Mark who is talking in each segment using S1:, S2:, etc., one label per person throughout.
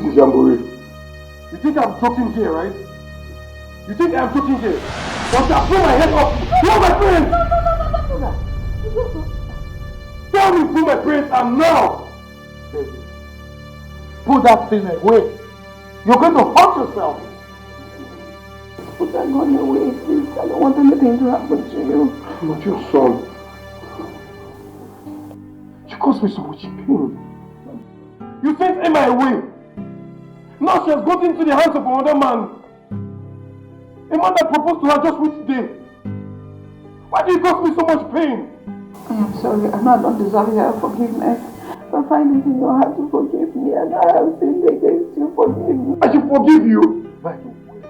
S1: Listen, Jamboree. You think I'm joking here, right? You think I'm joking here? But I blow my head off. You are my friends! No. Tell me who my parents are now! David, put that thing away. You're going to hurt yourself.
S2: Put that gun away, please. I don't want anything to happen to you.
S1: I'm not your son. You caused me so much pain. You sent Emma away. Now she has got into the hands of another man. A man that proposed to her just which day. Why do you cause me so much pain?
S2: I am sorry. I know I don't deserve your forgiveness. But find it in your heart to forgive me, and I have sinned against you. Forgive me.
S1: I should forgive you. By the way,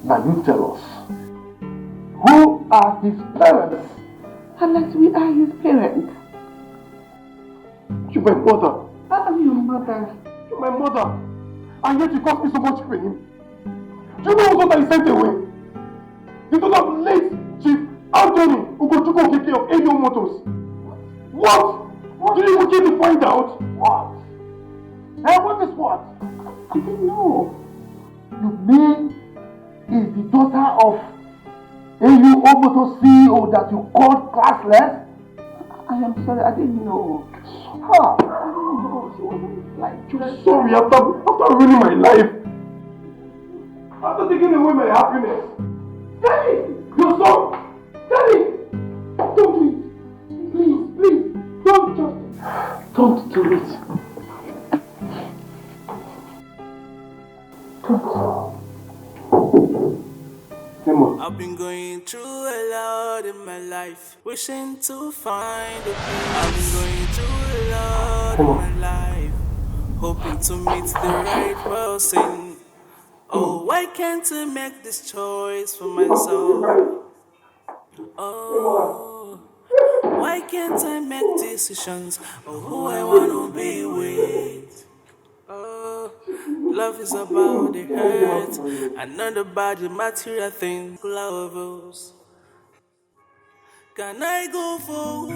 S1: now you tell us, who are his parents?
S2: Unless we are his parents.
S1: You're my mother.
S2: I am your mother.
S1: You're my mother. And yet you caused me so much pain. Do you know what I sent away? You don't have late Chief Anthony Ugochukwu Okeke of AO Motors. What? Did you get to find out? What? Hey, what is what?
S2: I didn't know.
S1: You mean is the daughter of AO Motors CEO that you called classless?
S2: I am sorry, I didn't know.
S1: Ah,
S2: I didn't know. She wasn't like...
S1: You're sorry after ruining my life. After taking away my happiness. Daddy! Your son! Daddy! Don't do it! Please, don't just... Don't do it. Don't. Emma.
S3: I've been going through a lot in my life, wishing to find a peace. I've been going through a lot in my life, hoping to meet the right person. Oh, why can't I make this choice for myself? Oh, why can't I make decisions of who I want to be with? Oh, love is about the hurt and not about the material things. Lovers, can I go for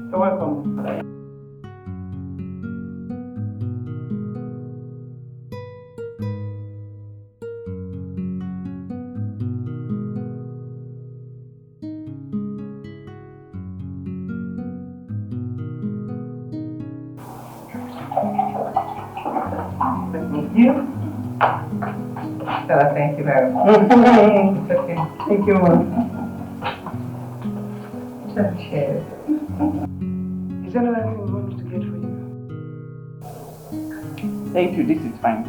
S1: You're welcome.
S4: Thank you. Stella, thank you very much. It's okay. Thank you, Mom. Cheers.
S1: Is there anything you want me to get for you?
S4: Thank you, this is fine.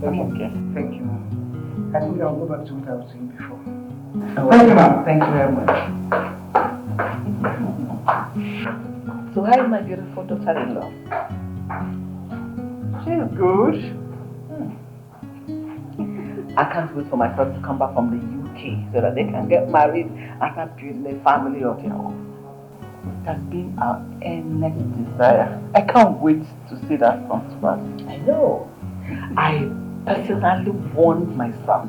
S4: Okay.
S1: Thank you, Mom. I think I'll go back to what I was saying before.
S4: Thank you, Mom. Thank you very much. So how is my beautiful daughter-in-law? She's good. I can't wait for my son to come back from the UK so that they can get married and start building a family of their own. It has been our earnest desire. I can't wait to see that come to pass. I know. I personally warned my son.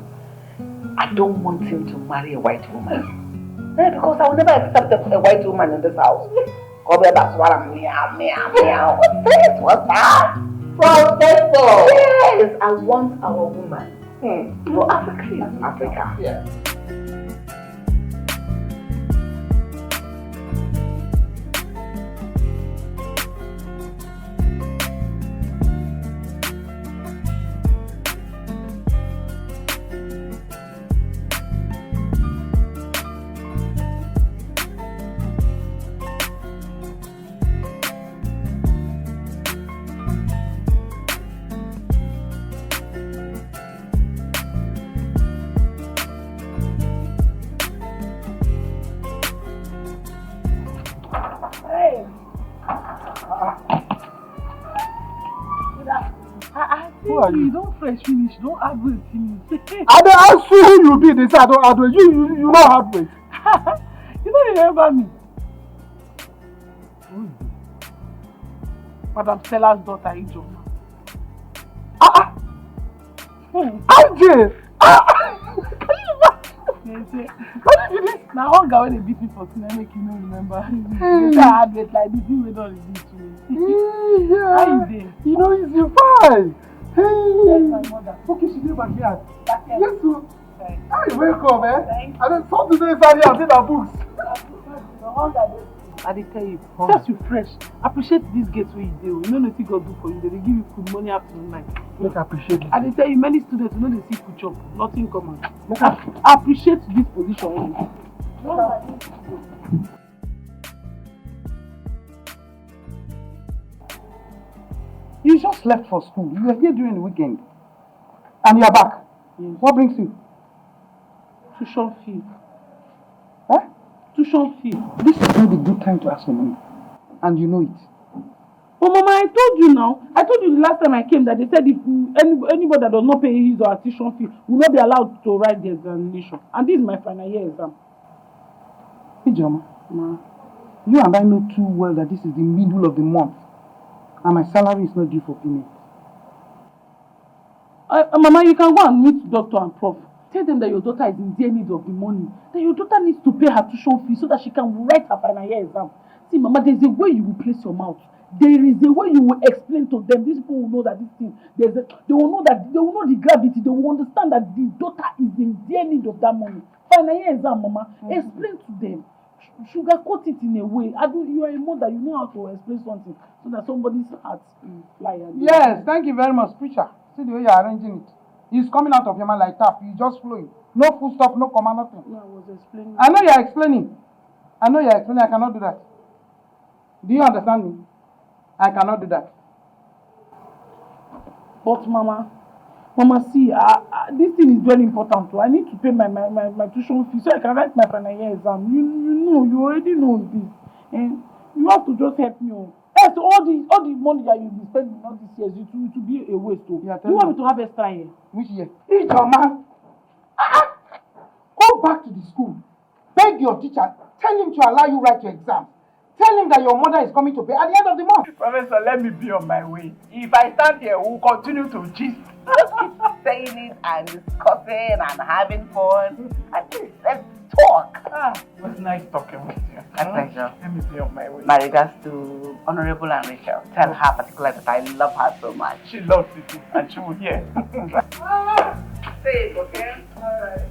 S4: I don't want him to marry a white woman. Because I will never accept a white woman in this house. That's what I'm meow. What's this? What's that? Professor! Yes, I want our woman. No, Africa is Africa. Yeah.
S5: You don't fresh finish, don't add weight finish.
S1: I don't ask you who you be, they say I don't add weight. You don't have weight.
S5: You don't remember me. Madam Stella's daughter, Ijoma.
S1: RJ! Can you imagine?
S5: What did you do? Now one guy when they beat me for sin, I make you no remember. They say I had weight like this, you don't reveal to me.
S1: Yeah.
S5: How you dey?
S1: You know it's your fine.
S5: Where's my mother?
S1: Okay, she did back here.
S5: Back here.
S1: Yes, sir.
S5: Okay.
S1: Hi, welcome, eh?
S5: Thank you.
S1: And then some today inside here and take our books.
S5: I dey tell you, just you fresh. Appreciate this gate where you do. You know nothing God do for you. They give you food, money afternoon, night.
S1: Make appreciate it.
S5: I dey tell you, many students, you know they see food chop, nothing common. Appreciate this position.
S1: You just left for school. You were here during the weekend. And you are back.
S5: Yes.
S1: What brings you?
S5: Tuition fee.
S1: Huh?
S5: Tuition fee.
S1: This is not a good time to ask for money. And you know it.
S5: Oh, Mama, I told you now. I told you the last time I came that they said if anybody that does not pay his or her tuition fee will not be allowed to write the examination. And this is my final year exam.
S1: Ijoma,
S5: Ma.
S1: you and I know too well that this is the middle of the month. And my salary is not due for payment.
S5: Mama, you can go and meet doctor and prof. Tell them that your daughter is in dear need of the money. That your daughter needs to pay her tuition fee so that she can write her final year exam. See, Mama, there's a way you will place your mouth. There is a way you will explain to them. These people will know that this thing, they will know the gravity. They will understand that the daughter is in dear need of that money. Final year exam, Mama. Explain to them. Sugarcoat it in a way. You are a mother. You know how to explain something so that somebody's heart will fly.
S1: Yes, thank you very much, preacher. See the way you are arranging it. It's coming out of your mind like tap. You just flowing. No full stop, no comma, nothing.
S5: No, I was explaining.
S1: I know you are explaining. I cannot do that. Do you understand me? I cannot do that.
S5: But Mama, see, this thing is very important too. I need to pay my tuition fee so I can write my final year exam. You already know this. And you have to just help me. Yes, all the money that you'll be spending all these years, it will be a waste. You want me to have extra year?
S1: Which year? It's your man. Go back to the school. Beg your teacher. Tell him to allow you write your exam. Tell him that your mother is coming to pay at the end of the month.
S4: Professor, let me be on my way. If I stand here, we'll continue to gist. Just keep saying it and discussing and having fun. At least let's talk.
S6: It was nice talking with you.
S4: My pleasure.
S6: Let me be on my way.
S4: My regards to Honorable and Rachel. Tell her particularly that I love her so much.
S6: She loves you too, and she will hear.
S4: Say it, okay? Alright.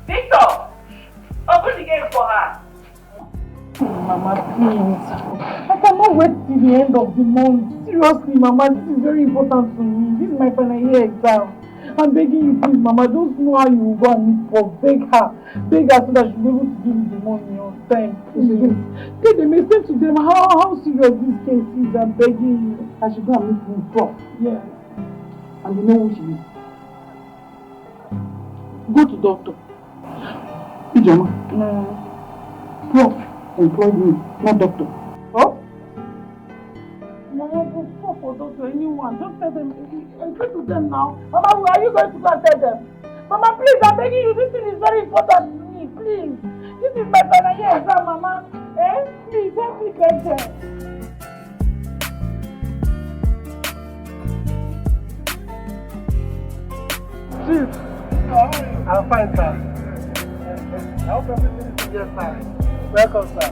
S4: Victor! Open the gate for her.
S5: Mama, please. I cannot wait till the end of the month. Seriously, Mama, this is very important to me. This is my final year exam. I'm begging you, please, Mama. Don't know how you will go and meet for. Beg her so that she'll be able to give me the money on time. Please. Tell them, explain to them how serious this case is. I'm begging you.
S1: I should go and meet him prof.
S5: Yeah.
S1: And you know who she is.
S5: Go to doctor.
S1: Ijoma.
S5: No.
S1: Prof employed me, not doctor. Oh?
S5: Mama, go stop for doctor, anyone. Just tell them. Explain to them now. Mama, where are you going to go and tell them? Mama, please, I'm begging you. This thing is very important to me. Please. This is my final year exam, Mama. Please, help me get there.
S1: Chief. I'm fine, sir. I hope everything is just fine. Welcome, sir.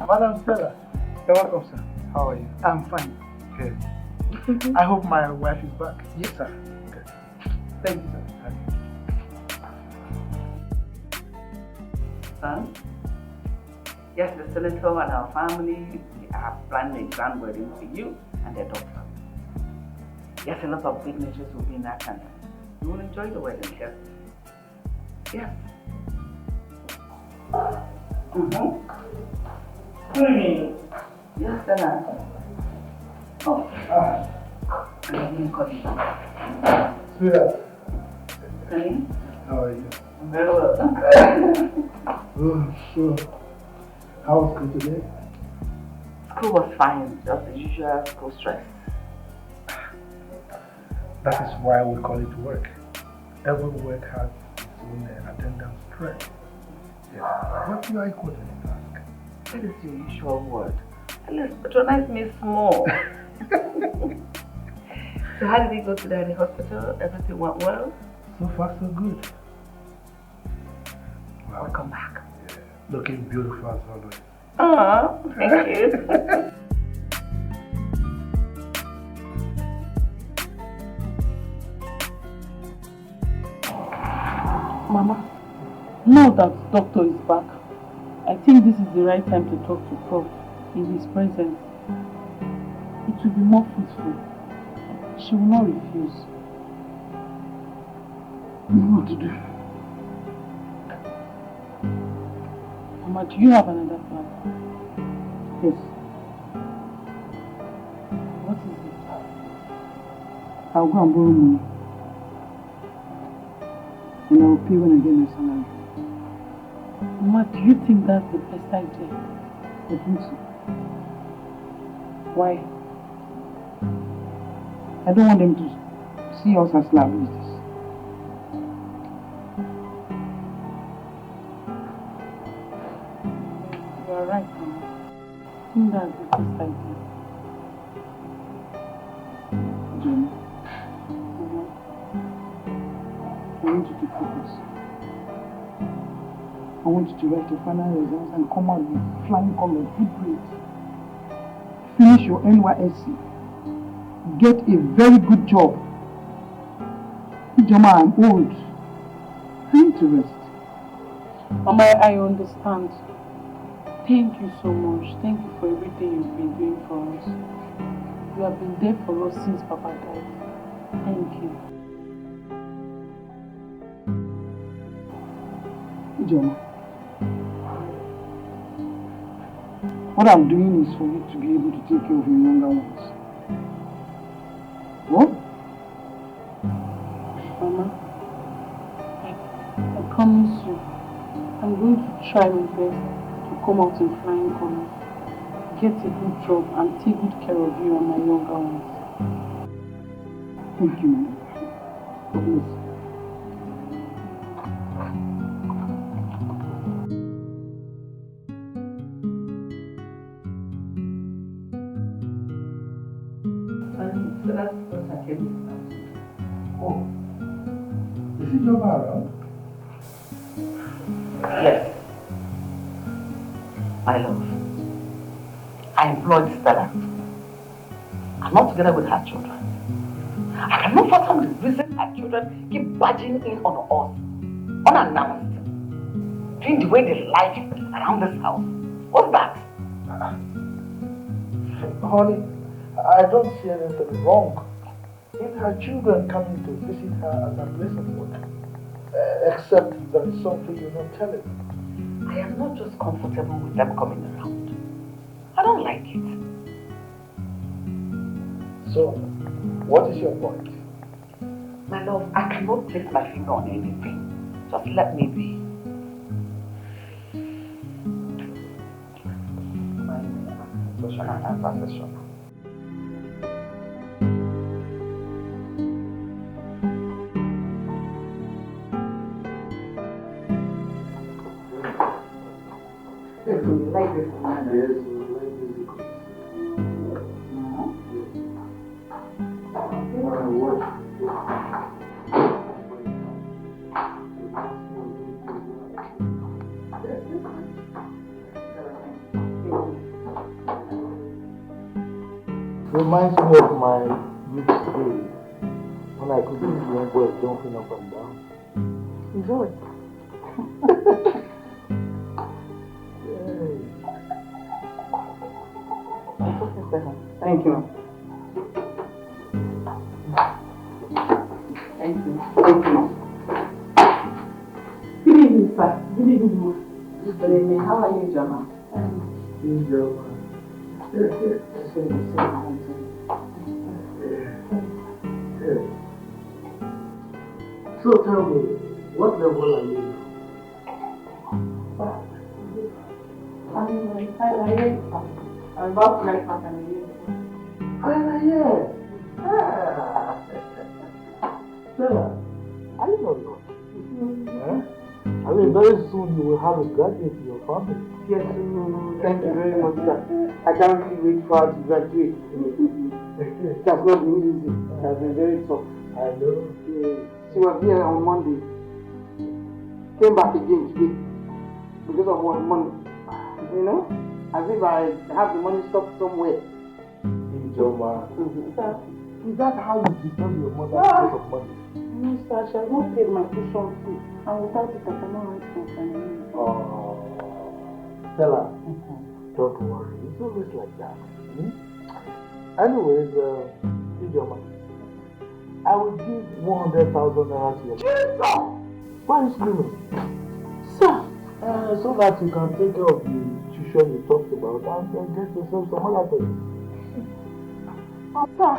S6: Madam Stella.
S1: You're welcome, sir.
S6: How are you?
S1: I'm fine.
S6: Good. I hope my wife is back.
S1: Yes, sir.
S6: Good.
S1: Thank you, sir.
S4: Son? Yes, the senator and our family are planning a grand wedding for you and their daughter. Yes, a lot of dignitaries will be in attendance. You will enjoy the wedding, yes? Yes.
S5: Hey.
S4: Yes, Stella.
S5: Oh.
S4: me call you back.
S6: Sweetheart.
S4: Honey?
S6: How are you?
S4: Very well.
S6: Oh, sure. How was school today?
S4: School was fine, just the usual school stress.
S6: That is why we call it work. Every work has its own attendance stress. Yeah. But you are equal to the task.
S4: That is your usual word. At least patronize me small. So how did you go today at the hospital? Everything went well?
S6: So far, so good. Well,
S4: Welcome back.
S6: Yeah. Looking beautiful as always.
S4: Oh, thank you.
S5: Mama, now that doctor is back, I think this is the right time to talk to Prof in his presence. It will be more fruitful. She will not refuse. I know what to do. Mama, do you have another plan?
S2: Yes.
S5: What is it?
S2: I'll go and borrow money. And I'll pay when I get my salary.
S5: Mama, do you think that's the best idea?
S2: I think so.
S5: Why?
S2: I don't want them to see us as liabilities.
S5: You are right, Mama. I think that's the best idea.
S2: Jenny,
S5: Mama.
S2: I want you to focus. I want you to write your final results and come out with flying colors, good grades. Finish your NYSC. Get a very good job. Ijoma, I'm old. I need to rest.
S5: Mama, I understand. Thank you so much. Thank you for everything you've been doing for us. You have been there for us since Papa died. Thank you.
S2: Ijoma, what I'm doing is for you to be able to take care of your younger ones. What?
S5: Mama, I promise you, I'm going to try my best to come out in flying colors, get a good job, and take good care of you and my younger ones.
S2: Thank you, Mama. God bless you.
S4: So that's what I came to.
S6: Oh. Is it Joma around?
S4: Yes. My love. I employed Stella. I'm not together with her children. I cannot fathom the reason her children keep barging in on us, unannounced, doing the way they like around this house. What's that?
S6: Honey, I don't see anything wrong in her children coming to visit her at her place of work. Except there is something you're not telling me.
S4: I am not just comfortable with them coming around. I don't like it.
S6: So, what is your point?
S4: My love, I cannot place my finger on anything. Just let me be. My social and professional. Like this one?
S1: Yes, reminds me of my youth days when I could see young boys jumping up and down.
S2: Enjoy.
S4: Thank you.
S2: Thank you. Thank you. Good evening, sir. Good evening, ma. Good evening. How are you, Jama?
S6: So tell me, what level are you now?
S5: I'm in my final year. I'm about to write my final year.
S6: Final year? Ah. Stella, I don't know. Huh? I mean, very soon you will have a graduate in your family.
S2: Yes, thank you very much, sir. I can't really wait for her to graduate. It has not been easy. It has been very tough.
S6: I know.
S2: She was here on Monday. Came back again today. Because of what money. You know? As if I have the money stopped somewhere.
S6: Ijoma. Is that how you disturb your mother because of money?
S5: No, sir, she has not paid my tuition fee. And without it, I cannot write my final year.
S6: Oh, Stella, don't worry. It's always like that. Anyways, Ijoma, I will give 100,000 naira to you. Jesus! Why are you screaming?
S5: Sir!
S6: So that you can take care of the tuition you talked about and get yourself some other things.
S5: Sir,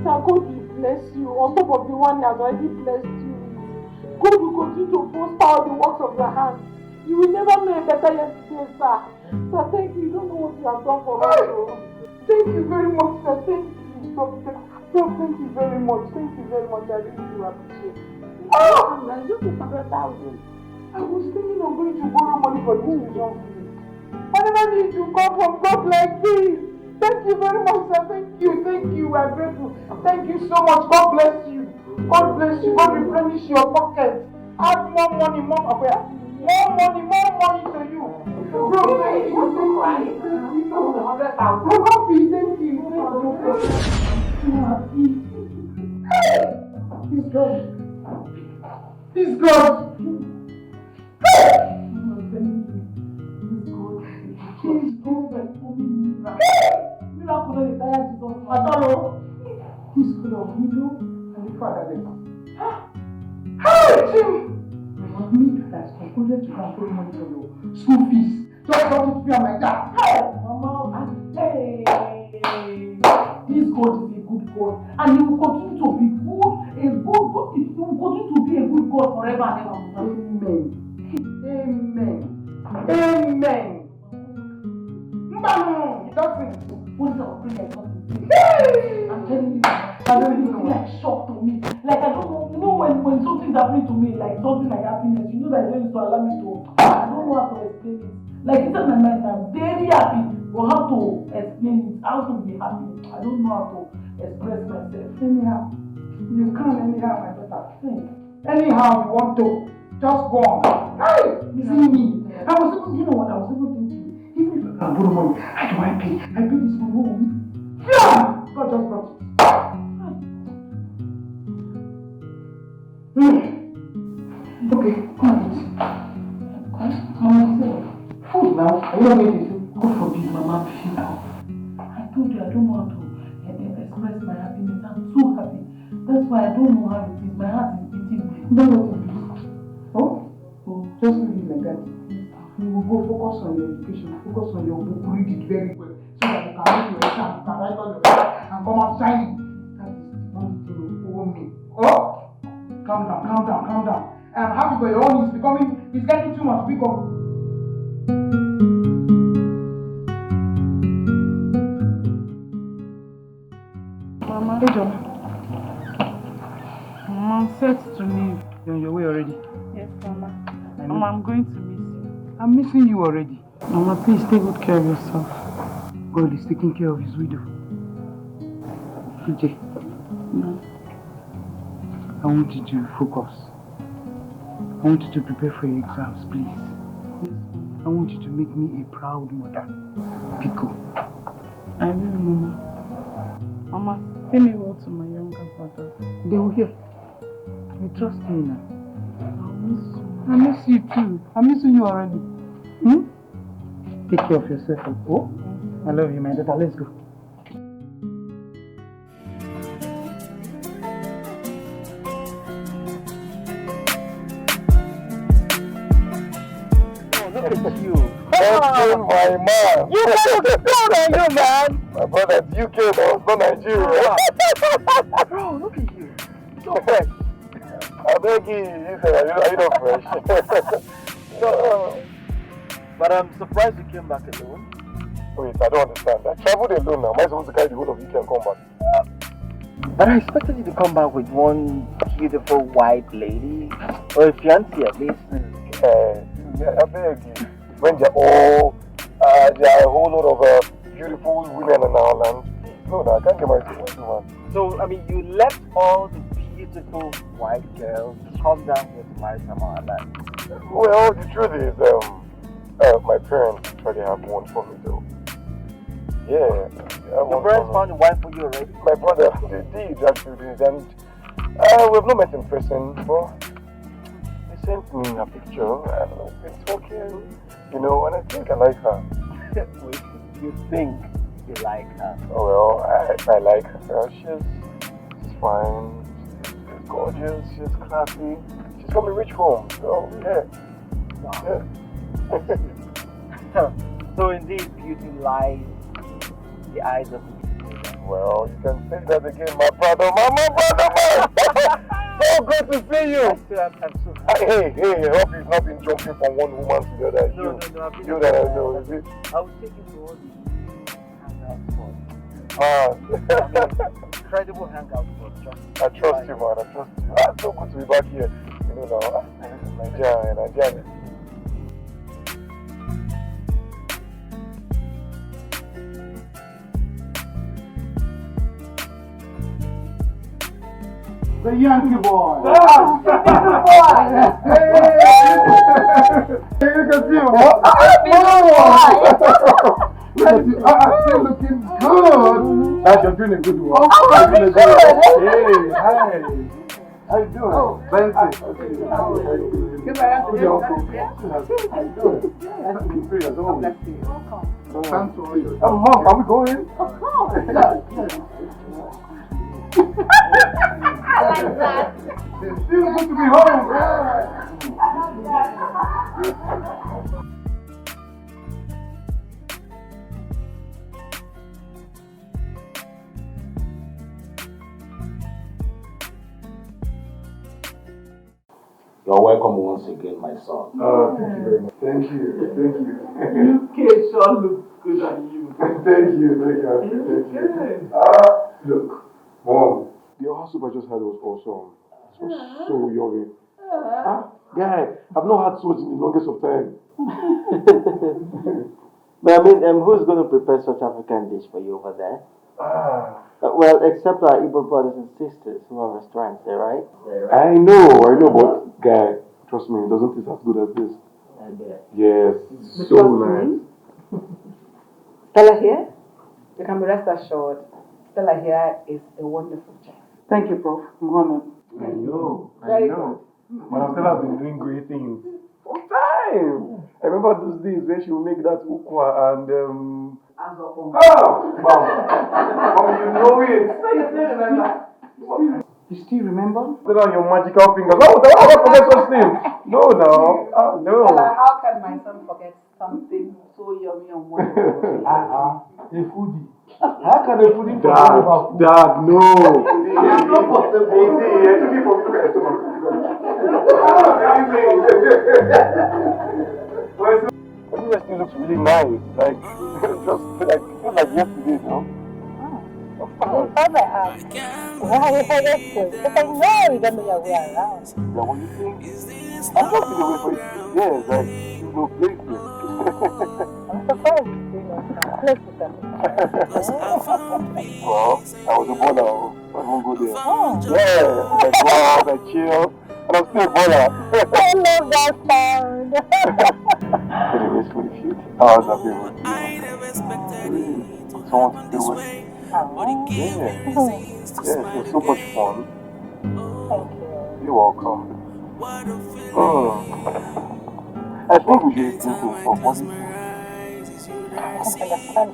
S5: God will bless you. On top of the one He has already blessed you. God will continue to prosper all the works of your hands. You will never know a better yesterday, sir. Sir, thank you. You don't know what you have done for us.
S2: Thank you very much, sir. Thank you. God, thank you very much. Thank you very much. I really do appreciate it.
S5: Oh! I just 100,000.
S2: I was thinking of going to borrow money for this tuition fee. I never need to come from God like this. Thank you very much, sir. Thank you. I'm grateful. Thank you so much. God bless you. God bless you. God replenish your pockets. Add more money to you. Bro, thank you. I'm happy. Thank you. He's God. He's God.
S5: Miracle is tired Jesus.
S2: He's full of widow and the fatherless. Hey, Jim! Me that's concluded to come for money for your school fees. Just don't feel like that.
S5: Hey, Mama, hey, this God is a good God, and He will continue to be good, a good God. He will continue to be a good God forever and ever.
S2: Amen. He doesn't.
S5: What is our prayer? I'm telling you, I don't feel like shock to me. Like I don't know, you know when something's happening to me, like something like happiness, you know that it's going to allow me to, I don't know how to explain it. Like inside my mind, I'm very happy, but how to explain it, how to be happy, I don't know how to express myself.
S2: Anyhow, you can't anyhow, my daughter. Anyhow you want to, just go on. Hey, see me. I was even, you know what, I was even thinking, even if I can borrow money, how do I pay? I pay this money, what will we? Yeah! God just brought it. Okay, come on, eat. Mama, food now. Are you not going to eat?
S5: God forbid, Mama, please. I told you I don't know how to express my happiness. I'm so happy. That's why I don't know how it is. My heart is beating.
S2: Don't know what to do. Oh? Just leave it like that. You will go focus on your education, focus on your book, read it very well, so that you can make your exam, you can write all your exam, and come out shining. That is the only thing you owe me. Oh? Calm down. I'm happy for your own. It's getting too much. Pick up.
S5: Mama.
S2: Hey, John.
S5: Mama, I'm set to leave.
S2: You're on your way already?
S5: Yes, Mama. Mama, I'm going to miss you.
S2: I'm missing you already.
S5: Mama, please take good care of yourself.
S2: God is taking care of his widow. PJ.
S5: No.
S2: I want you to focus. I want you to prepare for your exams, please.
S5: Yes,
S2: I want you to make me a proud mother. Pico.
S5: I will, Mama. Mama, say me well to my younger brother.
S2: They will hear. You trust me now.
S5: I'll miss you.
S2: I miss you too. I'm missing you already. Take care of yourself. Oh? I love you, my daughter. Let's go.
S6: Look at you. That's my man. You know you, man. My brother's UK, though, not Nigeria.
S2: Bro, look at you.
S6: Okay.
S1: I beg you, are you not fresh? No.
S6: But I'm surprised you came back alone.
S1: Wait, I don't understand. I traveled alone now. Am I supposed to carry the whole of you and come back?
S6: But I expected you to come back with one beautiful white lady. Or a fiancé at least.
S1: Yeah, I beg you. When they're all, there are a whole lot of beautiful women in our land. No, I can't get married to one woman.
S6: So, I mean, you left all the beautiful white girls to come down here to marry from our land.
S1: Well, the truth is, my parents already have one for me though. Yeah.
S6: Your parents found a wife for you already?
S1: My brother, they did actually, and we've not met in person, but they sent me a picture and we've been talking, and I think I like her.
S6: You think you like her?
S1: Oh, well, I like her. She's fine, she's gorgeous, she's classy, she's from a rich home, so yeah.
S6: Wow. Yeah. So indeed, beauty lies in the eyes of the people.
S1: Well, you can say that again, my brother, So good to see you.
S6: I'm so happy.
S1: Hey, I hope you've not been jumping from one woman to the other.
S6: No,
S1: you that I know, is it?
S6: I will take you to all the hangout spots. Incredible hangout spots.
S1: I trust you, man. I trust you. It's so good to be back here. Now, Nigeria.
S2: The Yankee boy.
S1: Hey, you can see him. You're looking good. You're doing a good one. Hey, hi. How you doing? Oh, Benson. How you doing? How you doing? Nice to meet you as always. Thanks for you. Mom, are we going? Of course.
S7: I like that.
S1: It's still good to be home.
S8: You're welcome once again, my son.
S1: Thank you very much. Thank you.
S5: UK sure looks good on you.
S1: Thank you. Look, Mom, the hustle I just had was awesome. It was so yummy. Guy, I've not had such in the longest of time.
S9: But I mean, who's going to prepare such African dish for you over there? Well, except our Igbo brothers and sisters who have restaurants there, right?
S1: I know, but guy, trust me, it doesn't taste as good as this.
S9: I bet.
S1: Yes, so nice.
S4: Stella here, you can be rest assured, Stella here is a wonderful chef.
S2: Thank you, Prof. I'm honored.
S1: I know. Madam Stella has been doing great things for time. I remember those days when she would make that ukwa and
S2: Wow.
S1: You know it.
S2: You still remember? You still remember?
S1: Put on your magical fingers. How would I forget such things? No. No.
S4: How can my son forget something so yummy and wonderful?
S2: A foodie. How can a foodie forget about food?
S1: Dad, no.
S2: It's not possible.
S1: It took me for me to get a stomach. Everywhere still looks really nice. Like, feels like yesterday, you know? Yeah, what you think? I'm just in the way for it. Yeah, it's like, there's no place here. Well, I was a baller. I won't go there. Yeah, I go out, I chill, and I'm still a baller.
S7: I love that sound.
S1: Anyways, for the few hours I've been with you, someone to deal with. Yeah, it was so much fun.
S7: Thank you.
S1: You're welcome. I think we should think of what do you think?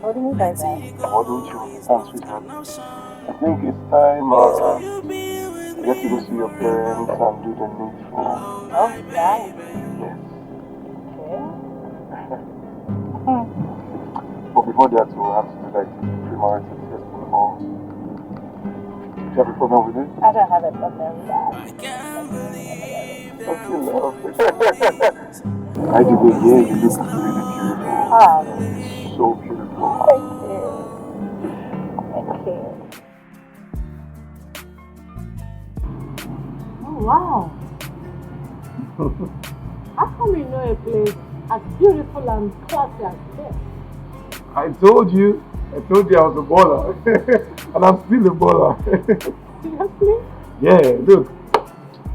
S7: What do you mean by that?
S1: What don't you understand, sweetheart? I think it's time you get to go see your parents and do the needful.
S7: Oh, yeah.
S1: Yes.
S7: Okay.
S1: But before that, we'll have to do like the premarital test and all. you have a problem with it?
S7: I don't have a problem with that.
S3: I can't believe that
S1: I feel love.
S3: feelings.
S1: I do, but yeah, you look really beautiful.
S7: Oh,
S1: So beautiful.
S7: thank you. Thank you.
S5: Oh, wow. How come you know a place as beautiful and classy as this?
S1: I told you I was a baller. And I'm still a baller.
S5: Seriously?
S1: Yeah, look.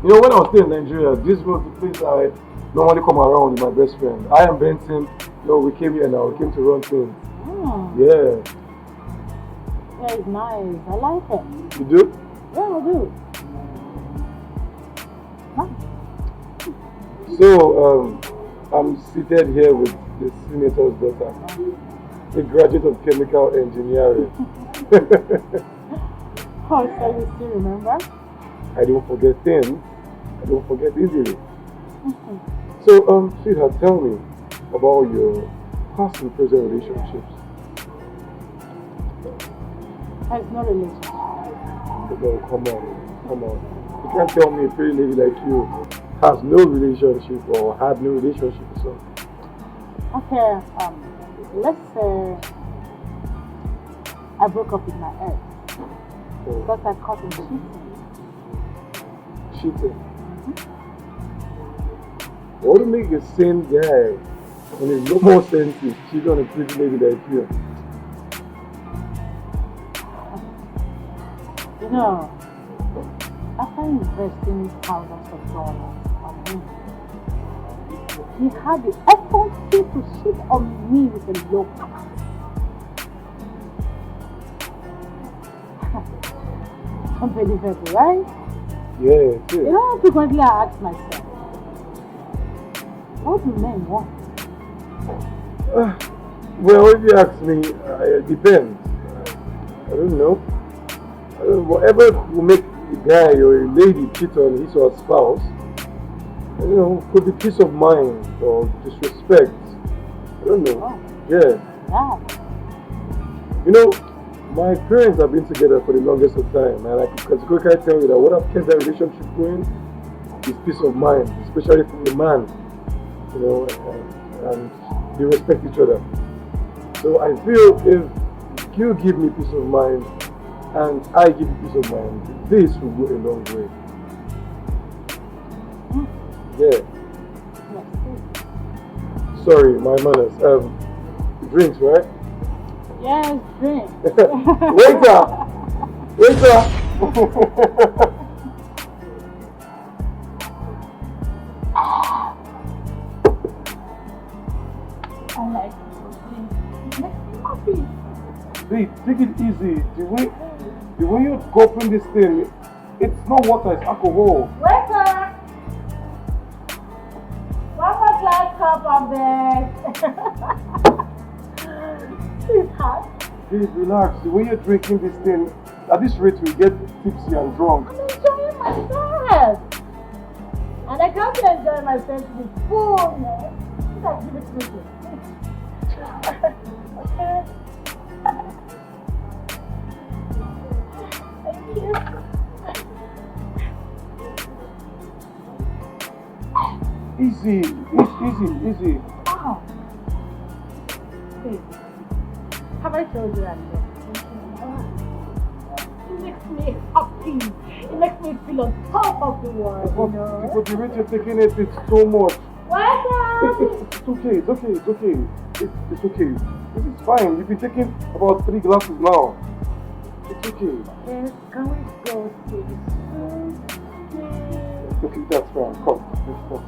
S1: You know, when I was still in Nigeria, this was the place I normally come around with my best friend. I am Benson. You know, we came here now. We came to run things.
S5: Oh.
S1: Yeah.
S5: Yeah, it's nice. I like it.
S1: You do?
S5: Yeah, I do.
S1: So, I'm seated here with the senator's daughter, a graduate of chemical engineering.
S5: Oh, so you still remember?
S1: I don't forget things. I don't forget easily. So, sweetheart, tell me about your past and present relationships.
S5: There's no relationship.
S1: No, come on. You can't tell me a pretty lady like you has no relationship or had no relationship. So,
S5: Okay, let's say I broke up with my ex because I caught him cheating.
S1: cheating. What would make a sane guy when there's no more senses cheat on a pretty lady like you?
S5: You know, after investing thousands of dollars on him, he had the effort to cheat on me with a low price. Unbelievable, right?
S1: Yeah, it is.
S5: You know, frequently I ask myself, what do men want?
S1: Well, if you ask me, it depends. I don't know. Whatever will make a guy or a lady cheat on his or her spouse, you know, could be peace of mind or disrespect. I don't know.
S5: Oh.
S1: Yeah.
S5: Yeah.
S1: You know, my parents have been together for the longest of time, and I can categorically tell you that what have kept that relationship going is peace of mind, especially for the man. You know, and they respect each other. So I feel if you give me peace of mind and I give you peace of mind, this will go a long way. Yeah. Sorry, my manners. Drinks, right?
S5: Yes, drink.
S1: Waiter!
S5: I like it. It makes me happy.
S1: Babe, take it easy. The way you're gulping this thing, it's not water, it's alcohol.
S5: Waiter! One more glass cup of this. Sweetheart.
S1: Babe, relax. The way you're drinking this thing, at this rate we'll get tipsy and drunk.
S5: I'm enjoying myself. And I can't enjoy myself to the fullness. Just give it to me. Okay. Thank you.
S1: Easy.
S5: Oh. Babe, have I told you I love you? It makes me happy. It makes me feel on top of the world, you know?
S1: Because the rate you're taking it's so much.
S5: Welcome!
S1: It's okay. It's okay. This is fine. You've been taking about 3 glasses now. It's okay.
S5: Yes, can we go to the school, please?
S1: Okay, that's fine. Come.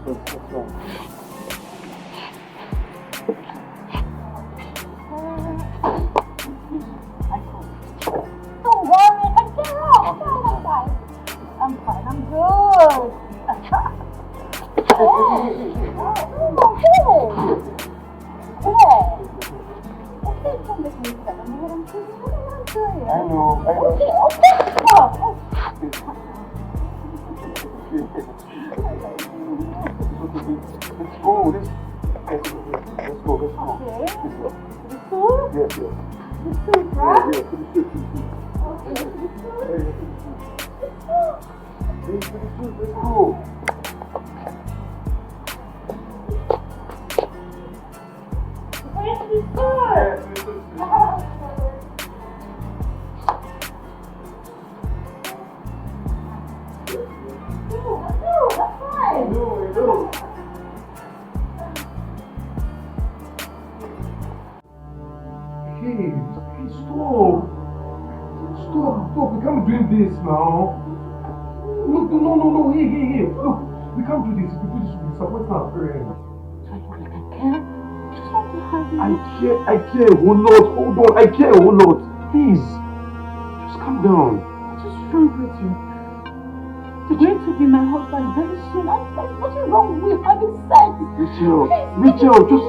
S1: That's fine.
S5: Don't worry, I can get up. I'm fine. I'm good. Don't make me sad. I'm what I'm doing.
S1: I know.
S5: Okay.
S1: Let's go. Let's go.
S5: Okay. The school?
S1: Yes.
S5: The school, right?
S1: Yeah. Let's go. Stop, we can't do this now. No, hey, look, we can't do this. If we do this, we'll be supporting our parents. I care a whole lot. Hold on, I care a whole lot. Please, just calm down.
S5: What's wrong with you? You're going to be my husband very soon. There's nothing wrong with having sex.
S1: Rachel, just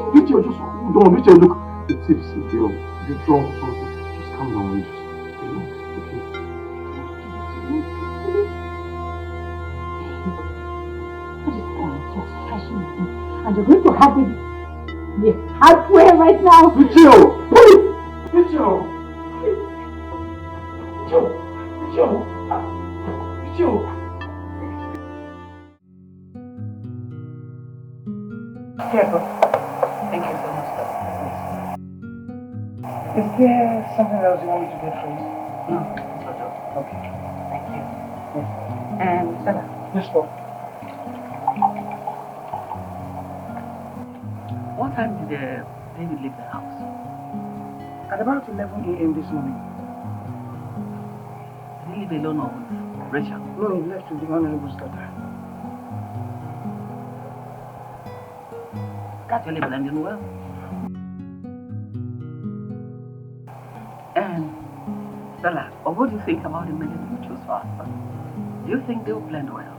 S1: hold on. Rachel, look, it's tipsy, girl. You're drunk or something. Just calm down and just relax, okay?
S5: What is going on? You're stretching me. And you're going to have it the hard way right now.
S1: Rachel! Please! Rachel!
S4: Careful. Thank you so much, sir. Is there something else you want me to get for you? No, that's all. Okay. Thank you. Yes. And Stella? Yes, sir. What time did David leave the house?
S2: At about 11 a.m. this morning.
S4: Did he leave alone or with Rachel?
S2: No, he left with the Honorable's daughter.
S4: That's really blending well. And Stella, what do you think about the men you choose for husband? Do you think they will blend well?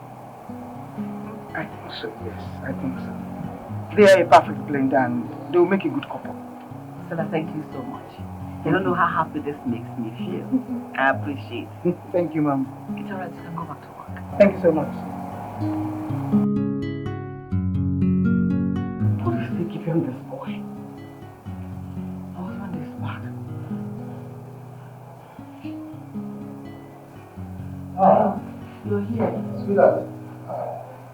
S2: I think so, yes. I think so. They are a perfect blend and they will make a good couple.
S4: Stella, thank you so much. You don't know how happy this makes me feel. I appreciate it.
S2: Thank you, Mom.
S4: It's alright, you can go back to work.
S2: Thank you so much.
S4: What is they keep on this boy? My husband is back.
S6: You're here. Sweetheart,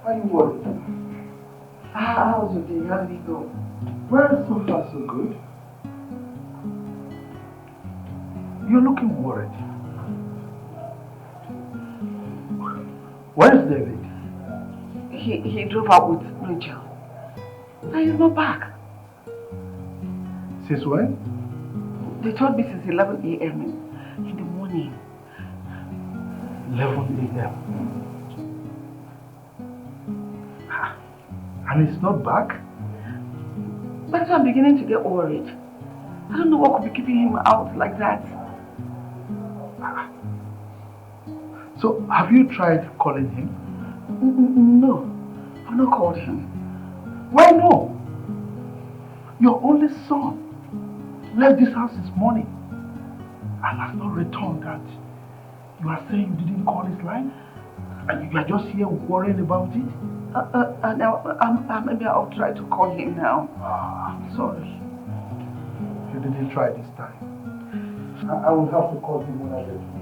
S6: are you worried?
S2: How was your day? How did it go?
S6: Well, so far so good. You're looking worried. Where's David?
S2: He drove out with Rachel. And he's not back.
S6: Since when?
S2: They told me since 11 a.m. in the morning.
S6: 11 a.m. And he's not back?
S2: That's why I'm beginning to get worried. I don't know what could be keeping him out like that.
S6: So, have you tried calling him?
S2: No, I've not called him.
S6: Why no? Your only son left this house this morning and has not returned. That you are saying you didn't call his line? And you are just here worrying about it?
S2: Maybe I'll try to call him now.
S6: I'm sorry. You didn't try this time. I will have to call him when I get home.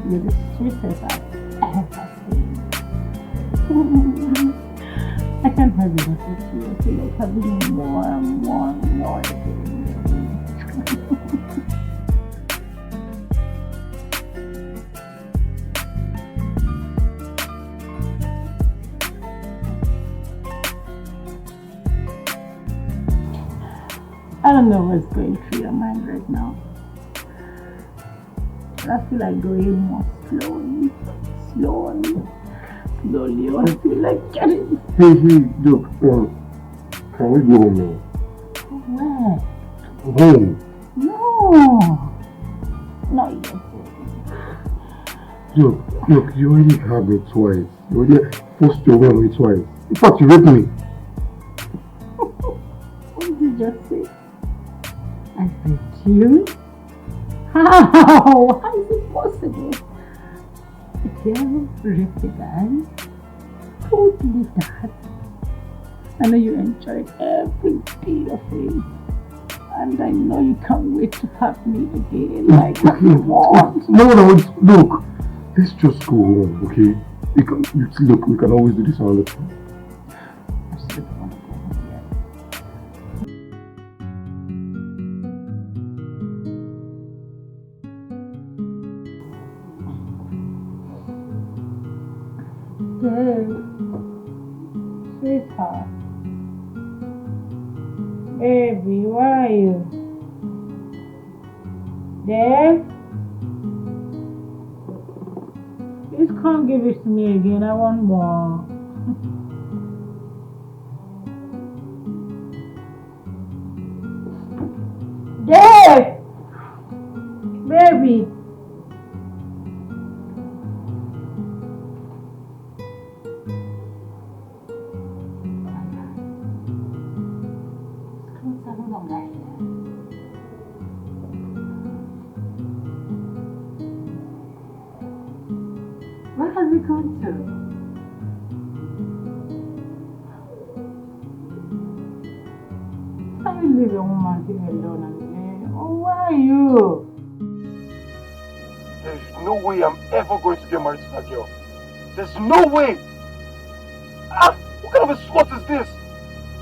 S5: You're the sweetest I've ever seen. I can't have enough of you. I feel like having more and more and more. I don't know what's going through your mind right now. But I feel like going more slowly. slowly until I get it.
S1: Hey, look, can we go home now?
S5: Where?
S1: Home.
S5: No. Not yet.
S1: Look, you already had me twice. You already forced your way on me twice. In fact, you raped me.
S5: What did you just say? I raped you? How? How is it possible? A girl raped a guy? Who would believe that? I know you enjoyed every bit of it. And I know you can't wait to have me again like you want.
S1: No, look. Let's just go home, okay? We can always do this another time.
S5: I still want to go home yet. Dave, sweetheart, baby, where are you? Dave? Please come give it to me again. I want more. Dave! Baby! Where has he gone to? Can you leave a woman here alone and oh, where are you?
S1: There's no way I'm ever going to get married to that girl. There's no way! What kind of a slut is this?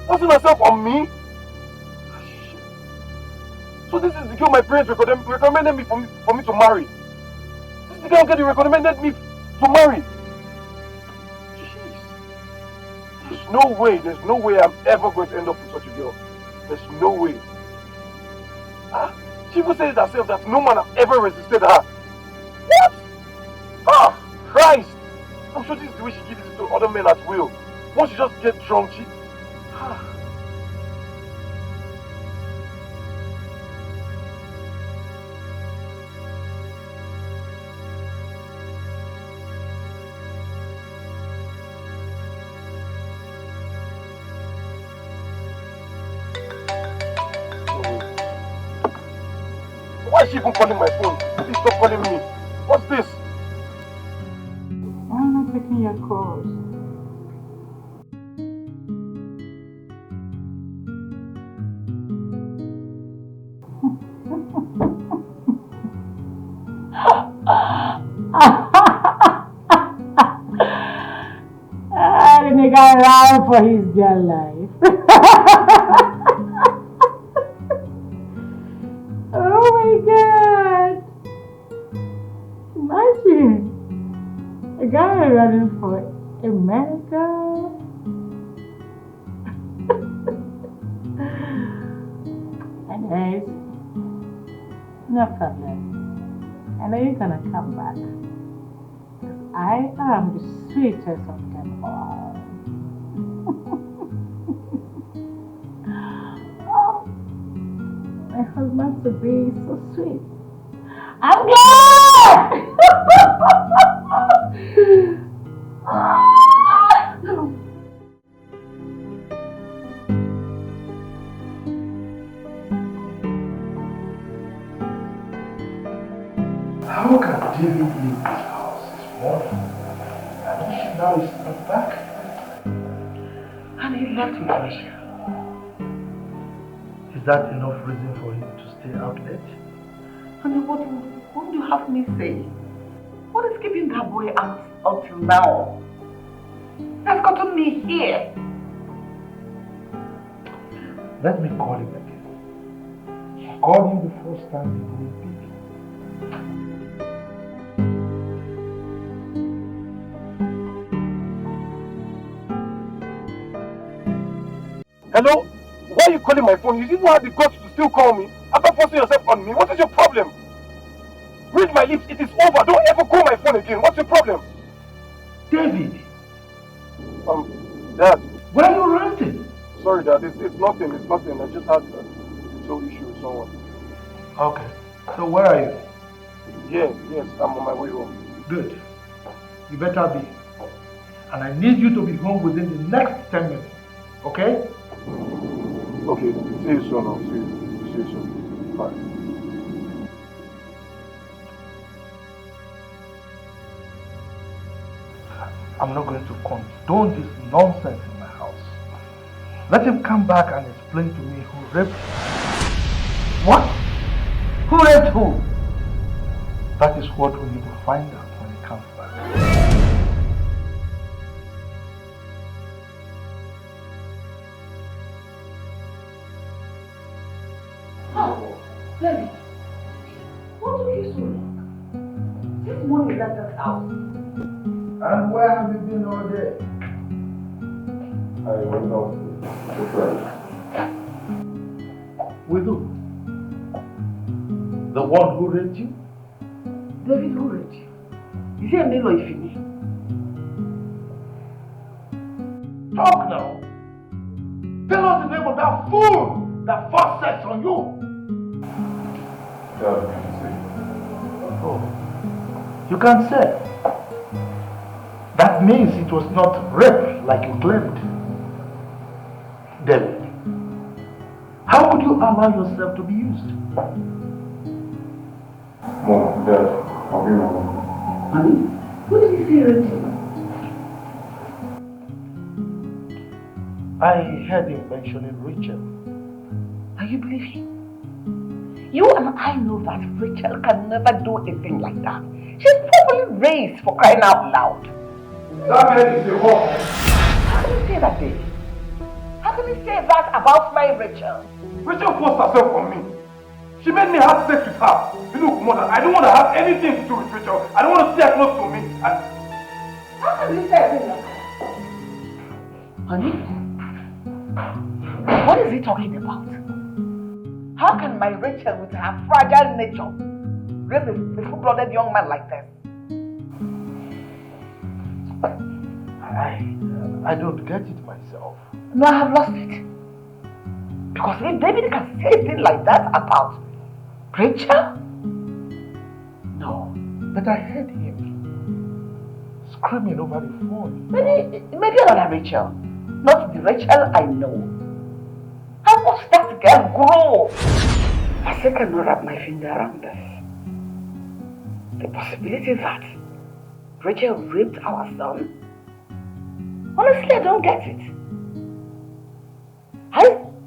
S1: Forcing herself on me? Shit. So this is the girl my parents recommended me for me to marry. This is the girl they recommended me to marry. Jeez. There's no way I'm ever going to end up with such a girl. There's no way. She even said it herself that no man has ever resisted her. What? Christ! I'm sure this is the way she gives it to other men at will. Once she just gets drunk, she... Why is she even calling my phone? Please stop calling me. What's this?
S5: Why am I taking your calls? The nigga ran for his dear life. Oh my God! Imagine a guy running for America. Anyways, no problem. I know you're gonna come back. Because I am the sweetest of them all. Oh, my husband to be is so sweet. I'm glad!
S6: How can David leave this house this morning? And now he's not back. And he left with Russia. Is that enough reason for him to stay out late?
S4: Honey, what do you have me say? What is keeping that boy out until now? That's gotten me here.
S6: Let me call him again. I called him the first time he didn't pick.
S1: Hello? Why are you calling my phone? You didn't have the guts to still call me after forcing yourself on me. What is your problem? Read my lips. It is over. Don't ever call my phone again. What's your problem?
S6: David,
S1: Dad.
S6: Where are you renting?
S1: Sorry, Dad. It's nothing. It's nothing. I just had a little issue with someone.
S6: Okay. So where are you?
S1: Yes. I'm on my way home.
S6: Good. You better be. And I need you to be home within the next 10 minutes. Okay?
S1: Okay. See you soon. I'll see you soon. Bye.
S6: I'm not going to condone this nonsense in my house. Let him come back and explain to me who raped him. What? Who raped who? That is what we need to find out when he comes back.
S5: Oh, Lenny, what took you so long? This morning left us out.
S6: And where have you been all day?
S1: I went out with a friend.
S6: With who? The one who raped you?
S5: David, who raped you? Is he a male or a female?
S6: Talk now. Tell us the name of that fool that forced sex on you.
S1: Dad, can you say?
S6: Oh, you can't say. That means it was not rape like you claimed. David, how could you allow yourself to be used?
S1: Mom, Dad, I'll be wrong.
S5: Honey, who did you say raped you?
S6: I heard him mentioning Rachel.
S4: And you believe him? You and I know that Rachel can never do a thing like that. She's properly raised, for crying out loud.
S1: That man is a whore.
S4: How can you say that, Dave? How can you say that about my Rachel?
S1: Rachel forced herself on me. She made me have sex with her. Look, Mother, I don't want to have anything to do with Rachel. I don't want to see her close to me.
S5: How can you say a thing like that?
S4: Honey? What is he talking about? How can my Rachel, with her fragile nature, rape a full-blooded young man like this?
S6: I don't get it myself.
S4: No, I have lost it. Because if David can say a thing like that about Rachel? No.
S6: But I heard him screaming over the phone.
S4: Maybe another Rachel. Not the Rachel I know. I watched that girl grow. I still cannot wrap my finger around this. The possibility that Rachel raped our son? Honestly, I don't get it.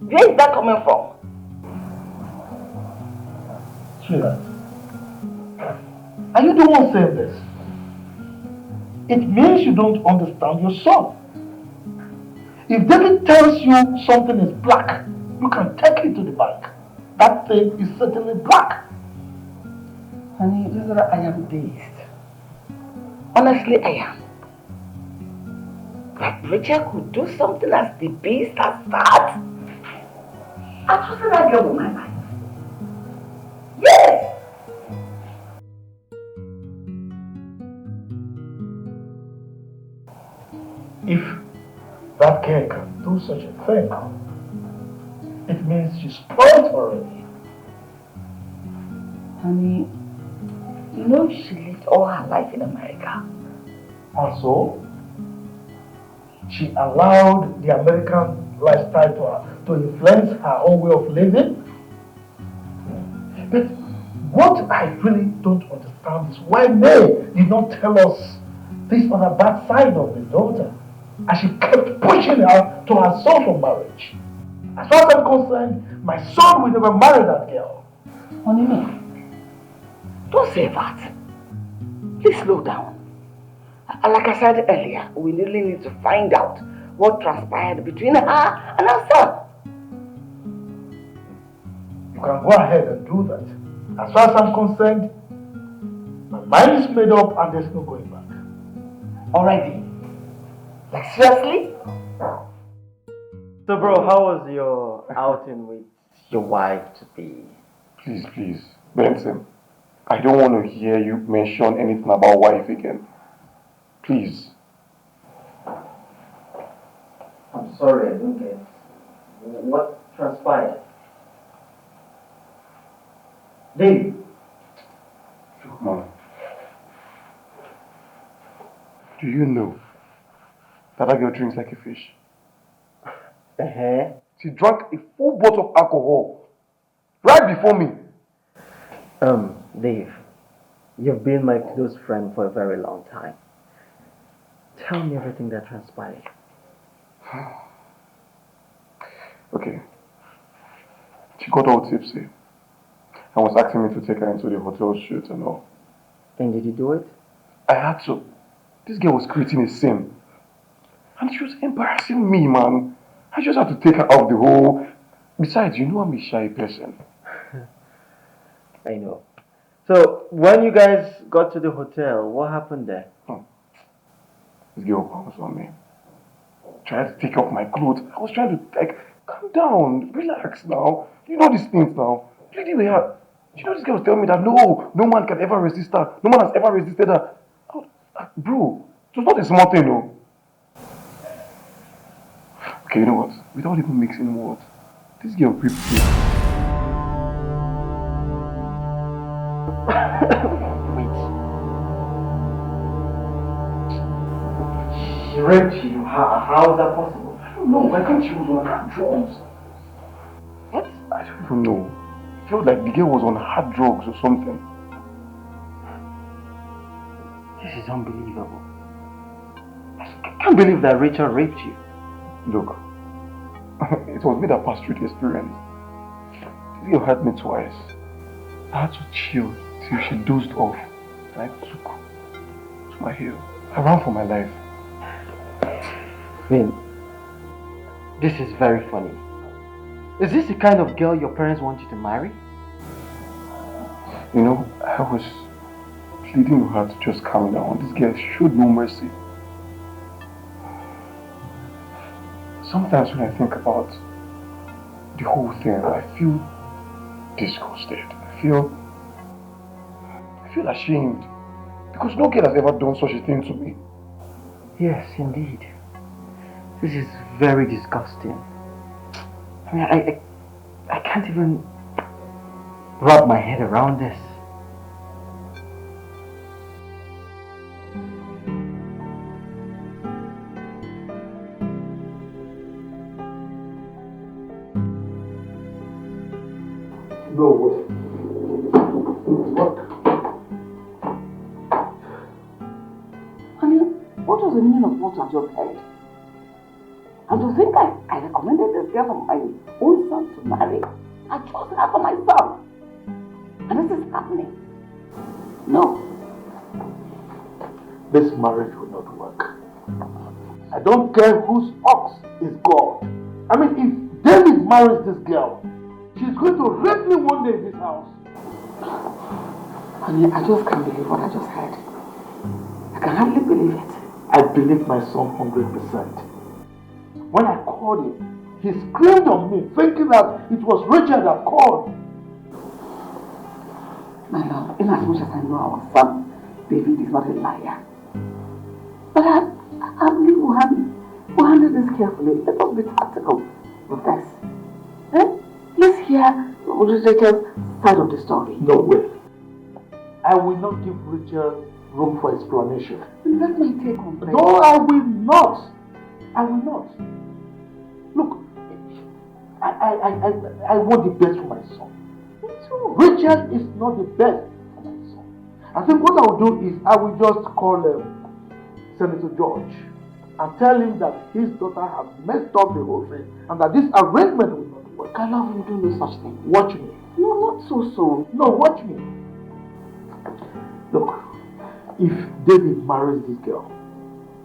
S4: Where is that coming from?
S6: Sweetheart, are you the one saying this? It means you don't understand your son. If David tells you something is black, you can take it to the bank. That thing is certainly black.
S4: Honey, I am dazed. Honestly, I am. That Rachel could do something as the beast as that? I trusted that girl with my life. Yes!
S6: If that girl can do such a thing, it means she's spoiled already.
S4: Honey, you know she lived all her life in America.
S6: And so, she allowed the American lifestyle to influence her own way of living. But what I really don't understand is why May did not tell us this other bad side of the daughter, and she kept pushing her to her son for marriage. As far as I'm concerned, my son will never marry that girl.
S4: Honey, don't say that. Please slow down. Like I said earlier, we really need to find out what transpired between her and her son.
S6: You can go ahead and do that. As far as I'm concerned, my mind is made up and there's no going back.
S4: Already? Like seriously?
S9: So bro, how was your outing with your wife today?
S1: Please, Benson. I don't want to hear you mention anything about wife again. Please.
S9: sorry, I don't get. What transpired? Dave.
S1: Look, Mom. Do you know that girl drinks like a fish? She drank a full bottle of alcohol right before me.
S9: Dave, you've been my close friend for a very long time. Tell me everything that transpired.
S1: Okay. She got all tipsy and was asking me to take her into the hotel shoot and all.
S9: And did you do it?
S1: I had to. This girl was creating a scene. And she was embarrassing me, man. I just had to take her off the whole... Besides, you know I'm a shy person.
S9: I know. So, when you guys got to the hotel, what happened there?
S1: This girl bounced on me. Tried to take off my clothes. I was trying to, like, calm down, relax now. You know these things now. Really, they are. You know this girl was telling me that no man can ever resist her. No man has ever resisted her. Bro, it was not a small thing, no. Okay, you know what? Without even mixing words, this girl raped me.
S9: She raped you? How is that possible?
S1: I don't know. I think she was on hard drugs.
S9: What?
S1: I don't even know. I felt like the girl was on hard drugs or something.
S9: This is unbelievable. I can't believe that Rachel raped you.
S1: Look, it was me that passed through the experience. This girl hurt me twice. I had to chill till she dozed off. And I took to my heel. I ran for my life.
S9: Vin, this is very funny. Is this the kind of girl your parents want you to marry?
S1: You know, I was pleading with her to just calm down. This girl showed no mercy. Sometimes when I think about the whole thing, I feel disgusted. I feel ashamed. Because no girl has ever done such a thing to me.
S9: Yes, indeed. This is very disgusting. I mean, I can't even wrap my head around this.
S1: No way. What?
S5: Honey, what was the meaning of what I just heard? And to think I recommended this girl for my own son to marry. I chose her for my son. And this is happening. No.
S8: This marriage will not work. I don't care whose ox is God. I mean, if David marries this girl, she's going to rape me one day in this house.
S5: Honey, I just can't believe what I just heard. I can hardly believe it.
S8: I believe my son 100%. When I called him, he screamed on me, thinking that it was Richard that called.
S5: My love, in as much as I know our son, David is not a liar. But I believe we'll handle this carefully. Let us be tactical with this. Let's hear Rachel's side of the story.
S8: No way. I will not give Richard room for explanation.
S5: That's my take on it.
S8: No, I will not. I will not. Look, I want the best for my son.
S5: Me too.
S8: Richard is not the best for my son. I think what I will do is I will just call Senator George and tell him that his daughter has messed up the whole thing and that this arrangement will not work.
S5: I love him, do no such thing.
S8: Watch me.
S5: No, not so soon.
S8: No, watch me. Look, if David marries this girl,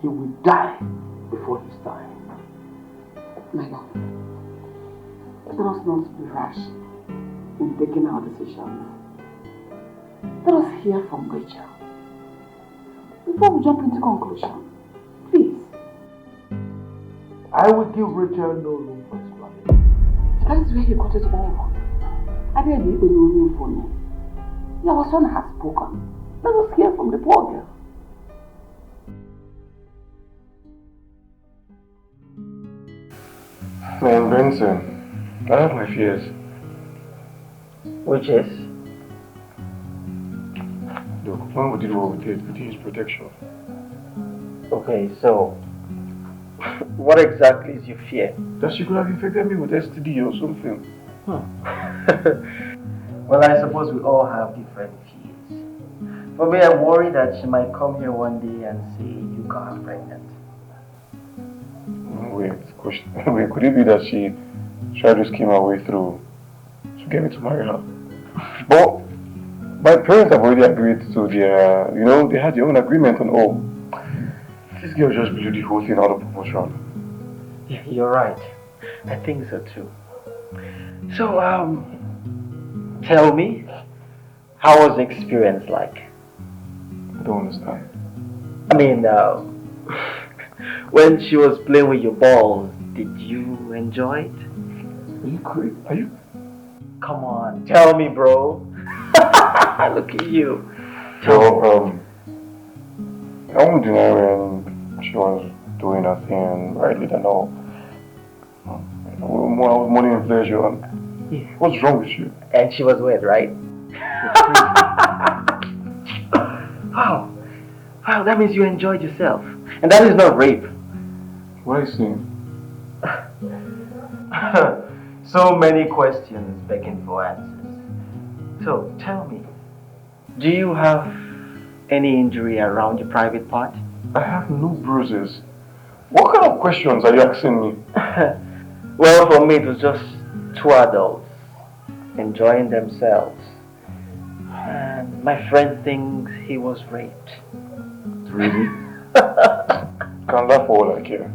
S8: he will die before his time.
S5: My love, let us not be rash in taking our decisions. Let us hear from Rachel before we jump into conclusion. Please.
S8: I will give Rachel no room for explanation.
S5: That is where you got it all wrong. I didn't need any room for me. Your son has spoken. Let us hear from the poor girl.
S1: Man, Benson, I have my fears.
S9: Which is?
S1: Look, when we did what we did his protection.
S9: Okay, so what exactly is your fear?
S1: That she could have infected me with STD or something.
S9: Well, I suppose we all have different fears. For me, I worry that she might come here one day and say you got her pregnant.
S1: Wait, could it be that she tried to scheme her way through to get me to marry her? But my parents have already agreed to their, they had their own agreement on all. This girl just blew the whole thing out of proportion.
S9: Yeah, you're right. I think so too. So, tell me, how was the experience like?
S1: I don't understand.
S9: I mean, when she was playing with your balls, did you enjoy it?
S1: Are you crazy? Are you?
S9: Come on, tell me, bro. Look at you.
S1: So, I won't deny when she was doing her thing, rightly than all. I was money and pleasure.
S9: Yeah.
S1: What's wrong with you?
S9: And she was wet, right? Wow. Wow, that means you enjoyed yourself. And that is not rape.
S1: What are you saying?
S9: So many questions begging for answers. So, tell me, do you have any injury around your private part?
S1: I have no bruises. What kind of questions are you asking me?
S9: Well, for me, it was just two adults enjoying themselves. And my friend thinks he was raped.
S1: Really? Can laugh for all I care.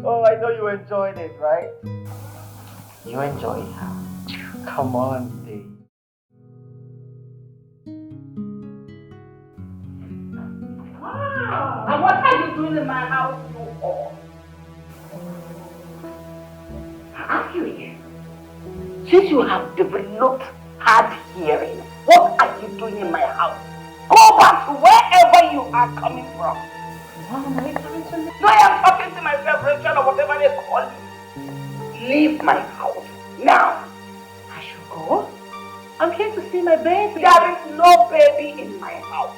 S9: Oh, I know you enjoyed it, right? You enjoyed it? Come on, Dave.
S5: Wow! And what are you doing in my house, you all?
S4: I ask you again. Since you have developed hard hearing, what are you doing in my house? Go back to wherever you are coming from.
S5: What am I trying to do?
S4: No, I am talking to myself, Rachel, or whatever they call you. Leave my house now.
S5: I should go? I'm here to see my baby.
S4: There is no baby in my house.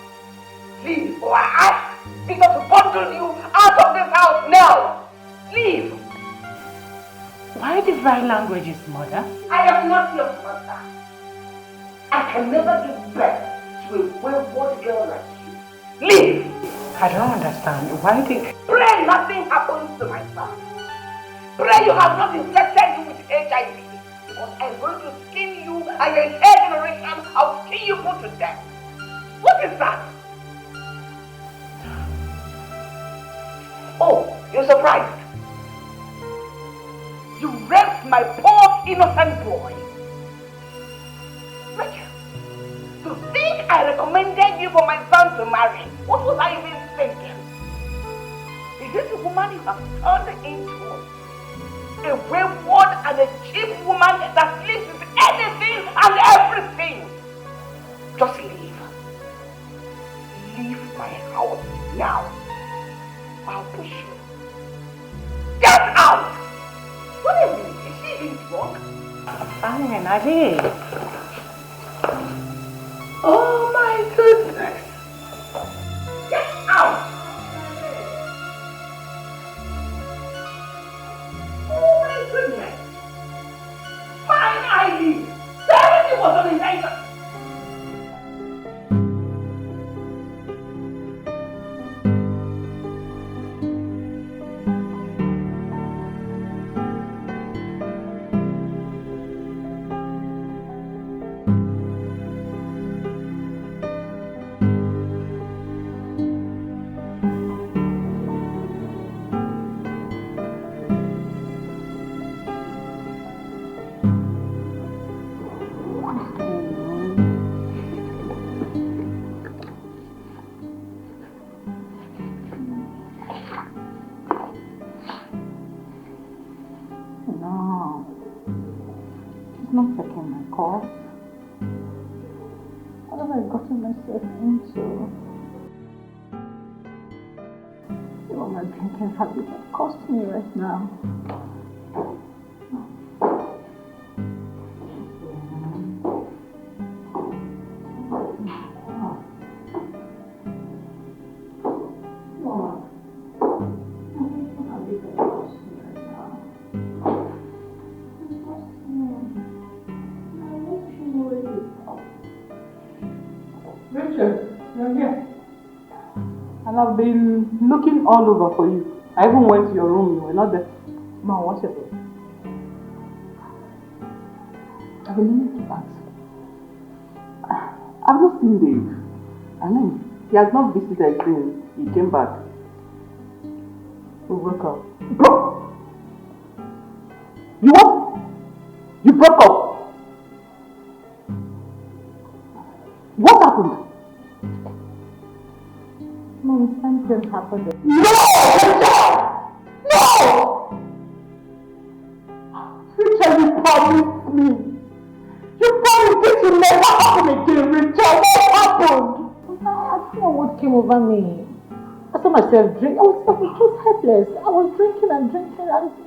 S4: Leave, or I ask Peter to bundle you out of this house now. Leave.
S5: Why the dry languages, mother?
S4: I am not your mother. I can never give birth to a wayward girl like you. Leave.
S5: I don't understand. Why did...
S4: Pray nothing happens to my son. Pray you have not infected you with HIV. Because I'm going to skin you and your entire generation. I'll skin you put to death. What is that? Oh, you're surprised. You raped my poor innocent boy. Rachel, to think I recommended you for my son to marry. What was I even thinking? Is this a woman you have turned into? A wayward and a cheap woman that sleeps with anything and everything. Just leave. Leave my house now. I'll push you. Get out! What do you mean? Is she even drunk?
S5: Fine, I did.
S4: Oh my goodness! Get out! Oh my goodness! Fine, I leave. Everything was on the night.
S5: Not taking my call. What have I gotten myself into? You know, my drinking habit has cost me right now. And I've been looking all over for you. I even went to your room, you were not there.
S2: Mom, what's it?
S5: I've been meaning to ask. I've not seen Dave. I mean, he has not visited since he came back. We broke up. Bro! You what? You broke up? What happened?
S2: Mom, something happened.
S5: No! No! Richard, you promised me. You promised this will never happen again, Richard. What happened?
S2: I don't know what came over me. I saw myself drink. I was just helpless. I was drinking and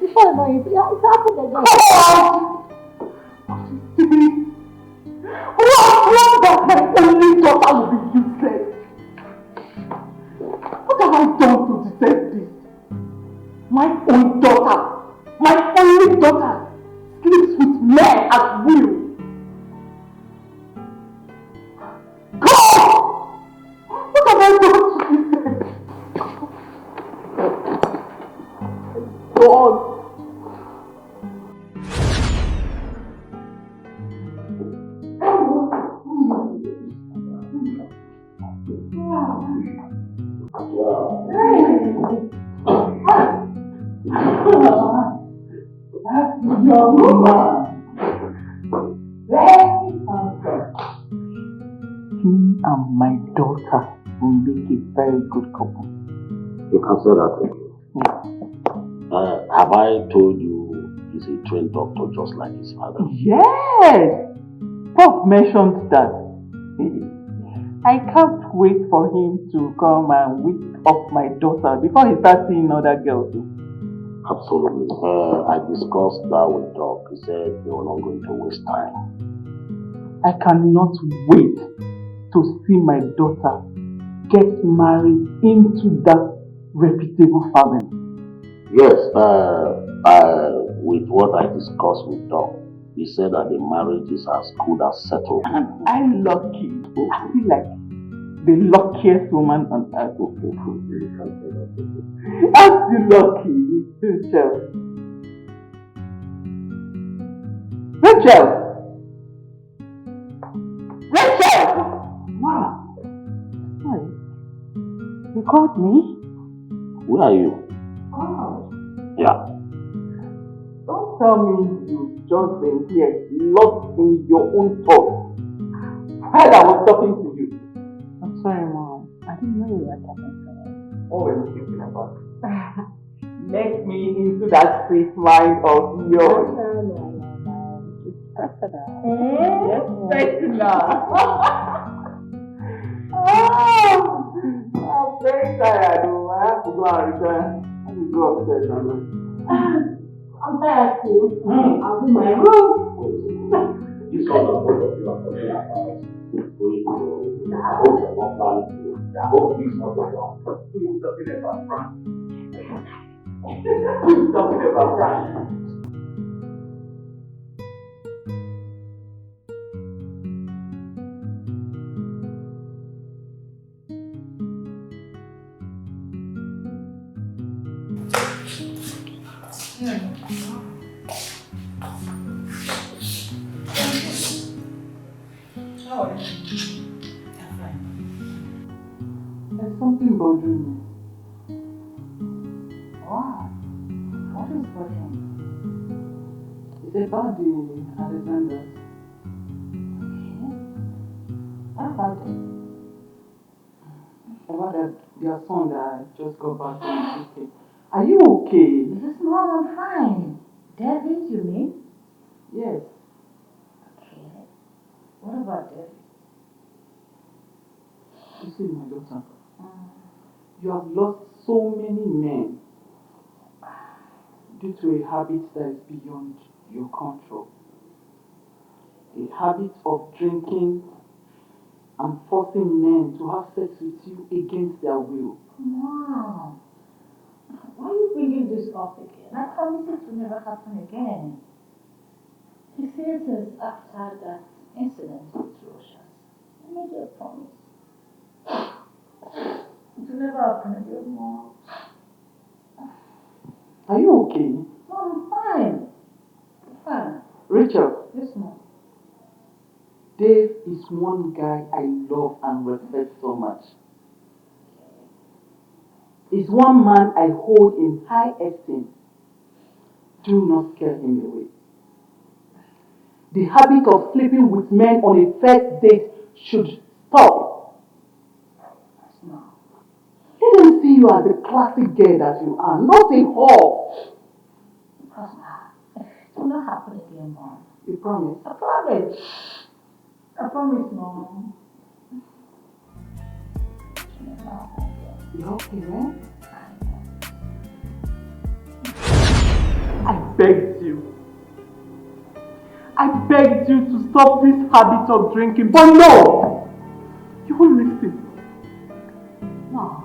S2: before I know it, it happened again.
S5: What that my only daughter will be useless? What have I done to deserve this? My own daughter, my only daughter, sleeps with men at will. God! What have I done to deserve this? God! Your woman. He and my daughter will make a very good couple.
S10: You can say that again.
S5: Yeah.
S10: Have I told you he's a trained doctor just like his father?
S5: Yes! Prof mentioned that. I can't wait for him to come and whip up my daughter before he starts seeing other girls.
S10: Absolutely. I discussed that with Doc. He said they were not going to waste time.
S5: I cannot wait to see my daughter get married into that reputable family.
S10: Yes, with what I discussed with Doc, he said that the marriage is as good as settled.
S5: And I'm lucky. I feel like the luckiest woman on earth. Aren't you lucky, Rachel? Rachel! Rachel! Wow. Sorry. You called me?
S10: Where are you?
S5: Oh.
S10: Yeah.
S5: Don't tell me you've just been here, lost in your own thoughts, while I was talking to you. I'm sorry, Mom. I didn't know you were talking to me. What were you thinking about? Let me into that sweet mind of yours.
S2: It's personal.
S5: Yes, personal. I'm very tired. I have to go and return. Let me go upstairs and I'm tired too. I'll do my room.
S10: This one of both of you are talking about going to I hope you're not planning to. I hope this is not going on. Who is talking about France? Who is talking about France?
S5: There's something bothering me. Wow. What is bothering me? It's about the Alexanders.
S2: Okay. What about it?
S5: About their son that just got back from the UK. Are you okay?
S2: This is Mom, I'm fine. David, you mean?
S5: Yes.
S2: Okay. What about David?
S5: You see, my daughter, you have lost so many men due to a habit that is beyond your control. A habit of drinking and forcing men to have sex with you against their will.
S2: Mom, why are you bringing this up again? I promise it will never happen again. He says it's after that incident with Roshas. I made you a promise. It will never happen again, Mom.
S4: Are you okay?
S2: Mom, I'm fine. I'm fine.
S4: Rachel,
S2: Yes, Mom.
S4: Dave is one guy I love and respect so much. He's one man I hold in high esteem. Do not scare him away. The habit of sleeping with men on a first date should stop. Let them see you as the classic girl that you are, not a whore.
S2: It will not happen again, Mom.
S4: You promise?
S2: I promise. I promise, Mom.
S4: You okay, man? I begged you. I begged you to stop this habit of drinking, but no! You won't listen.
S5: No,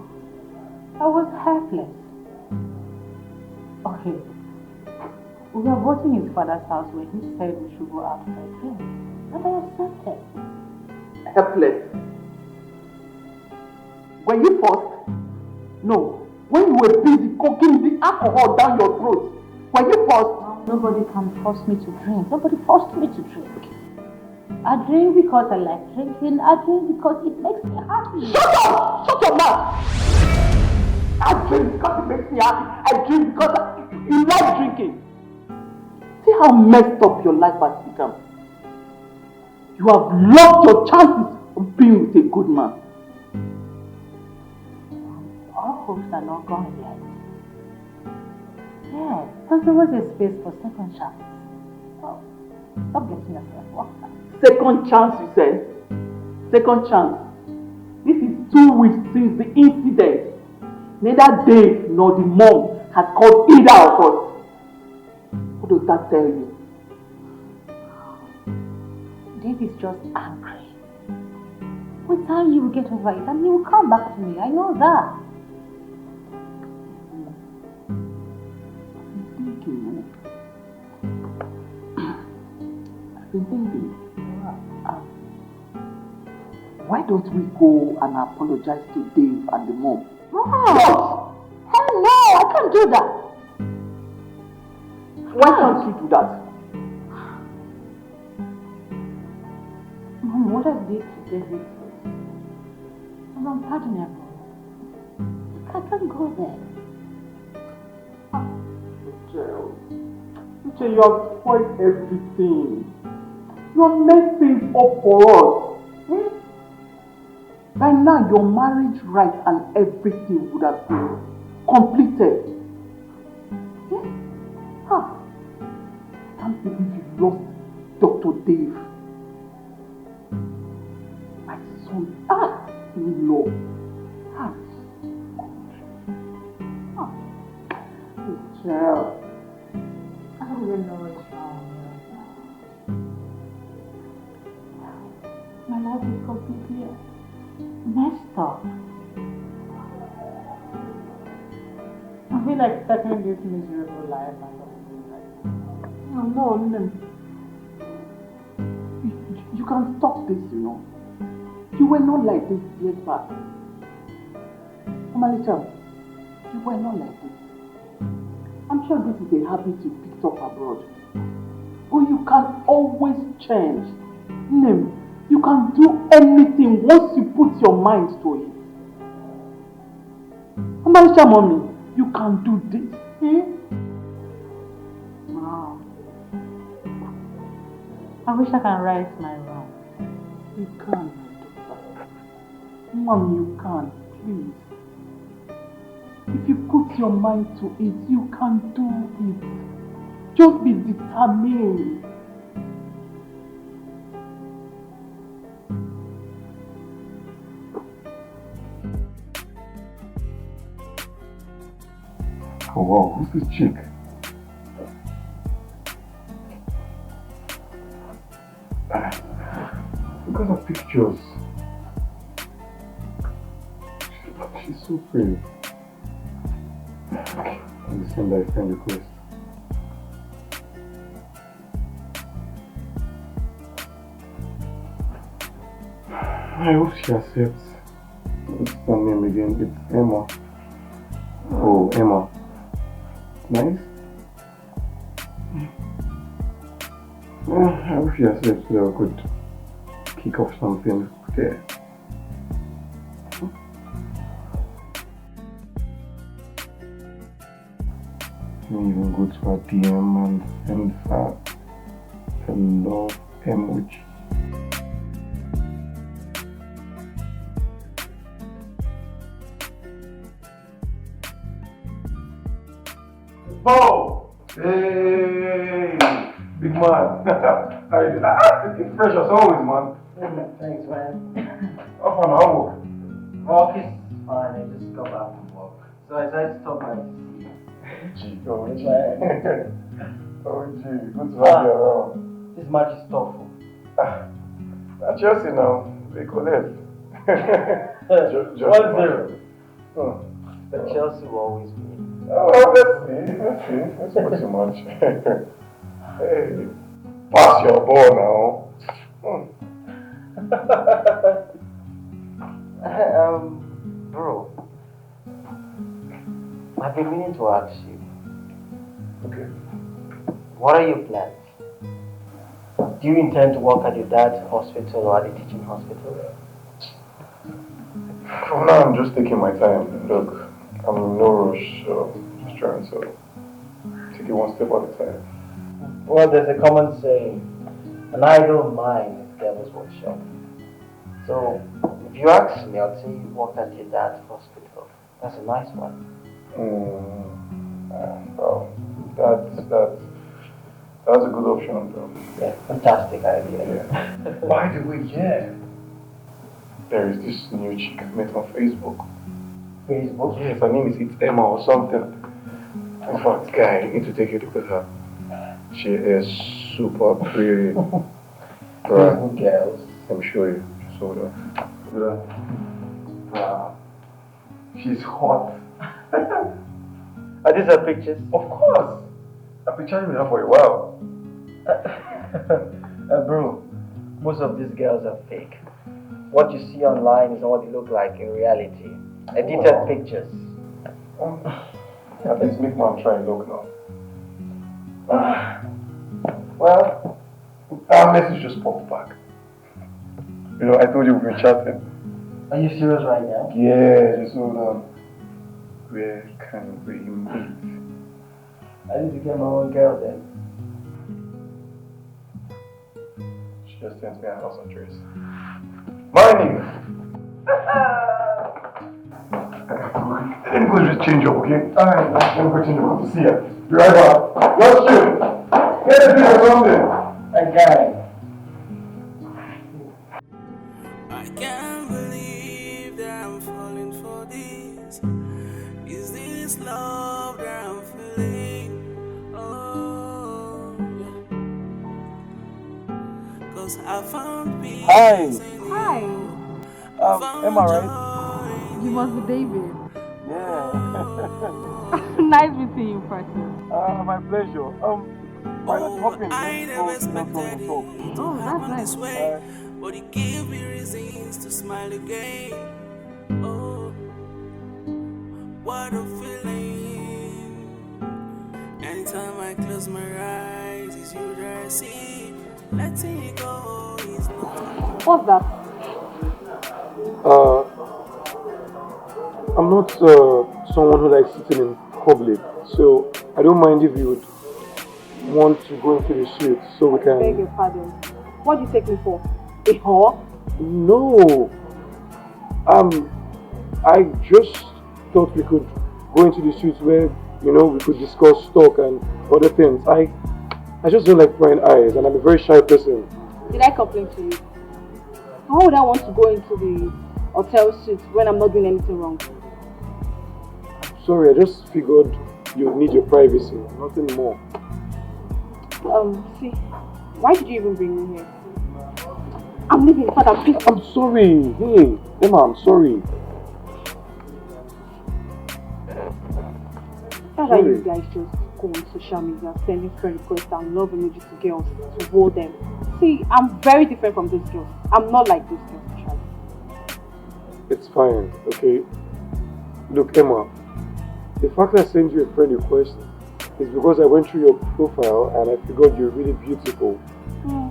S5: I was helpless. Okay, we were both in his father's house where he said we should go out for a drink, and I accepted.
S4: Helpless. Were you forced? No. When you were busy cooking the alcohol down your throat, were you forced?
S5: Nobody can force me to drink. Nobody forced me to drink. I drink because I like drinking. I drink because it makes me happy.
S4: Shut up! Shut your mouth! I drink because it makes me happy. I drink because you like drinking. See how messed up your life has become. You have lost your chances of being with a good man.
S5: Our hopes are not gone yet. Yeah, there's always a space for second chance. So, stop getting yourself worked up.
S4: Second chance, you said? Second chance. This is 2 weeks since the incident. Neither Dave nor the mom has called either of us. What does that tell you?
S5: Dave is just angry. With time he will get over it and he will come back to me. I know that.
S4: I've been thinking. Why don't we go and apologize to Dave and the mom?
S5: What? Hell no, I can't do that.
S4: Why can't you do that?
S5: Mom, what I did to David was unpardonable. I can't go there.
S4: Uche, you have spoiled everything. You have made things up for us. By now, your marriage rights and everything would have been completed. I can't believe you lost Dr. Dave. My son, in-law. Child.
S2: I don't even know what's wrong.
S5: My life is completely messed up. I feel like stuck in this miserable life and
S4: No. You can stop this, you know. You were not like this years back. Omalicha, you were not like this. I'm sure this is a habit you picked up abroad. But you can always change. Name, you can do anything once you put your mind to it. Omalicha, mommy, you can do this.
S5: wow. I wish I can right my wrong.
S4: You can, my daughter. Mom, you can, please. If you put your mind to it, you can do it. Just be determined.
S1: Oh wow, who's this chick? Look at her pictures. She's so pretty. Let me send her a friend request. I hope she accepts. your name again? It's Emma. Oh, Emma. Nice. I wish yourself could kick off something there. You even go to her DM and send her a love emoji. Oh! Hey! Big man! How you doing? It's fresh as always, man.
S9: Thanks, man.
S1: How far now?
S9: Work is fine. I just got back from work. So I decided to stop by to see you.
S1: Oh, gee. Oh, gee. Good to have you around.
S9: This match is tough.
S1: At Chelsea now, they collect. Just
S9: 1-0. But Chelsea will always win.
S1: Oh, well, let's see. That's not too much. Hey, pass your ball now.
S9: Bro, I've been meaning to ask you.
S1: Okay.
S9: What are your plans? Do you intend to work at your dad's hospital or at the teaching hospital?
S1: For now, I'm just taking my time. Look, I'm in no rush, so just trying to take it one step at a time.
S9: Well, there's a common saying, an idle mind is devil's workshop. So, if you ask me, I'd say you work at your dad's hospital. That's a nice one.
S1: Well, that's a good option, though.
S9: Yeah, fantastic idea.
S1: Yeah. By the way, there is this new chick I met on Facebook.
S9: Facebook?
S1: Yes, her name is Emma or something. In fact, guy, you need to take a look at her. She is super pretty.
S9: Facebook girls.
S1: Let me show you. Just hold on. She's hot.
S9: Are these her pictures?
S1: Of course. I've been chatting with her for a while.
S9: Bro, most of these girls are fake. What you see online is not what they look like in reality. Edited pictures.
S1: At least make man try and look now.
S9: Well,
S1: our message just popped back. You know, I told you we've been chatting.
S9: are you serious right now?
S1: Yeah, just hold on. Where can we meet?
S9: I need to get my own girl then.
S1: She just sent me a house address. My nigga! Let me go just change up, okay? Alright, let me go change up. Good to see you. Be right back. Let's shoot! Get a drink or something!
S9: Okay.
S3: I can't believe that I'm falling for this. Is this love that I'm feeling? Oh, yeah. 'Cause I found peace.
S1: Hi.
S5: Hi.
S1: Am I right?
S5: You must be David.
S1: Yeah.
S5: Nice meeting you in person.
S1: My pleasure. Why not hop in?
S3: I never expected it to
S5: Oh, that's
S3: happen
S5: nice.
S3: this way, but it gave me reasons to smile again. Oh, what a feeling! Anytime I close my eyes, it's you that I see. Letting it go is not.
S5: What's that?
S1: I'm not someone who likes sitting in public, so I don't mind if you would want to go into the suite so we can...
S5: Beg your pardon. What do you take me for? A whore?
S1: No. I just thought we could go into the suite where, you know, we could discuss stock and other things. I just don't like prying eyes, and I'm a very shy person.
S5: Did I complain to you? How would I want to go into the hotel suite when I'm not doing anything wrong?
S1: Sorry, I just figured you need your privacy, nothing more.
S5: See, why did you even bring me here? I'm leaving, Father, please.
S1: I'm sorry. Hey, Emma, I'm sorry.
S5: That's why you guys just go on social media, sending friend requests and love emojis to girls to hold them. See, I'm very different from those girls. I'm not like those girls, actually.
S1: It's fine, okay? Look, Emma, the fact I sent you a friend request is because I went through your profile and I figured you're really beautiful.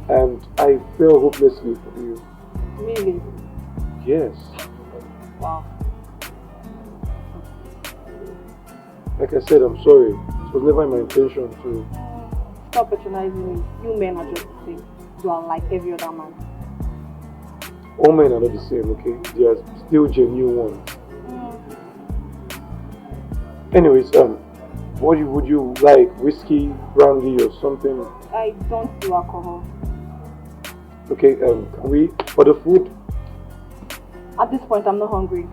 S1: And I fell hopelessly for you.
S5: Really?
S1: Yes.
S5: Wow.
S1: Like I said, I'm sorry. It was never my intention to...
S5: Stop patronizing me. You men are just the same. You are like every other man.
S1: All men are not the same, okay? They are still genuine ones. Anyways, what would you like? Whiskey, brandy, or something?
S5: I don't do alcohol.
S1: Okay, can we order food?
S5: At this point, I'm not hungry.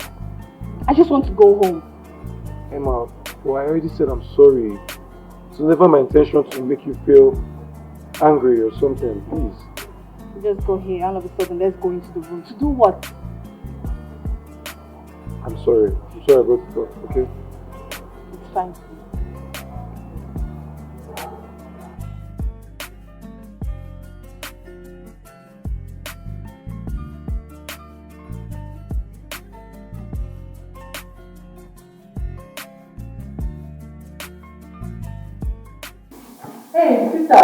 S5: I just want to go home.
S1: Emma, well, I already said I'm sorry. It's never my intention to make you feel angry or something. Please.
S5: Just go here, all of a sudden, let's go into the room. To do what?
S1: I'm sorry. I'm sorry about it, okay?
S5: It's fine.
S2: Hey, sister.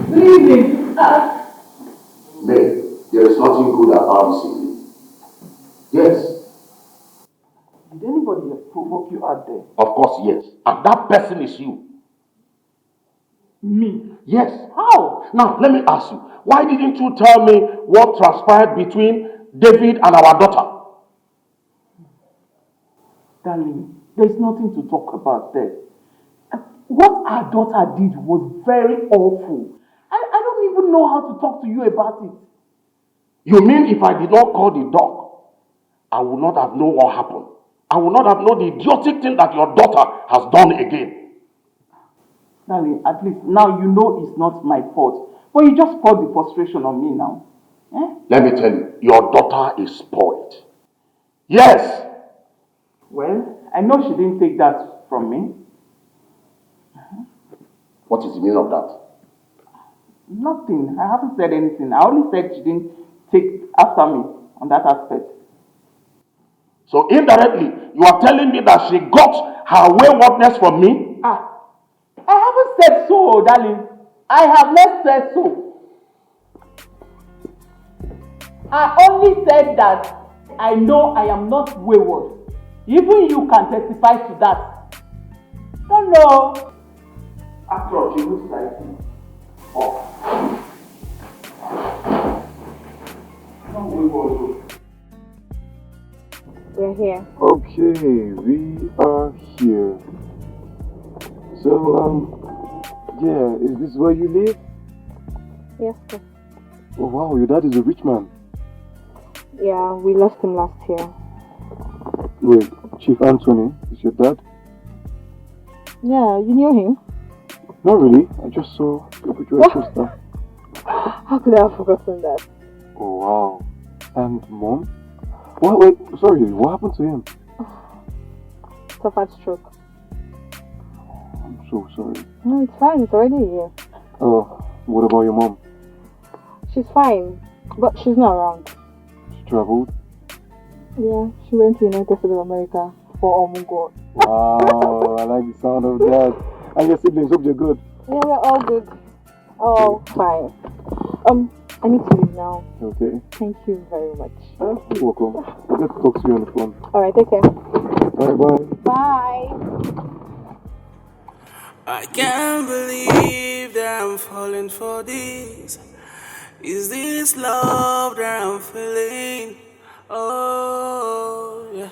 S2: Good evening.
S10: May, there is nothing good about this evening. Yes.
S4: Did anybody provoke you out there?
S10: Of course, yes. And that person is you.
S4: Me?
S10: Yes.
S4: How?
S10: Now, let me ask you, why didn't you tell me what transpired between David and our daughter?
S4: Darling, there's nothing to talk about there. What our daughter did was very awful. I don't even know how to talk to you about it.
S10: You mean if I did not call the dog, I would not have known what happened? I would not have known the idiotic thing that your daughter has done again.
S4: Darling, at least now you know it's not my fault. But you just poured the frustration on me now. Eh?
S10: Let me tell you, your daughter is spoiled. Yes.
S4: Well, I know she didn't take that from me.
S10: What is the meaning of that?
S4: Nothing. I haven't said anything. I only said she didn't take after me on that aspect.
S10: So indirectly, you are telling me that she got her waywardness from me?
S4: I haven't said so, darling. I have not said so. I only said that I know I am not wayward. Even you can testify to that. Don't know.
S10: After all, she looks like me. Oh. Not wayward.
S7: We're here.
S1: Okay, we are here. So, yeah, is this where you live?
S7: Yes, sir.
S1: Oh wow, your dad is a rich man.
S7: Yeah, we lost him last year.
S1: Wait, Chief Anthony is your dad?
S7: Yeah, you knew him?
S1: Not really, I just saw your picture of sister.
S7: How could I have forgotten that?
S1: Oh wow. And mom? Wait, sorry, what happened to him?
S7: Suffered stroke.
S1: I'm so sorry.
S7: No, it's fine, it's already a year.
S1: Oh, what about your mom?
S7: She's fine, but she's not around.
S1: She traveled?
S7: Yeah, she went to United States of America for Omungo.
S1: Wow, I like the sound of that. And your siblings, hope they're good.
S7: Yeah, we're all good. Oh, fine. I need to leave now.
S1: Okay.
S7: Thank you very much.
S1: You're welcome. I'll get to talk to you on the phone.
S7: Alright, take care.
S1: Bye.
S7: Bye.
S3: I can't believe that I'm falling for this. Is this love that I'm feeling? Oh, yeah.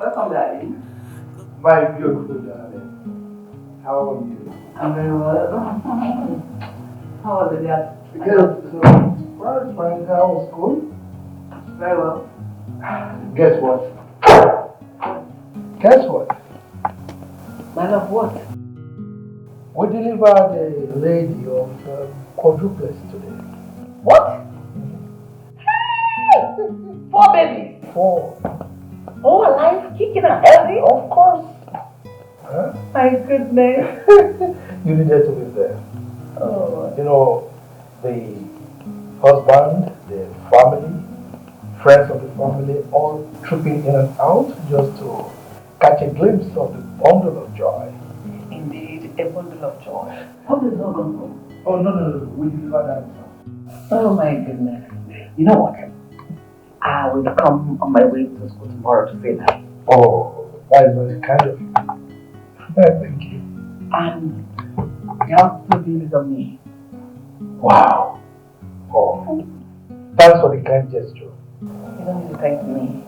S4: Welcome, Daddy.
S2: My beautiful darling. How are you?
S4: I'm very well. How was it, Dad?
S2: Good. Well, it's fine. How was school?
S4: Very well.
S2: Guess what? Guess what?
S4: My love, what?
S2: We delivered a lady of quadruplets today.
S4: What? Hey! 4 babies!
S2: 4.
S4: All alive, kicking and healthy?
S2: Of course. Huh?
S4: My goodness.
S2: You needed to be there.
S4: Oh.
S2: You know, the husband, the family,
S6: friends of the family all trooping in and out just to catch a glimpse of the bundle of joy.
S4: Indeed, a bundle of joy. Hope it's not gone home.
S6: Oh, no. We deliver that.
S4: Oh my goodness. You know what? I will come on my way to school tomorrow to say that.
S6: Oh, that is very kind of you. Thank you.
S4: And you have 2 days of me.
S6: Wow. Oh, thanks for the kind gesture.
S4: You don't need to thank me.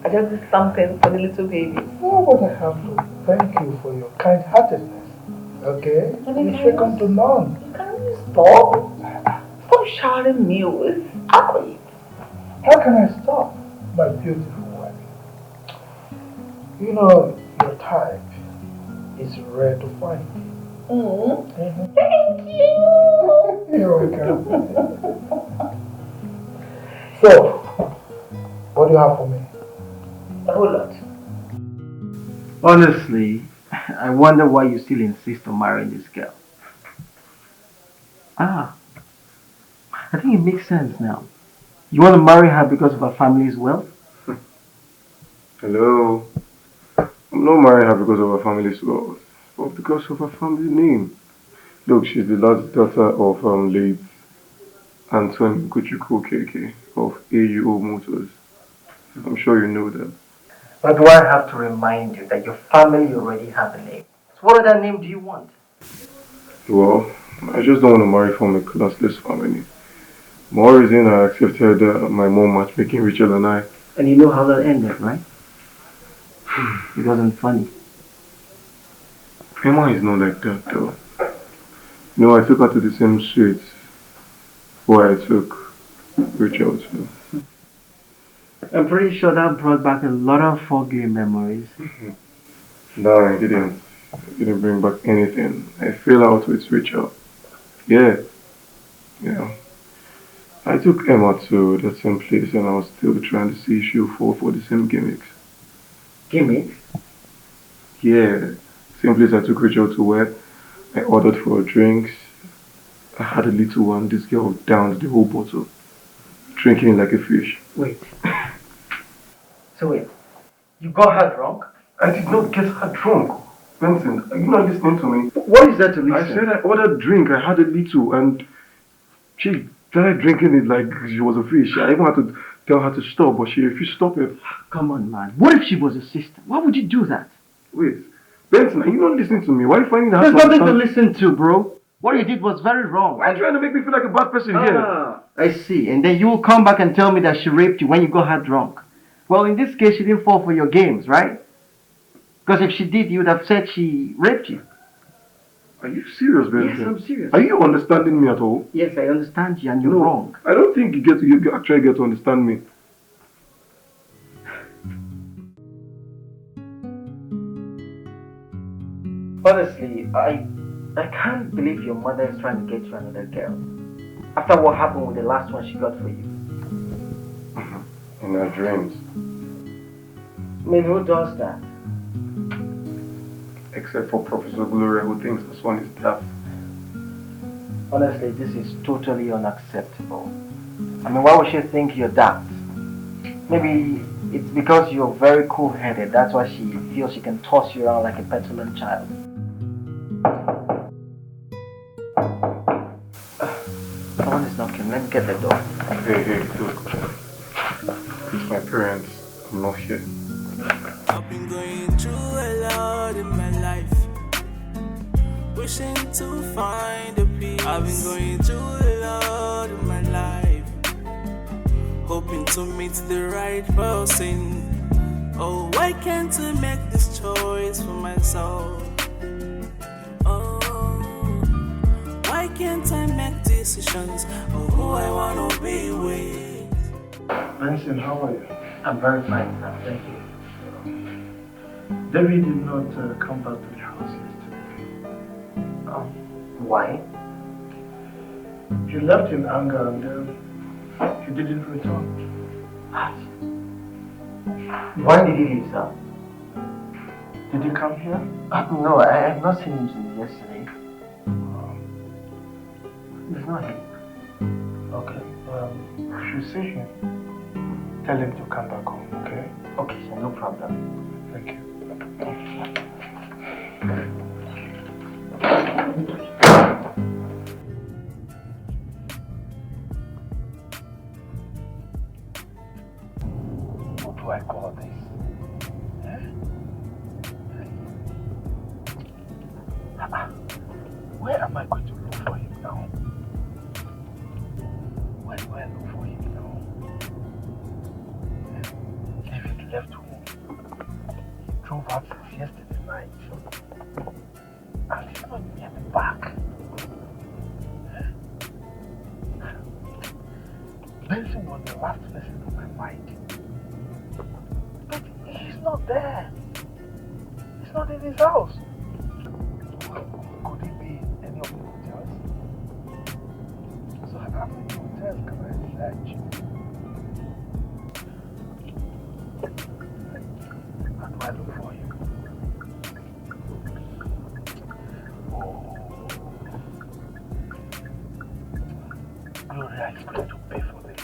S4: I just did something for the little baby.
S6: Oh, but I have to thank you for your kind-heartedness. Okay? You should come to none.
S4: Can you stop? Stop shouting me with awkward.
S6: How can I stop, my beautiful wife? You know, your type is rare to find.
S4: Thank you.
S6: You're welcome. So, what do you have for me?
S4: A whole lot.
S9: Honestly, I wonder why you still insist on marrying this girl. I think it makes sense now. You want to marry her because of her family's wealth?
S1: Hello. I'm not marrying her because of her family's wealth, but because of her family name. Look, she's the last daughter of late Anthony Kuchuku KK of AUO Motors. I'm sure you know that.
S9: But do I have to remind you that your family already have a name? So what other name do you want?
S1: Well, I just don't want to marry from a classless family. More reason I accepted my mom matchmaking richer than I.
S9: And you know how that ended, right? It wasn't funny.
S1: Emma is not like that though. You know, I took her to the same street where I took Rachel to.
S9: I'm pretty sure that brought back a lot of foggy memories.
S1: No, I didn't. It didn't bring back anything. I fell out with Rachel. Yeah. I took Emma to the same place and I was still trying to see if she'll fall for the same gimmicks.
S9: Gimmicks?
S1: Yeah. Same place I took Rachel to work. I ordered for drinks. I had a little one. This girl downed the whole bottle, drinking it like a fish.
S9: Wait. So wait, you got her drunk?
S1: I did not get her drunk. Benson, are you not listening to me?
S9: What is that to listen?
S1: I said I ordered drink. I had a little and she started drinking it like she was a fish. I even had to tell her to stop, but she refused to stop it.
S9: Come on, man. What if she was a sister? Why would you do that?
S1: Wait. Benson, are you not listening to me? Why are you finding that
S9: There's nothing to listen to, bro. What you did was very wrong.
S1: Why are you trying to make me feel like a bad person here?
S9: I see. And then you will come back and tell me that she raped you when you got her drunk. Well, in this case, she didn't fall for your games, right? Because if she did, you would have said she raped you.
S1: Are you serious, Benson?
S9: Yes, I'm serious.
S1: Are you understanding me at all?
S9: Yes, I understand you and you're wrong.
S1: I don't think you actually get to understand me.
S9: Honestly, I can't believe your mother is trying to get you another girl. After what happened with the last one she got for you.
S1: In her dreams.
S9: I mean, who does that?
S1: Except for Professor Gloria, who thinks this one is tough.
S9: Honestly, this is totally unacceptable. I mean, why would she think you're that? Maybe it's because you're very cool-headed. That's why she feels she can toss you around like a petulant child. Someone is knocking. Let me get the door.
S1: Hey, look. It's my parents. I'm not here.
S3: I've been going through a lot in my life, wishing to find a peace. I've been going through a lot in my life, hoping to meet the right person. Oh, why can't I make this choice for myself? Oh, why can't I make decisions of who I wanna be with?
S6: Benson, how are you?
S9: I'm very fine, sir. Thank you.
S6: David did not come back to the house yesterday.
S9: Why?
S6: He left in anger and he didn't return.
S9: What? Why did he leave, sir?
S6: Did he come here?
S9: No, I have not seen him since yesterday. He's not here.
S6: Okay. Should we see him? Tell him to come back home, okay?
S9: Okay, sir, no problem.
S6: Thank you. What do I call this? Where am I going to look for him now? Where do I look for him now? David left home. He drove out since yesterday night. And he's not yet back. Benson was the last person on my mind. But he's not there. He's not in his house. Could he be in any of the hotels? So how many hotels can I search? How do I look for him? Oh. Gloria is going to pay for this.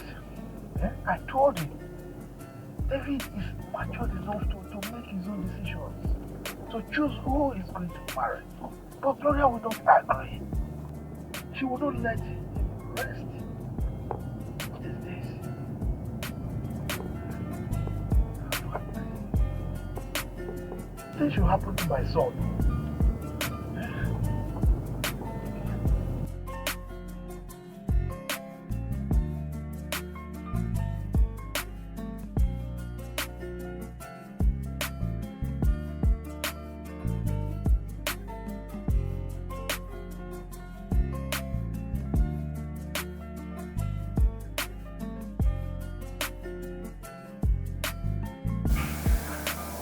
S6: I told him. David is mature enough to make his own decisions. To choose who he's going to marry. But Gloria will not agree. She will not let him rest. What is this? This should happen to my son.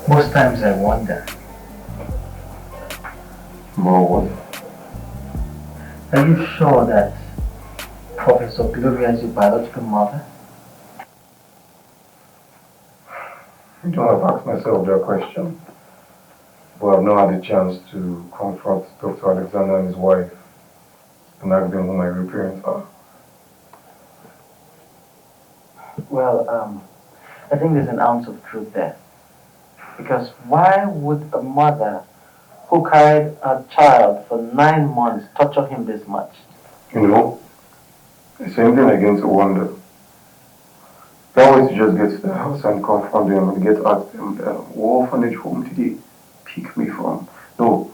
S9: Most times I wonder,
S1: More
S9: are you sure that Professor Gloria is your biological mother?
S1: I don't have asked myself that question, but I've not had a chance to confront Dr. Alexander and his wife and ask them who my real parents are.
S9: Well, I think there's an ounce of truth there. Because why would a mother who carried a child for 9 months torture him this much?
S1: You know, the same thing against a wonder. That way to just get to the house and confront them and get to ask them, what orphanage home did they pick me from? No,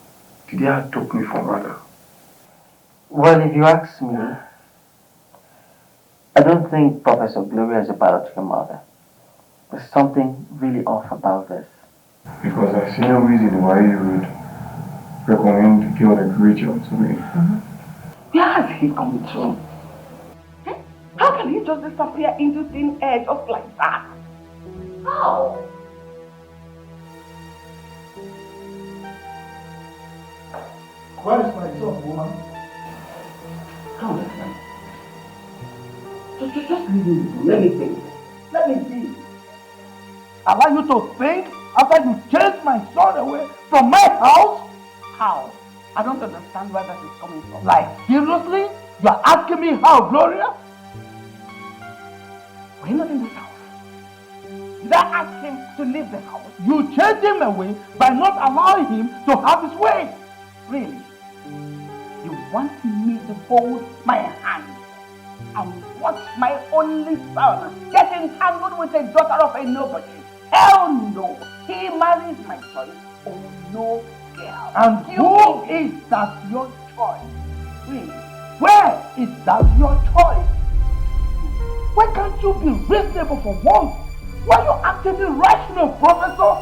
S1: did they adopt me from rather?
S9: Well, if you ask me, I don't think Professor Gloria is a biological mother. There's something really off about this.
S1: Because I see no reason why you would recommend the girl like Rachel to me.
S2: Where has he come from? How can he just disappear into thin air just like that? How? Where is my son, woman? Come on, man. Just leave me to let me think. Let me see. Allow you to think after you chased my son away from my house? How? I don't understand where that is coming from. Like, seriously? You are asking me how, Gloria? We're not in this house. Did I ask him to leave the house? You chased him away by not allowing him to have his way. Really? You want me to hold my hand and watch my only son get entangled with the daughter of a nobody? Hell no! He marries my choice. Oh no, girl. And who is that your choice? Really? Where is that your choice? Why can't you be reasonable for once? Why are you acting irrational, Professor?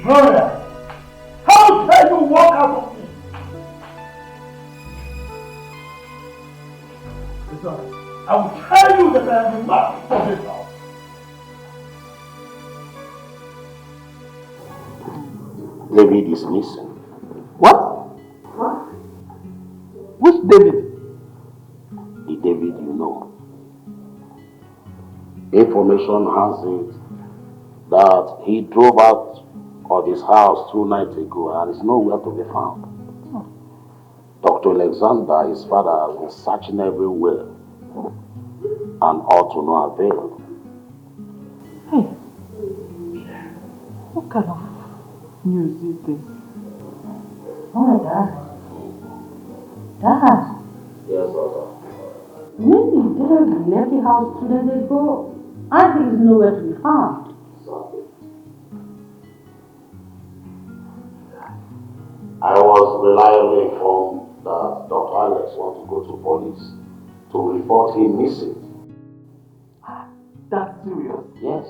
S2: Gloria, how dare you walk out of me? Listen, I will tell you that I am not for this house.
S10: David is missing.
S2: What? Which David?
S10: The David you know. Information has it that he drove out of his house 2 nights ago and is nowhere to be found. Dr. Alexander, his father, has been searching everywhere and all to no avail.
S5: What kind of news is this?
S4: Oh my God. Dad.
S10: Yes, daughter.
S4: When did Dad left the house 2 days ago? And he is nowhere to be found.
S10: Sorry. I was reliably informed that Dr. Alex wants to go to police to report him missing.
S5: That's serious.
S10: Yes.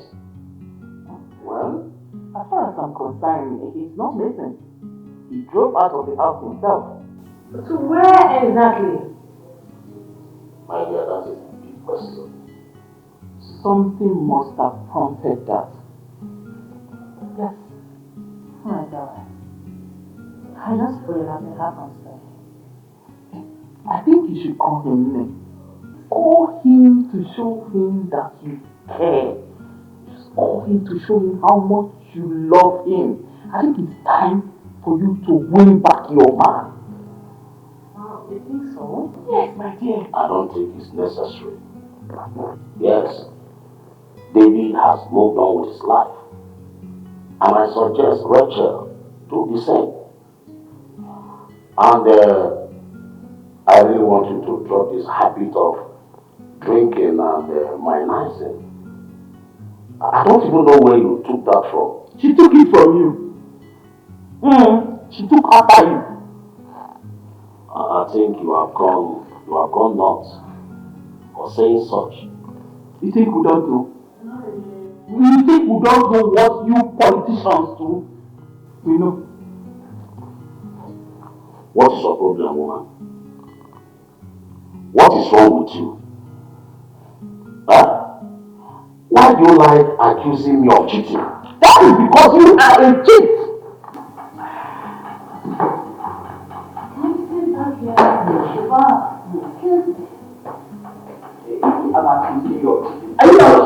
S5: Well, as far as I'm concerned, he's not missing. He drove out of the house himself.
S4: So where exactly?
S10: My dear, that is a big question.
S5: Something must have prompted that. Yes.
S4: Oh my God. I just pray that it happens to him.
S5: I think you should call him Nick. Call him to show him that you care. Just call him to show him how much you love him. I think it's time for you to win back your man.
S4: Oh, you think so?
S5: Yes, my dear.
S10: I don't think it's necessary. Yes, David has moved on with his life. And I suggest Rachel do the same. And I really want you to drop this habit of drinking and minizing. I don't even know where you took that from.
S5: She took it from you. She took after you.
S10: I think you have gone nuts for saying such.
S5: You think we don't do? You think we don't know what you politicians do? We know.
S10: What is your problem, woman? What is wrong with you? Huh? Why do you like accusing me of cheating?
S5: That is because you are a cheat. Are you not?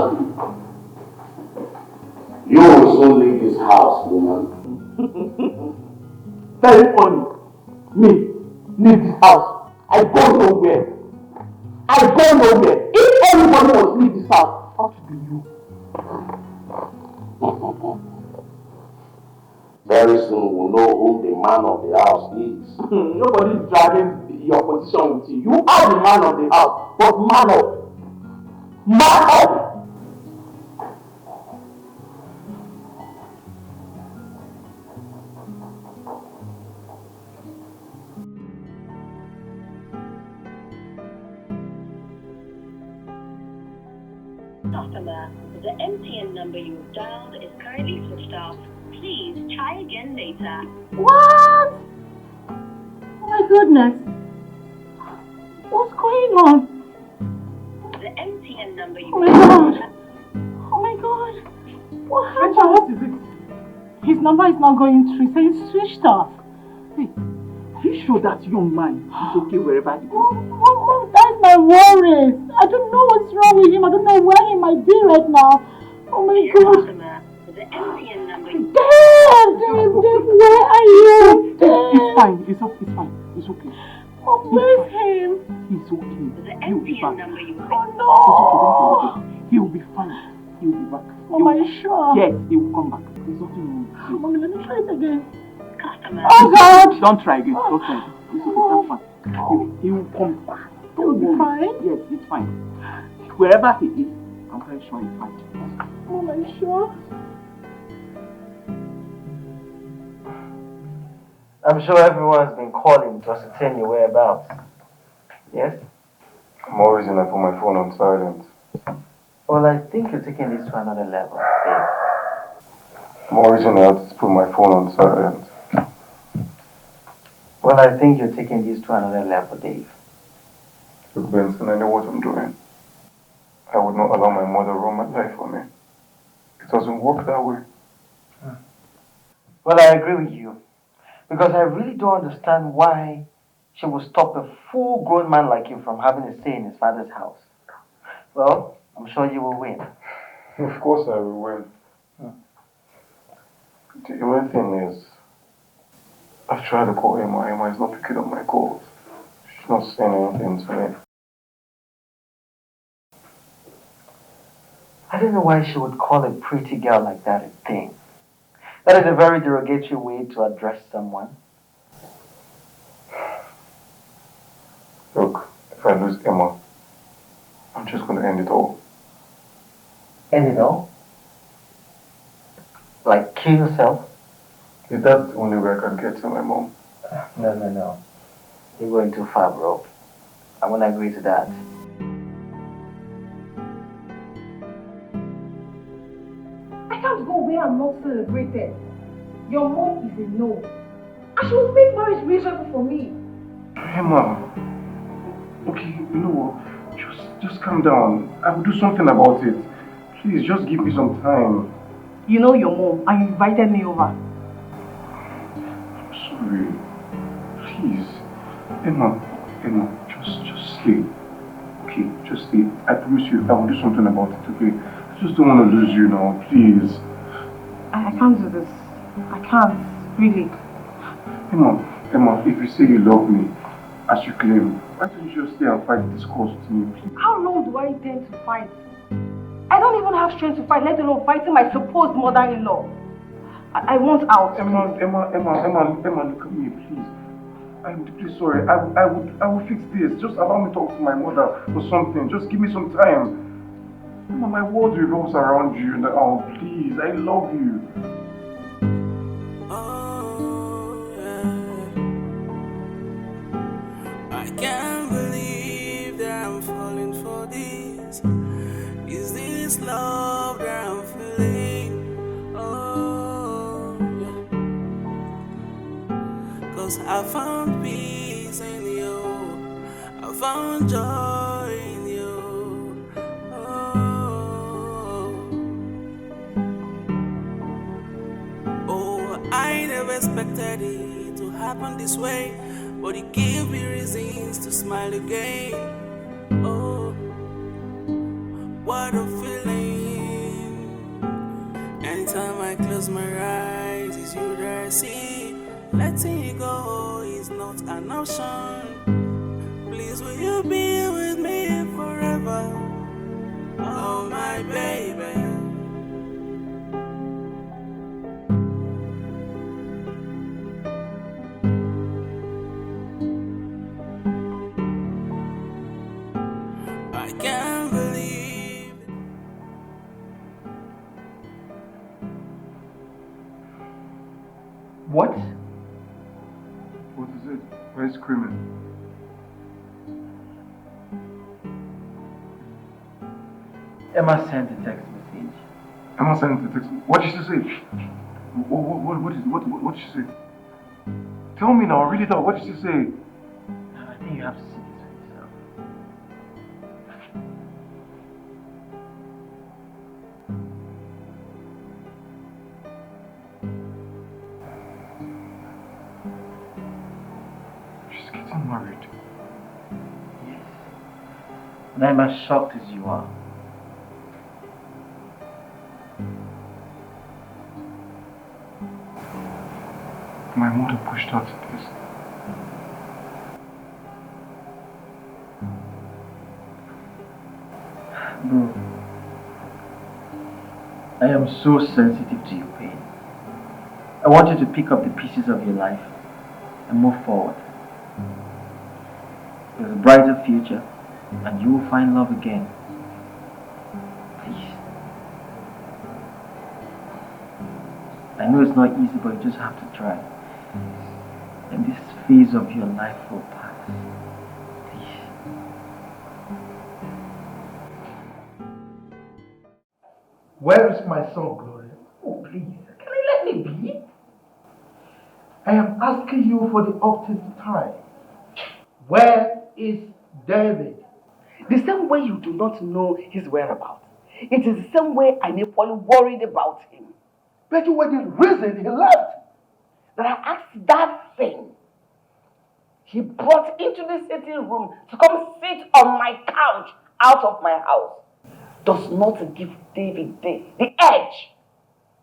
S10: You will soon leave this house, woman.
S5: Very funny. Me, leave this house. I go nowhere. I go nowhere. If anybody must leave this house, how to be you?
S10: Very soon we'll know who the man of the house is.
S5: Nobody is dragging your position with you. You are the man of the house, but man up. Man up!
S11: Customer, the MTN number you have dialed is currently switched off. Please try again later.
S4: What? Oh my goodness. What's going on?
S11: The MTN number you
S4: Oh my God. Oh my God. What happened?
S5: Rachel, what is it? His number is not going through. He says it's switched off. Hey, are you sure that young man is okay wherever he goes?
S4: Mom, that's my worry. I don't know what's wrong with him. I don't know where he might be right now. Oh my God.
S11: customer, the MTN number
S4: Dad, where are you?
S5: It's fine. It's fine. It's okay.
S4: Mom, where's him?
S5: He's okay.
S11: the
S5: He'll be back.
S11: MTN number you
S4: Oh
S5: It's
S4: no.
S5: okay. Don't worry. He'll be fine. He'll be back.
S4: Mom, are you sure?
S5: Yes, he will come back. There's nothing wrong with him.
S4: Mommy, let me try it again.
S11: customer.
S4: Oh God.
S5: Don't try again. Don't try again. It's okay. That's fine. He will come back.
S4: He'll be fine?
S5: Yes, it's fine. Wherever he is, I'm very sure he's fine.
S4: Mom, are you sure?
S9: I'm sure everyone's been calling to ascertain your whereabouts. Yes?
S1: I'm always gonna put my phone on silent.
S9: Well, I think you're taking this to another level, Dave.
S1: I'm always gonna have to put my phone on silent.
S9: Well, I think you're taking this to another level, Dave.
S1: Look, Benson, I know what I'm doing. I would not allow my mother run my life for me. It doesn't work that way.
S9: Well, I agree with you. Because I really don't understand why she would stop a full-grown man like you from having a say in his father's house. Well, I'm sure you will win.
S1: Of course I will win. The only thing is, I've tried to call Emma. Emma is not picking up my calls. She's not saying anything to me.
S9: I don't know why she would call a pretty girl like that a thing. That is a very derogatory way to address someone.
S1: Look, if I lose Emma, I'm just going to end it all.
S9: End it all? Like kill yourself?
S1: If that's the only way I can get to my mom.
S9: No. You're going too far, bro. I won't agree to that.
S5: I can't go where I'm not celebrated. Your mom is a no. And she will make marriage miserable for me.
S1: Emma, okay, you know what? Just calm down. I will do something about it. Please, just give me some time.
S5: You know your mom and you invited me over.
S1: I'm sorry. Please. Emma, just sleep. Okay, just sleep. I promise you, I will do something about it, okay? I just don't want to lose you now, please.
S5: I can't do this. I can't, really.
S1: Emma, if you say you love me, as you claim, why don't you just stay and fight this cause with me, please?
S5: How long do I intend to fight? I don't even have strength to fight, let alone fighting my supposed mother-in-law. I want out.
S1: Emma, look at me, please. I'm deeply sorry. I will fix this. Just allow me to talk to my mother or something. Just give me some time. Emma, my world revolves around you now. Please, I love you.
S3: Oh, yeah. I can't believe that I'm falling for this. Is this love that I'm feeling? Oh, yeah. 'Cause I found peace in you. I found joy in you. Oh, I never expected it to happen this way, but it gave me reasons to smile again. Oh, what a feeling. Anytime I close my eyes, it's you that I see. Letting you go is not an option. Please, will you be with me forever? Oh, my baby. I can't believe it.
S9: What?
S1: What is it? Why are you screaming?
S9: Emma sent a text message.
S1: Emma sent a text. What did she say? What did she say? Tell me now, read it out. What did she say?
S9: I think you have to see this for yourself.
S1: She's getting married.
S9: Yes. And I'm as shocked as you are.
S1: My mother pushed her to this.
S9: Bro, I am so sensitive to your pain. I want you to pick up the pieces of your life and move forward. There's a brighter future and you will find love again. Please. I know it's not easy, but you just have to try. And this phase of your life will pass. Please.
S6: Where is my son, Gloria? Oh, please, can you let me be? I am asking you for the octave time. Where is David?
S4: The same way you do not know his whereabouts, it is the same way I'm equally worried about him.
S8: But you were the reason he left.
S4: That I asked that thing he brought into the sitting room to come sit on my couch out of my house does not give David the edge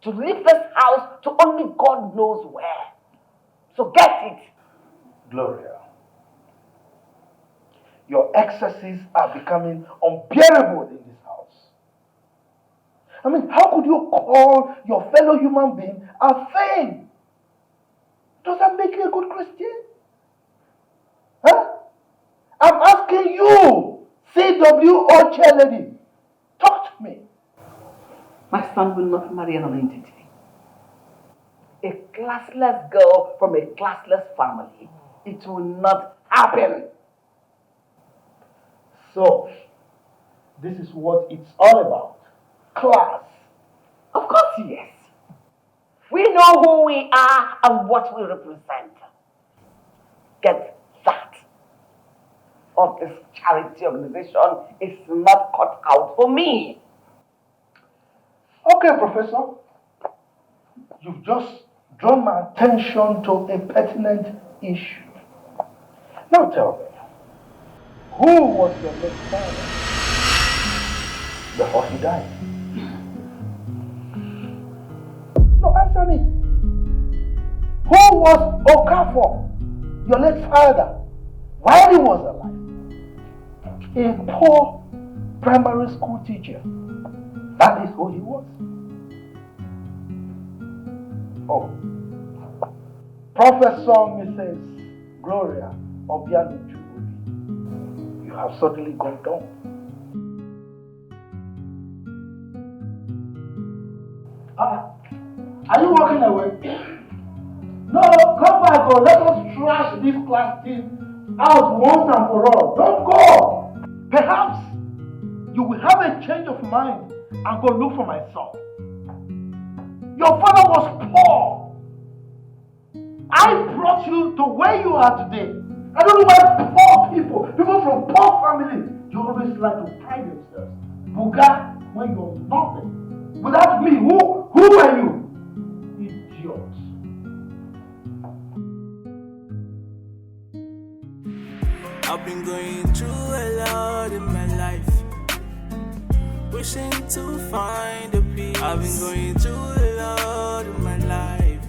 S4: to leave this house to only God knows where. So get it.
S6: Gloria, your excesses are becoming unbearable in this house. I mean, how could you call your fellow human being a thing? Does that make you a good Christian? Huh? I'm asking you, CWO chairlady, talk to me.
S4: My son will not marry an entity. A classless girl from a classless family. It will not happen.
S6: So, this is what it's all about. Class.
S4: Of course, yes. We know who we are and what we represent. Get that. Of this charity organization is not cut out for me.
S6: Okay, Professor. You've just drawn my attention to a pertinent issue. Now tell me, who was your late father before he died? No, answer me. Who was Okafor, your late father, while he was alive? A poor primary school teacher. That is who he was. Oh, Professor Mrs. Gloria Obianuju, you have suddenly gone down. Are you walking away? No, come back or let us trash this class thing out once and for all. Don't go. Perhaps you will have a change of mind and go look for my son. Your father was poor. I brought you to where you are today. I don't know why poor people from poor families, you always like to pride themselves. Buga, when you're nothing. Without me, who are you? Idiot.
S3: I've been going through a lot in my life, wishing to find a peace. I've been going through a lot in my life,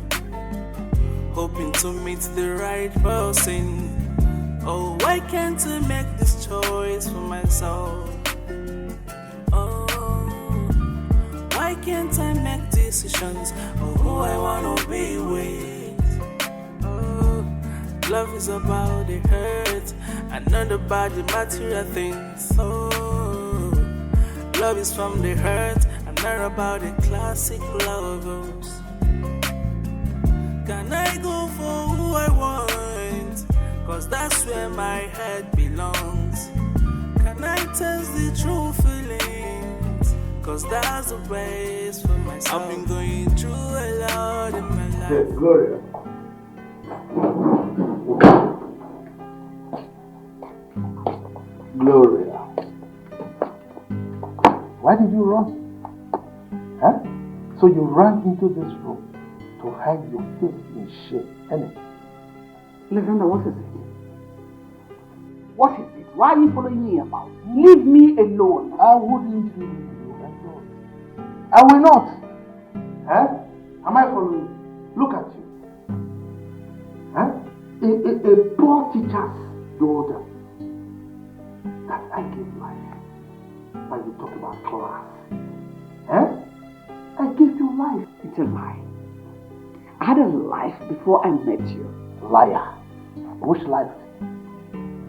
S3: hoping to meet the right person. Oh, why can't I make this choice for myself? Oh, why can't I make decisions of who I wanna be with? Oh, love is about the hurt and not about the material things. Oh, love is from the hurt and not about the classic lovers. Can I go for who I want? Cause that's where my head belongs. Can I test the true feelings? Cause that's the best for myself. I've been going through a lot in my life.
S8: Hey, Gloria. Gloria. Why did you run? Huh? So you ran into this room to hide your face in shame, innit?
S4: Lavender, what is it? What is it? Why are you following me about? Leave me alone.
S8: I wouldn't leave you alone. I will not. Huh? Am I following you? Look at you. Huh? A poor teacher's daughter that I gave life. Now you talk about class. Huh? I gave you life.
S4: It's a lie. I had a life before I met you.
S8: Liar. Which life?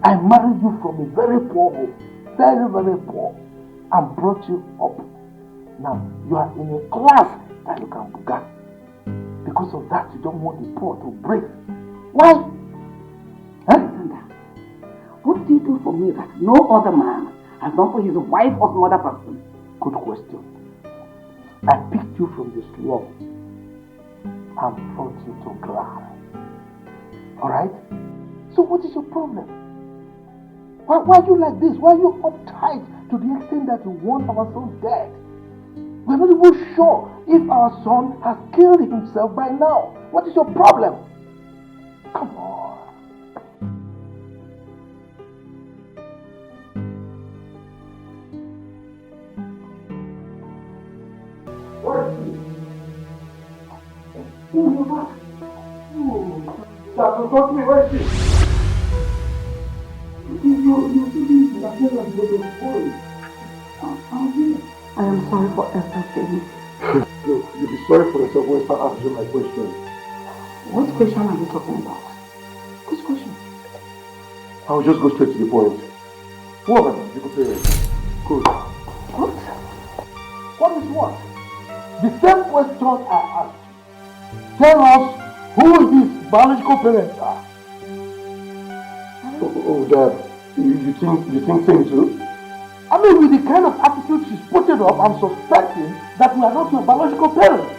S8: I married you from a very poor home. Very, very poor. And brought you up. Now, you are in a class that you can buga. Because of that, you don't want the poor to break. Why? Huh?
S4: Alexander, what do you do for me that no other man has done for his wife or some other person?
S8: Good question. I picked you from the slum and brought you to class. Alright? So what is your problem? Why are you like this? Why are you uptight to the extent that you want our son dead? We're not even sure if our son has killed himself by now. What is your problem? Come on. What is it? Oh, you're back. Oh, Dad, talk to me. Where is it? You see this? I feel like you're going. I'm here.
S2: I am sorry for everything.
S1: Look, you'll be sorry for yourself when you start answering my question.
S2: What question are you talking about? Which question?
S1: I'll just go straight to the point. Who are my biological parents? Good.
S2: What?
S8: What is what? The same question I asked you. Tell us who these biological parents are.
S1: Oh, Dad, you think same too?
S8: I mean, with the kind of attitude she's putting up, I'm suspecting that we are not your biological parents.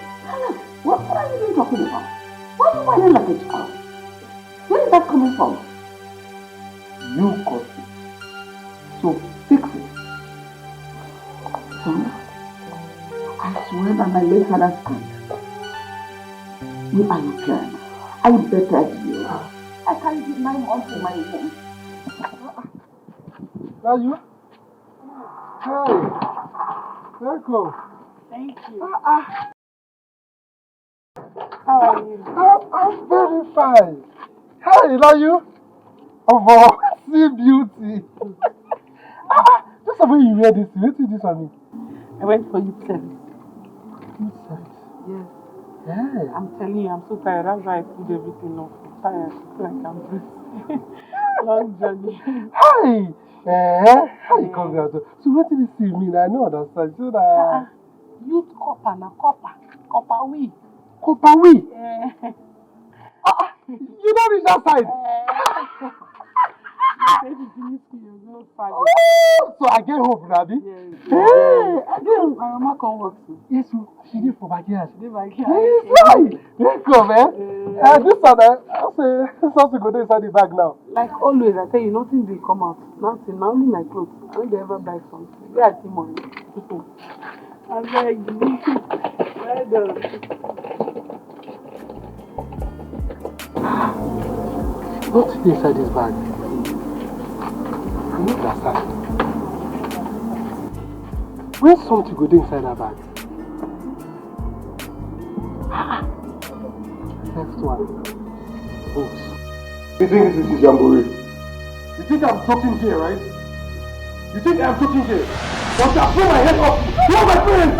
S2: What are you even talking about? Why are you whining like a child? Where is that coming from?
S8: You caused it. So fix it.
S2: Son, I swear by my late father's hand, you are your parents. I bettered you. I carried you 9 months in my womb.
S1: Are you? Hi. Welcome.
S5: Thank you.
S1: How are you? I'm very fine. Hi, are you? Oh, see beauty. Just the way you wear this, what did this on me?
S5: I went for youth service.
S1: Youth service?
S5: Yes.
S1: Yeah.
S5: I'm telling you, I'm so tired. That's why I put everything off. I'm tired. I feel like I'm breathing. Long journey.
S1: Hi. How you come here? So what did you see me? I know understand. So that
S5: youth copper na copper. Copper we.
S1: Copper we?
S5: Yeah.
S1: You don't reach that side. So I get hope, Daddy.
S5: Hey, I get hope. My mama come work too.
S1: Yes, she did for backyard.
S5: She did backyard.
S1: Yes, right. Welcome, man. This one, I'll say, something go inside the bag now.
S5: Like always, I tell you, nothing will come out. Nothing. Not only my clothes. I don't ever buy something. They are money. I'm very good. Well done.
S1: What's inside this bag? I don't understand. Where's something good inside that bag? Next one. Books. You think this is jamboree? You think I'm joking here, right? You think I'm joking here? But I'll pull my head off. Who are my friends?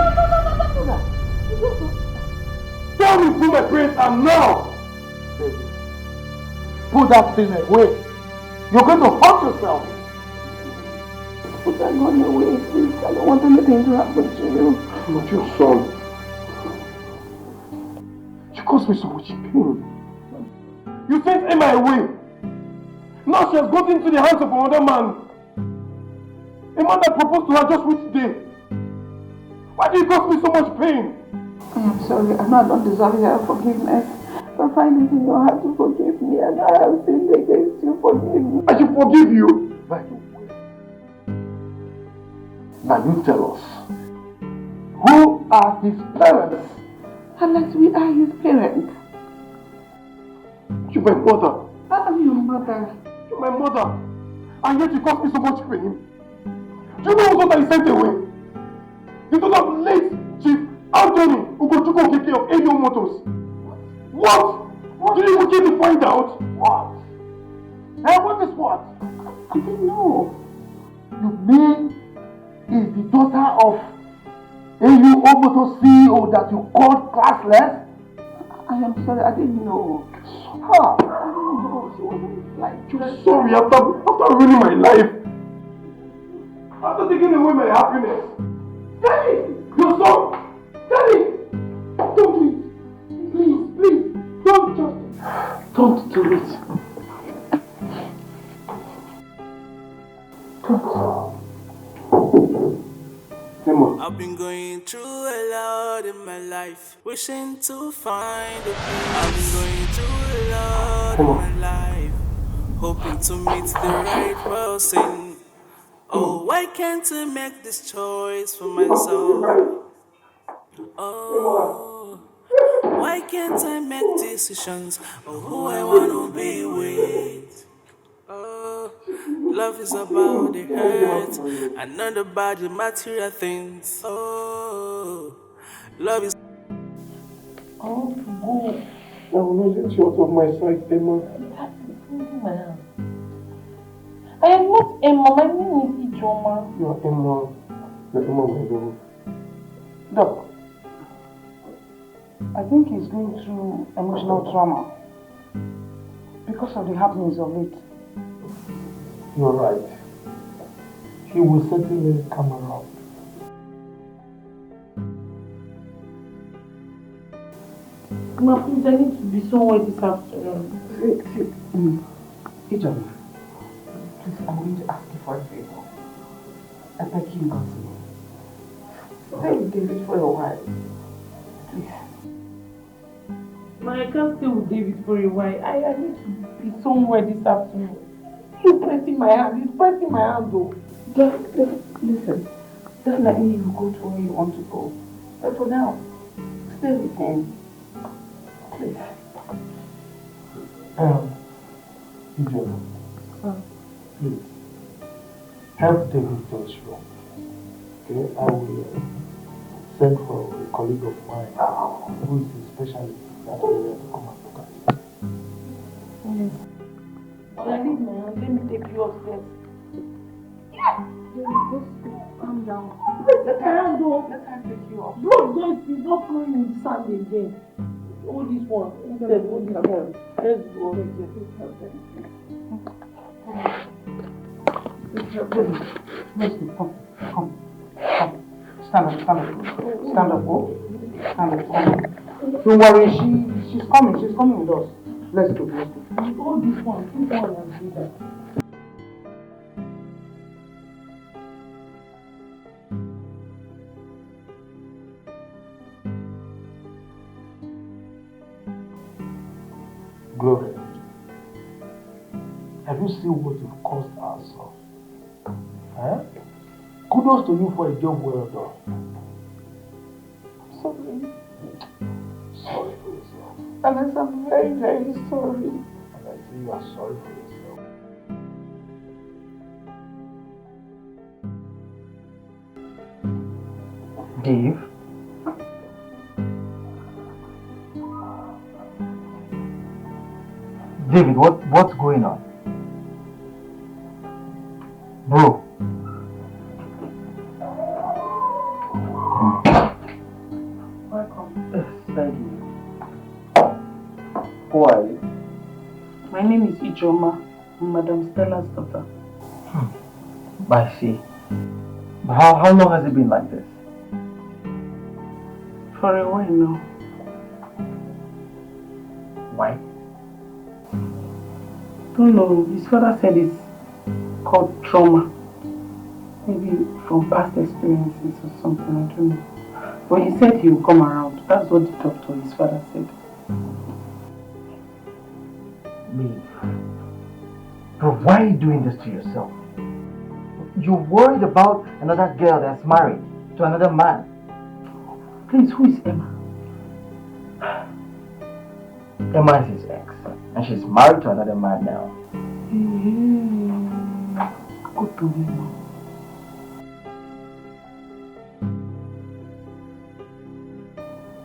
S1: Tell me who my parents are now! Baby, put that thing away. You're going to hurt yourself.
S2: Put that gun away, please. I don't want anything to happen to you.
S1: I'm not your son. You caused me so much pain. You sent Emma away. Now she has got into the hands of another man. A man that proposed to her just which day. Why do you cause me so much pain?
S2: I am sorry. I know I don't deserve your forgiveness. But find it in your heart to forgive me, and I have sinned against you. Forgive me.
S1: I should forgive you. By the way. Now you tell us. Who are his parents?
S2: Unless we are his parents.
S1: You're my mother.
S2: I am your mother.
S1: You're my mother. And yet you caused me so much pain. Do you know what I sent away? The daughter of late Chief Anthony Ugochukwu Okeke of AO Motors. What? Did you get to find out? What? Hey, what is what?
S2: I didn't know.
S8: You mean is the daughter of AO Motors CEO that you called classless?
S2: I am sorry, I didn't know.
S8: Huh?
S2: I didn't know. She wasn't like...
S1: You're sorry after ruining my life. After taking away my happiness. Daddy! You're sorry! Daddy! Don't do it! Please, don't just... Don't do it. Don't. Emma.
S3: I've been going through a lot in my life, wishing to find a peace. I've been going through a lot in my life, hoping to meet the right person. Oh, why can't I make this choice for myself? Oh, why can't I make decisions of who I want to be with? Oh, love is about the hurt and not about the material things. Oh, love is...
S1: I want to go. I will not let you out of my sight, Emma.
S5: I am not Emma. My name is Ijoma.
S1: You are Emma. You're Emma, my love.
S2: Doc, I think he's going through emotional trauma because of the happenings of late.
S6: You're right. He will certainly come around.
S5: Ma, please, I need to be somewhere this afternoon.
S2: Please, I'm going to ask you for a favor. I beg you not to. Stay with David for a while. Please.
S5: Ma, I can't stay with David for a while. I need to be somewhere this afternoon. He's pressing my hand. He's pressing my hand, though.
S2: Listen. Definitely you go to where you want to go. But for now, stay with him. Please.
S6: Ijoma, please, help David to his room. Okay, I will send for a colleague of mine who is a specialist in that area to come and look at it.
S5: Yes. When I leave my hand, let me take you upstairs.
S2: Just calm down.
S5: Let her hand go.
S2: Let her take you up.
S5: Blood joint is not flowing in the sand again. Hold this one. Instead, hold this one. Let's go.
S2: Let's go. Come. Stand up. Stand up, go. Stand up. Don't worry, she's coming with us. Let's go.
S5: Hold this one. and do that.
S6: Glory, have you seen what you've caused ourselves? Huh? Kudos to you for a job well done.
S2: Sorry.
S6: Sorry for yourself.
S2: Alex, I'm very, very sorry.
S6: And I say you are sorry for yourself.
S9: Dave? David, what's going on? Bro.
S5: Welcome.
S9: Yes, thank you. Who are you?
S5: My name is Ijoma. I'm Madam Stella's daughter.
S9: I see. But how long has it been like this?
S5: For a while now.
S9: Why?
S5: Don't know. His father said it's called trauma. Maybe from past experiences or something, I don't know. But he said he will come around. That's what the doctor, his father, said.
S9: Me? Bro, why are you doing this to yourself? You're worried about another girl that's married to another man.
S5: Please, who is Emma?
S9: Emma is his ex, and she's married to another man now.
S5: Good to know.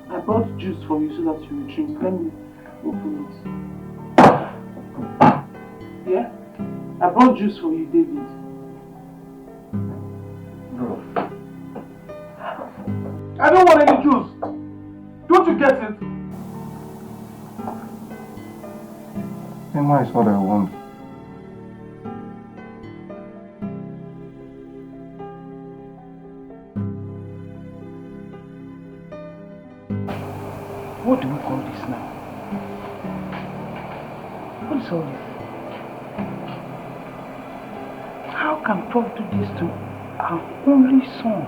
S5: I brought juice for you so that you will drink. Let me open it. Yeah? I brought juice for you, David.
S9: Bro.
S6: I don't want any juice. Don't you get it?
S12: Emma is what I want.
S2: What do we call this now? What is all this? How can Prof do this to our only son?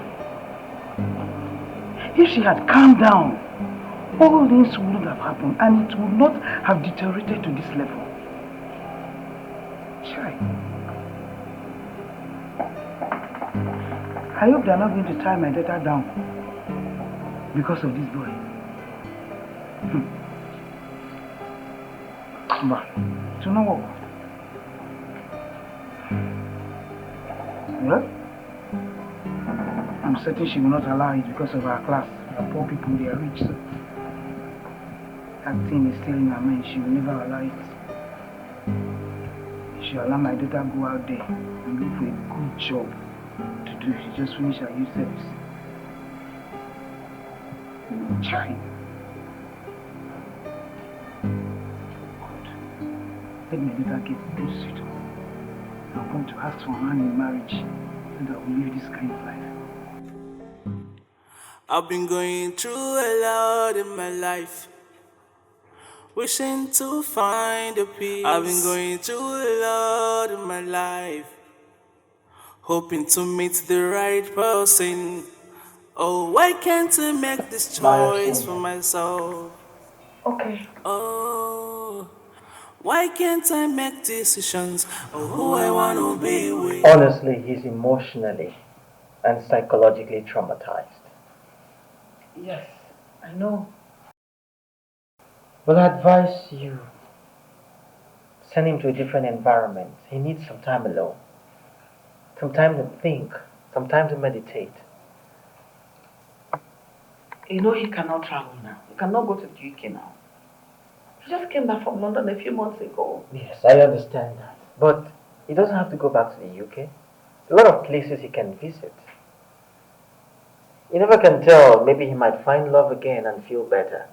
S2: If she had calmed down, all this wouldn't have happened and it would not have deteriorated to this level. Chai. I hope they are not going to tie my daughter down because of this boy. But, you know what? Well, I'm certain she will not allow it because of our class. Our poor people, they are rich. So that thing is still in her mind. She will never allow it. She will allow my daughter go out there and look for a good job to do. She just finished her youth service. Chai. Let my daughter get those suitors. I'm going to ask for her hand in marriage so that we live this kind of life.
S3: I've been going through a lot in my life, wishing to find a peace. I've been going through a lot in my life, hoping to meet the right person. Oh, why can't I make this choice for myself?
S4: Okay.
S3: Oh, why can't I make decisions of who I want to be with?
S9: Honestly, he's emotionally and psychologically traumatized.
S4: Yes, I know.
S9: Well, I advise you send him to a different environment. He needs some time alone, some time to think, some time to meditate.
S4: You know he cannot travel now. He cannot go to the UK now. He just came back from London a few months ago.
S9: Yes, I understand that. But he doesn't have to go back to the UK. A lot of places he can visit. You never can tell. Maybe he might find love again and feel better.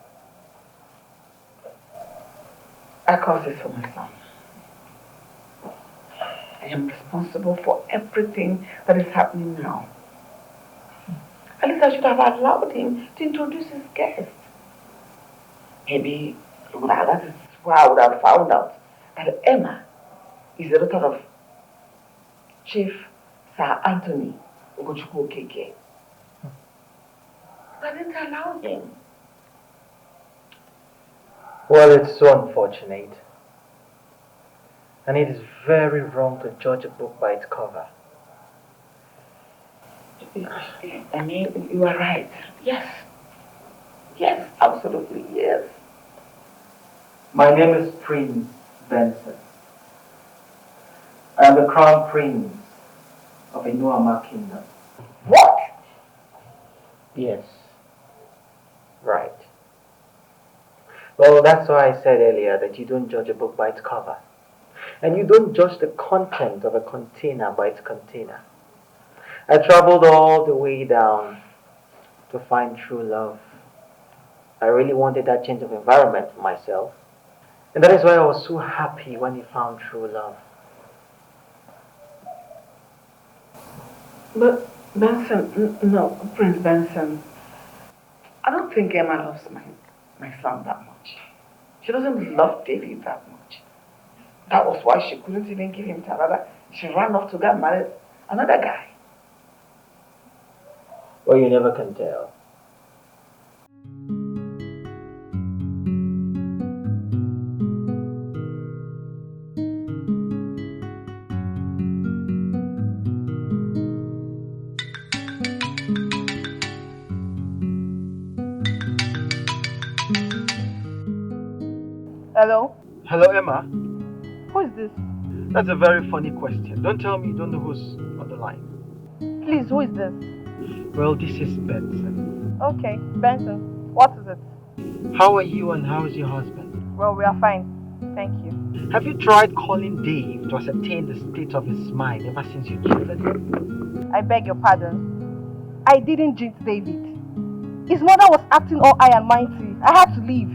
S4: I cause this for my son. I am responsible for everything that is happening now. At least I should have allowed him to introduce his guest. Maybe that is where I would have found out that Emma is the daughter of Chief Sir Anthony Ugochukwu Okeke. I didn't allow him.
S9: Well, it's so unfortunate. And it is very wrong to judge a book by its cover.
S4: I mean, you are right. Yes. Yes, absolutely, yes.
S9: My name is Prince Benson. I am the Crown Prince of Inuama Kingdom.
S4: What?
S9: Yes. Right. Well, that's why I said earlier that you don't judge a book by its cover. And you don't judge the content of a container by its container. I traveled all the way down to find true love. I really wanted that change of environment for myself. And that is why I was so happy when he found true love.
S4: But Benson, no, Prince Benson, I don't think Emma loves my son that much. She doesn't love David that much. That was why she couldn't even give him to another. She ran off to get married another guy.
S9: Well, you never can tell.
S7: Hello?
S6: Hello, Emma.
S7: Who is this?
S6: That's a very funny question. Don't tell me you don't know who's on the line.
S7: Please, who is this?
S6: Well, this is Benson.
S7: Okay, Benson. What is it?
S6: How are you and how is your husband?
S7: Well, we are fine. Thank you.
S6: Have you tried calling Dave to ascertain the state of his mind ever since you cheated him?
S7: I beg your pardon. I didn't jinx David. His mother was acting all high and mighty. I had to leave.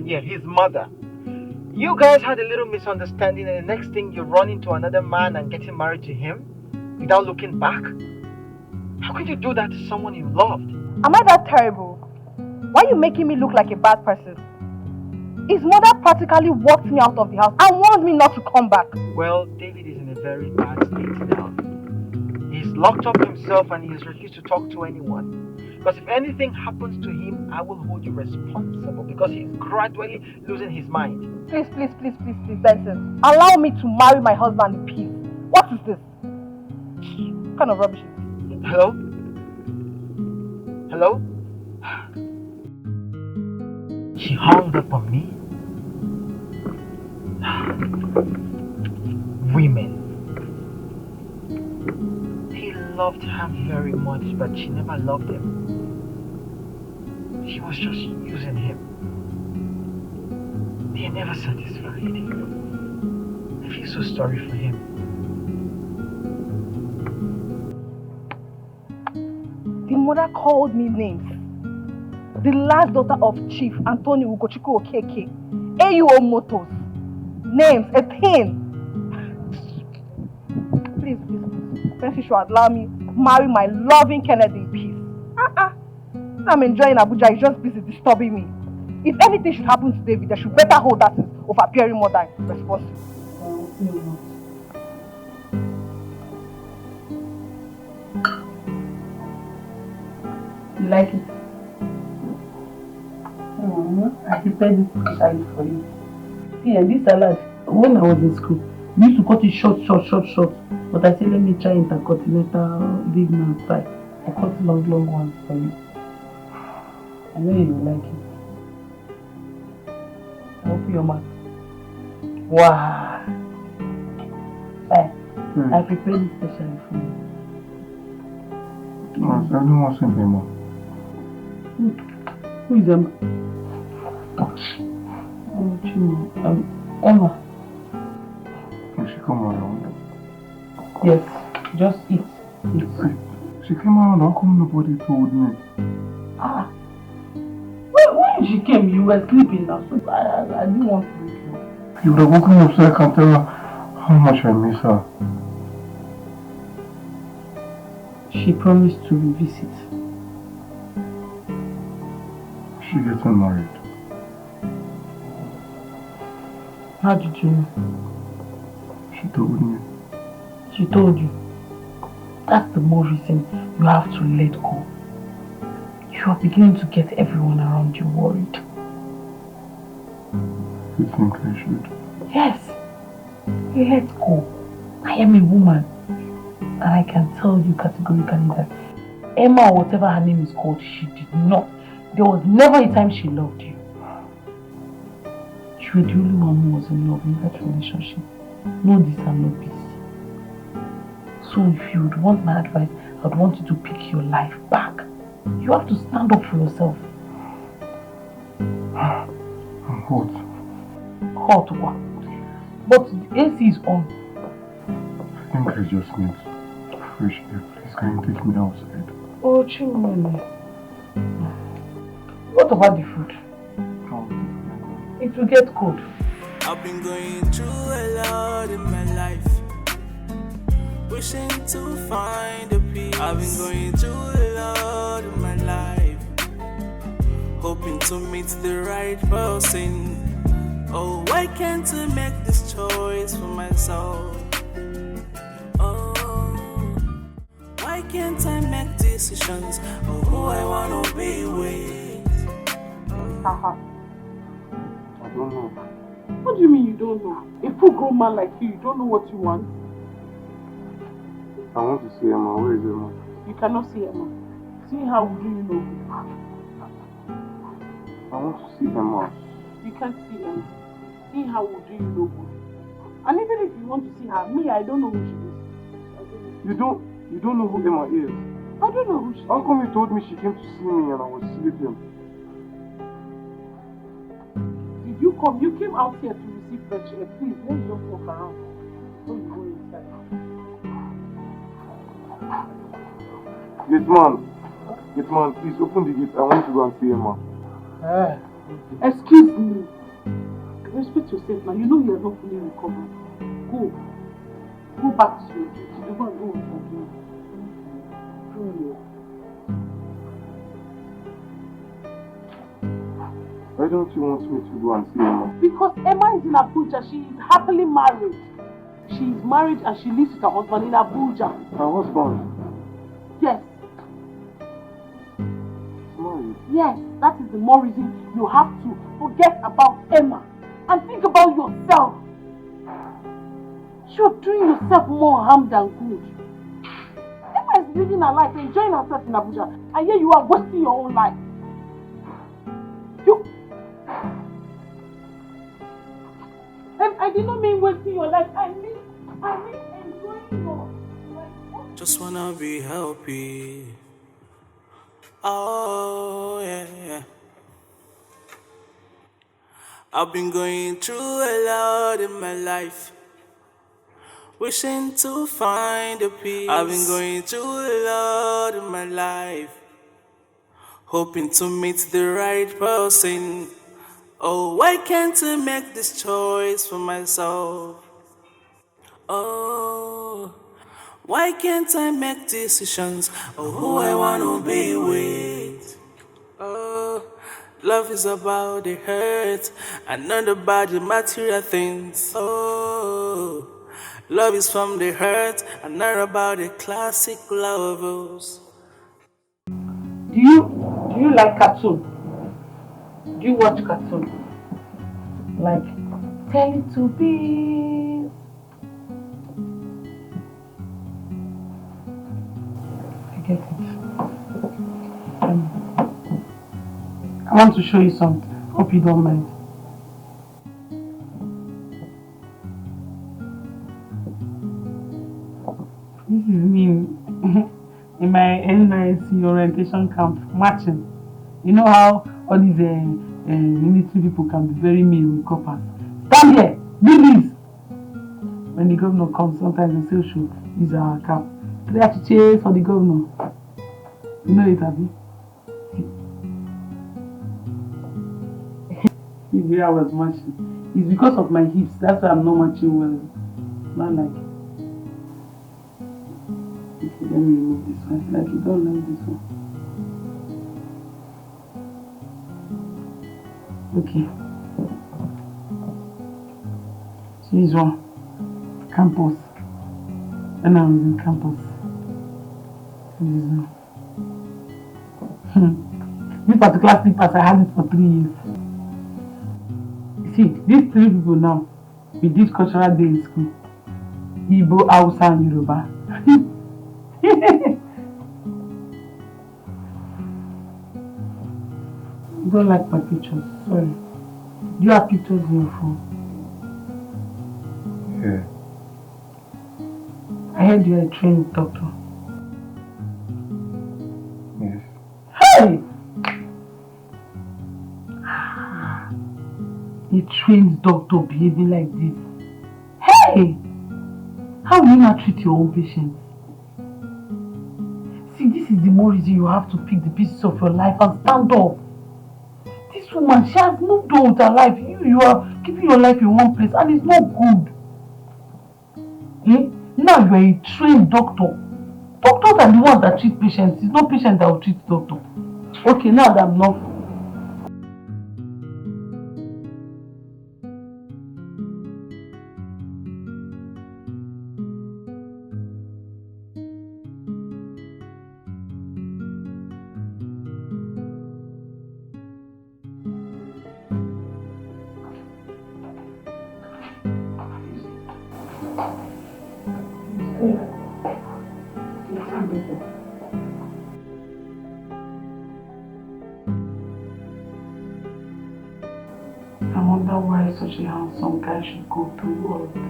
S6: Yeah, his mother. You guys had a little misunderstanding and the next thing you run into another man and getting married to him without looking back? How could you do that to someone you loved?
S7: Am I that terrible? Why are you making me look like a bad person? His mother practically walked me out of the house and warned me not to come back.
S6: Well, David is in a very bad state now. He's locked up himself and he has refused to talk to anyone. Because if anything happens to him, I will hold you responsible because he's gradually losing his mind.
S7: Please, Benson. Allow me to marry my husband in peace. What is this? What kind of rubbish is this?
S6: Hello? Hello? She hung up on me. Women. He loved her very much, but she never loved him. She was just using him. They are never satisfied. I feel so sorry for him.
S7: The mother called me names. the last daughter of Chief Anthony Ugochukwu Okeke, AUO Motors. Names, a thing. Please, Fancy should allow me marry my loving Kennedy in peace. I'm enjoying Abuja, he's just busy disturbing me. If anything should happen to David, they should better hold that of appearing more than responsible.
S5: You like it? I prepared this specially for you. See, and this salad, when I was in school, we used to cut it short. But I said, let me try intercontinental big man style. I cut long ones for you. I know you will like it. Open your mouth. Wow. Hey, I prepared it specially for you.
S12: I don't want something more.
S5: Who is Emma? Emma.
S12: Can she come around?
S5: Yes, just eat.
S12: She came around, how come nobody told me?
S5: When she came, you were sleeping now, so I didn't want to wake you.
S12: You would have woken me up so I can tell her how much I miss her.
S5: She promised to revisit.
S12: She getting married.
S5: How did you know?
S12: She told me.
S5: She told you. That's the more reason you have to let go. You are beginning to get everyone around you worried.
S12: You think I should?
S5: Yes. Let go. I am a woman. And I can tell you categorically that Emma, or whatever her name is called, she did not. There was never a time she loved you. You were the only one who was in love in that relationship. No this and no peace. So if you would want my advice, I would want you to pick your life back. You have to stand up for yourself.
S12: I'm hot.
S5: Hot what? But the AC is on.
S12: I think I just need fresh air. Please, can you take me outside?
S5: Oh, Chimene. What about the food? It will get cold.
S3: I've been going through a lot in my life, wishing to find a peace. I've been going through a lot in my life, hoping to meet the right person. Oh, why can't I make this choice for myself? Oh, why can't I make decisions of who I wanna be with?
S5: Haha.
S12: I don't know.
S5: What do you mean you don't know? A full-grown man like you don't know what you want?
S12: I want to see Emma. Where is Emma?
S5: You cannot see Emma. See how do you know?
S12: I want to see Emma.
S5: You can't see Emma. See how do you know good? And even if you want to see her, me, I don't know who she is.
S12: You don't know who Emma is?
S5: I don't know who she is.
S12: How come you told me she came to see me and I was sleeping?
S5: Did you come? You came out here to receive fresh air. Please, let's just walk around. Before you go inside.
S12: Gate man, please open the gate. I want to go and see Emma.
S5: Excuse me. Respect yourself now. You know you are not fully recovered. Go back to your duty. You go and do what you're doing.
S12: Why don't you want me to go and see Emma?
S5: Because Emma is in Abuja. She is happily married. She is married and she lives with her husband in Abuja.
S12: Her husband?
S5: Yes.
S12: He's married?
S5: Yes, that is the more reason you have to forget about Emma and think about yourself. You're doing yourself more harm than good. Emma is living her life, enjoying herself in Abuja, and here you are wasting your own life. And I did not mean wasting your life. I mean enjoying your life.
S3: Just wanna be happy. Oh yeah. I've been going through a lot in my life, wishing to find a peace. I've been going through a lot in my life, hoping to meet the right person. Oh, why can't I make this choice for myself? Oh, why can't I make decisions of who I wanna be with? Oh, love is about the hurt and not about the material things. Oh, love is from the hurt and not about the classic lovers.
S5: Do you like cartoon? Do you watch cartoon? Like Teletubbies? I get it. I want to show you something. Hope you don't mind. This is me in my NYC orientation camp marching. You know how all these military people can be very mean with coppers. Stand here, do this. When the governor comes, sometimes they say, should use our cap. They have to cheer for the governor. You know it, Abby? See where I was marching. It's because of my hips. That's why I'm not marching well. Not like. Okay, let me remove this one. Like you don't like this one. Okay. So this one. Campus. When I was in campus. This one. This particular slippers, I had it for 3 years. See, these 3 people now, we did cultural day in school. Igbo, Hausa, and Yoruba. You don't like my pictures, sorry. Do you have pictures in your phone?
S12: Yeah.
S5: I heard you are a trained doctor.
S12: Yes.
S5: Hey! A trained doctor behaving like this. Hey! How will you not treat your own patients? See, this is the more reason you have to pick the pieces of your life and stand up. This woman, she has moved on with her life. You are keeping your life in one place and it's not good. Eh? Now you are a trained doctor. Doctors are the ones that treat patients. It's not patients that will treat doctor. Okay, now that I'm not. I wonder why such a handsome guy should go through all of this.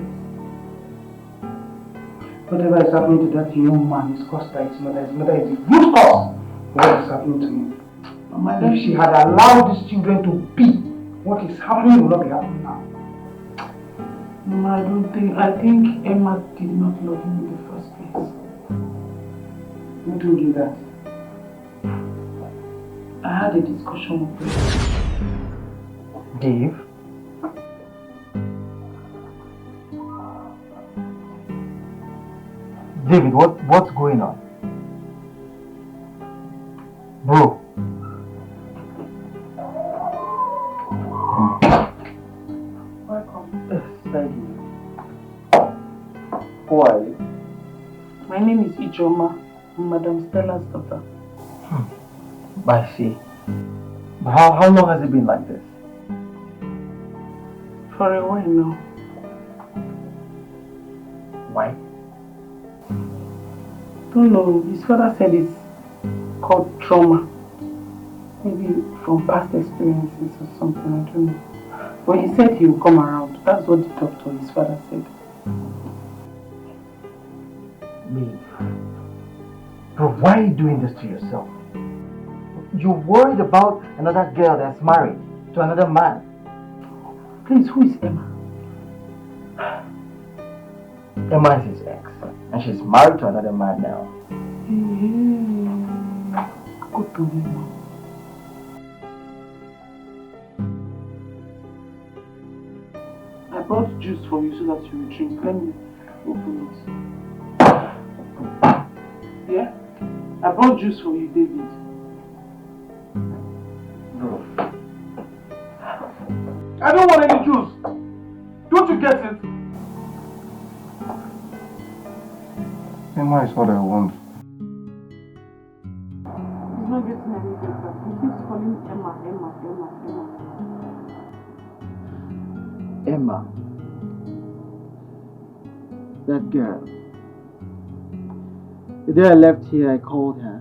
S2: Whatever is happening to that young man is caused by his mother. His mother is the root cause of what is happening to him. Mama, if she had allowed these children to be, what is happening will not be happening now.
S5: Mama, I think Emma did not love him in the first place.
S2: Who told you that?
S5: I had a discussion with him.
S9: Dave? David, what's going on? Bro.
S5: Welcome.
S9: Thank you. Who are you?
S5: My name is Ijoma, I'm Madam Stella's daughter.
S9: I see. But how long has it been like this?
S5: For a while now.
S9: Why?
S5: Don't know, his father said it's called trauma. Maybe from past experiences or something, I don't know. But he said he will come around. That's what the doctor, his father said.
S9: Me? Bro, why are you doing this to yourself? You're worried about another girl that's married to another man.
S5: Please, who is Emma?
S9: Emma is his ex, and she's married to another man now.
S5: Go to Emma. brought juice for you so that you will drink. Let me open it. Yeah? I brought juice for you, David.
S6: Bro.
S1: I don't want any juice. Don't you get it?
S12: Emma is what I want.
S5: He's not getting any better. He keeps calling Emma.
S13: Emma. That girl. The day I left here, I called her.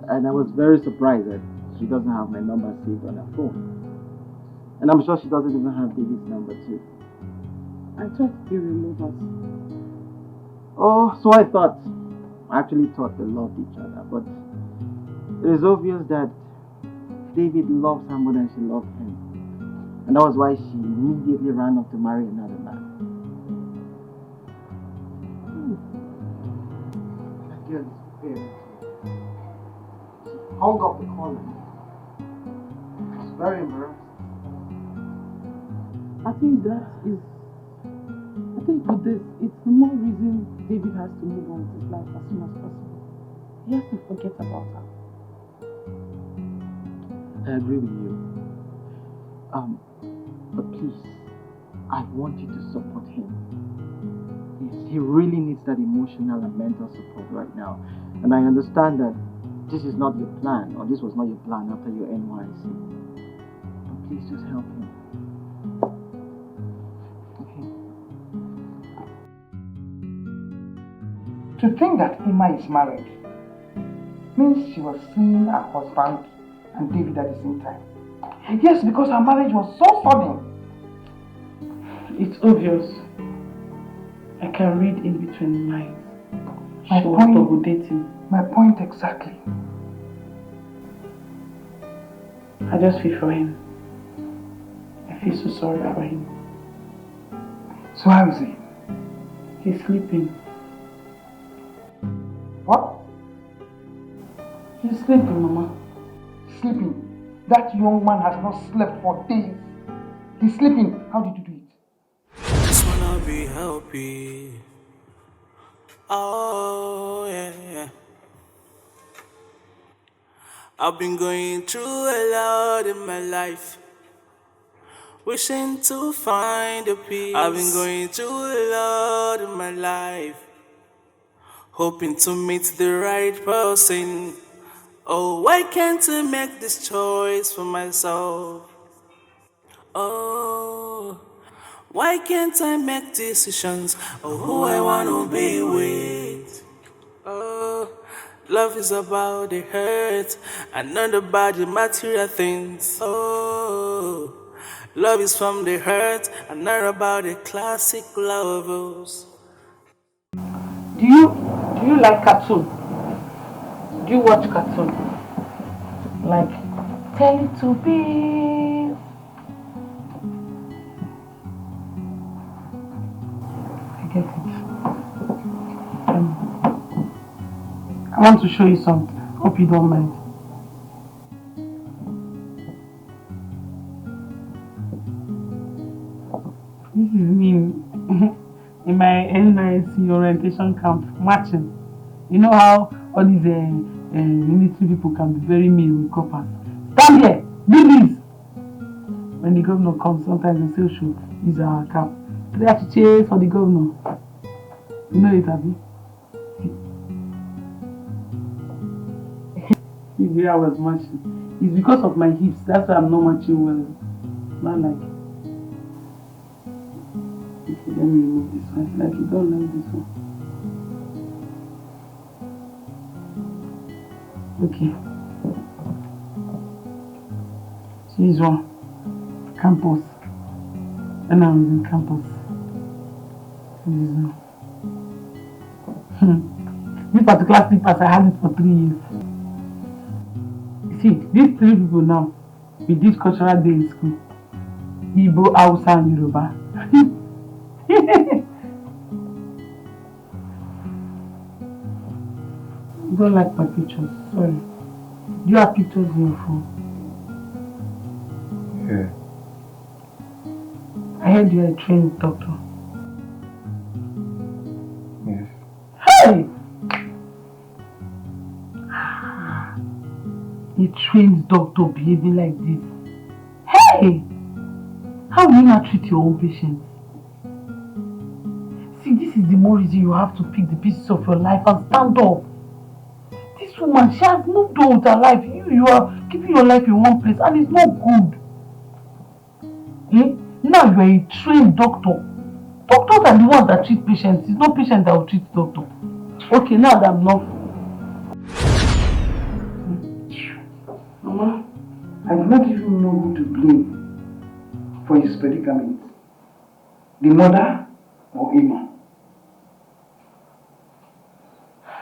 S13: And I was very surprised that she doesn't have my number saved on her phone. And I'm sure she doesn't even have David's number too.
S5: I thought they were lovers.
S13: Oh, so I actually thought they loved each other, but it is obvious that David loves her more than she loved him. And that was why she immediately ran off to marry another man. That girl is very She hung up the call on me. I was very embarrassed.
S5: I think with this, it's the more reason David has to move on with his life as soon as possible. He has to forget about her.
S13: I agree with you. But please, I want you to support him. Yes, he really needs that emotional and mental support right now. And I understand that this is not your plan, or this was not your plan after your NYC. But please just help him.
S2: To think that Emma is married means she was seeing her husband and David at the same time. Yes, because her marriage was so sudden.
S5: It's obvious. I can read in between the lines.
S2: My point exactly.
S5: I just feel for him. I feel so sorry for him.
S2: So how is he?
S5: He's sleeping.
S2: What?
S5: He's sleeping, Mama.
S2: Sleeping? That young man has not slept for days. He's sleeping. How did you do it?
S3: Just wanna be happy. Oh, yeah. I've been going through a lot in my life, wishing to find a peace. I've been going through a lot in my life, hoping to meet the right person. Oh, why can't I make this choice for myself? Oh, why can't I make decisions of who I wanna be with? Oh, love is about the hurt and not about the material things. Oh, love is from the hurt and not about the classic lovers.
S5: Do you like cartoon? Do you watch cartoon? Like Teletubbies? I get it. I want to show you something. Hope you don't mind. This is me in my NYC orientation camp marching. You know how all these military people can be very mean with coppers. Stand here, do this. When the governor comes, sometimes they say should use our cap. They have to cheer for the governor. You know it, Abby? See where I was marching. It's because of my hips. That's why I'm not marching well. Not like. Okay, let me remove this one. Like you don't like this one. Okay. So this one. Campus. When I was in campus. This one. This particular slippers, I had it for 3 years. See, these 3 people now, we did cultural day in school. Igbo, Hausa, and Yoruba. You don't like my pictures, sorry. Do you have pictures in your phone?
S12: Yeah.
S2: I heard you are a trained doctor.
S6: Yes.
S2: Hey! A trained doctor behaving like this. Hey! How will you not treat your own patients? See, this is the more reason you have to pick the pieces of your life and stand up. This woman, she has moved on with her life. You are keeping your life in one place and it's not good. Eh? Now you are a trained doctor. Doctors are the ones that treat patients. It's not patients that will treat doctor. Okay, now that I'm not.
S14: Mama, I do not even know who to blame for his predicament. The mother or Emma?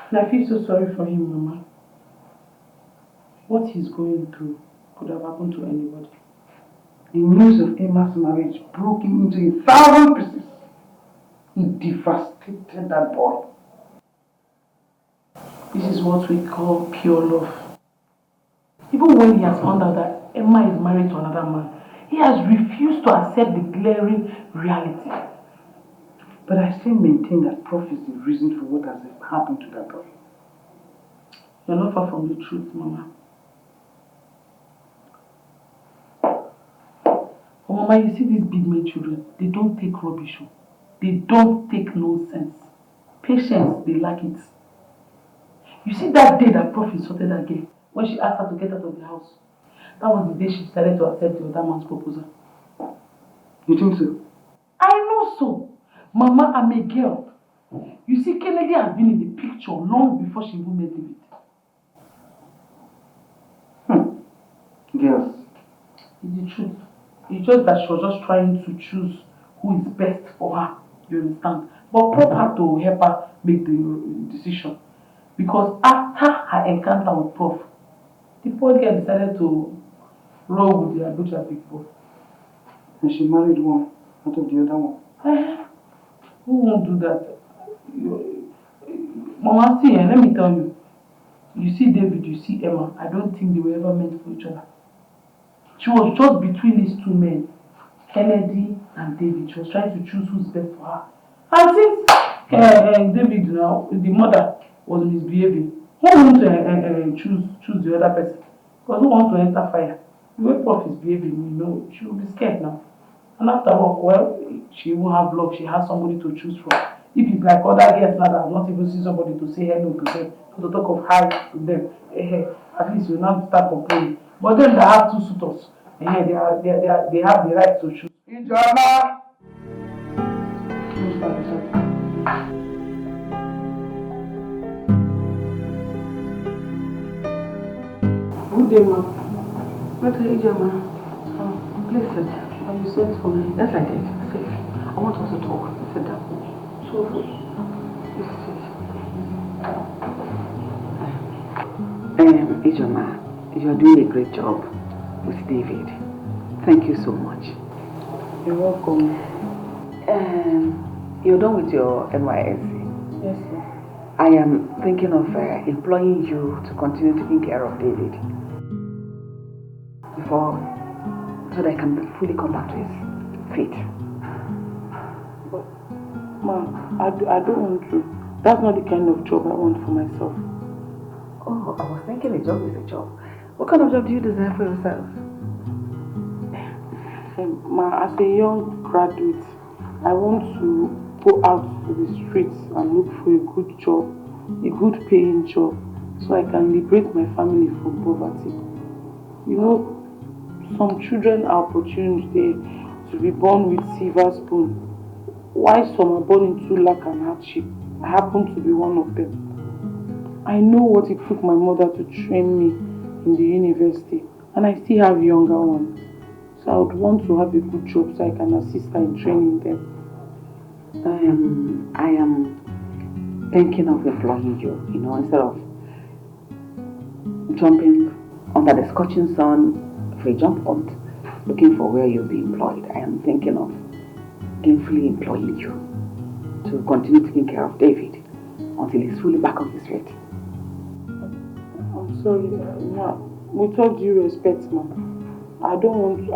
S2: I feel so sorry for him, Mama. What he's going through could have happened to anybody.
S14: The news of Emma's marriage broke him into 1,000 pieces. He devastated that boy.
S2: This is what we call pure love. Even when he has found out that Emma is married to another man, he has refused to accept the glaring reality.
S14: But I still maintain that Prof is the reason for what has happened to that boy.
S2: You're not far from the truth, Mama. Oh, Mama, you see these big made children, they don't take rubbish. They don't take nonsense. Patience, they lack it. You see that day that Prof insulted that girl, when she asked her to get out of the house, that was the day she decided to accept the other man's proposal.
S14: You think so?
S2: I know so. Mama, I'm a girl. You see, Kennedy has been in the picture long before she even met David.
S14: Girls.
S2: It's the truth. It's just that she was just trying to choose who is best for her. You understand? But Prof had to help her make the decision. Because after her encounter with Prof, the poor girl decided to roll with the Abuja big boy.
S14: And she married one out of the other one.
S2: Who won't do that? Mama, see, let me tell you. You see David, you see Emma. I don't think they were ever meant for each other. She was just between these two men, Kennedy and David. She was trying to choose who's best for her. And since David, now, the mother was misbehaving, who wants to choose the other person? Because who wants to enter fire? The way Prof is behaving, she will be scared now. And after all, well, she won't have love. She has somebody to choose from. If it's like other girls now that have not even seen somebody to say hello to them, to talk of hi to them, at least you now start complaining. But then they have two suitors. They have the right to choose.
S14: Ijoma!
S2: Good day, ma'am.
S14: What are you, Ijoma? Please sit.
S2: You said for me.
S14: Yes, I did. Sit. I want us to talk. Sit down.
S2: So,
S14: Please sit. Ijoma, you are doing a great job with David. Thank you so much.
S2: You're welcome.
S14: You're done with your NYSC?
S2: Yes, sir.
S14: I am thinking of employing you to continue taking care of David so that I can fully come back to his feet.
S2: But, Ma'am, I don't want to. That's not the kind of job I want for myself.
S14: Oh, I was thinking a job is a job. What kind of job do you desire for yourself?
S2: As a young graduate, I want to go out to the streets and look for a good job, a good paying job, so I can liberate my family from poverty. Some children are opportuned to be born with silver spoon, while some are born into lack and hardship. I happen to be one of them. I know what it took my mother to train me in the university, and I still have younger ones. So I would want to have a good job so I can assist her in training them.
S14: I am thinking of employing you, instead of jumping under the scorching sun for a jump hunt, looking for where you'll be employed. I am thinking of gainfully employing you to continue taking care of David until he's fully back on his feet.
S2: I'm sorry, Ma. With all due respect, Ma, I want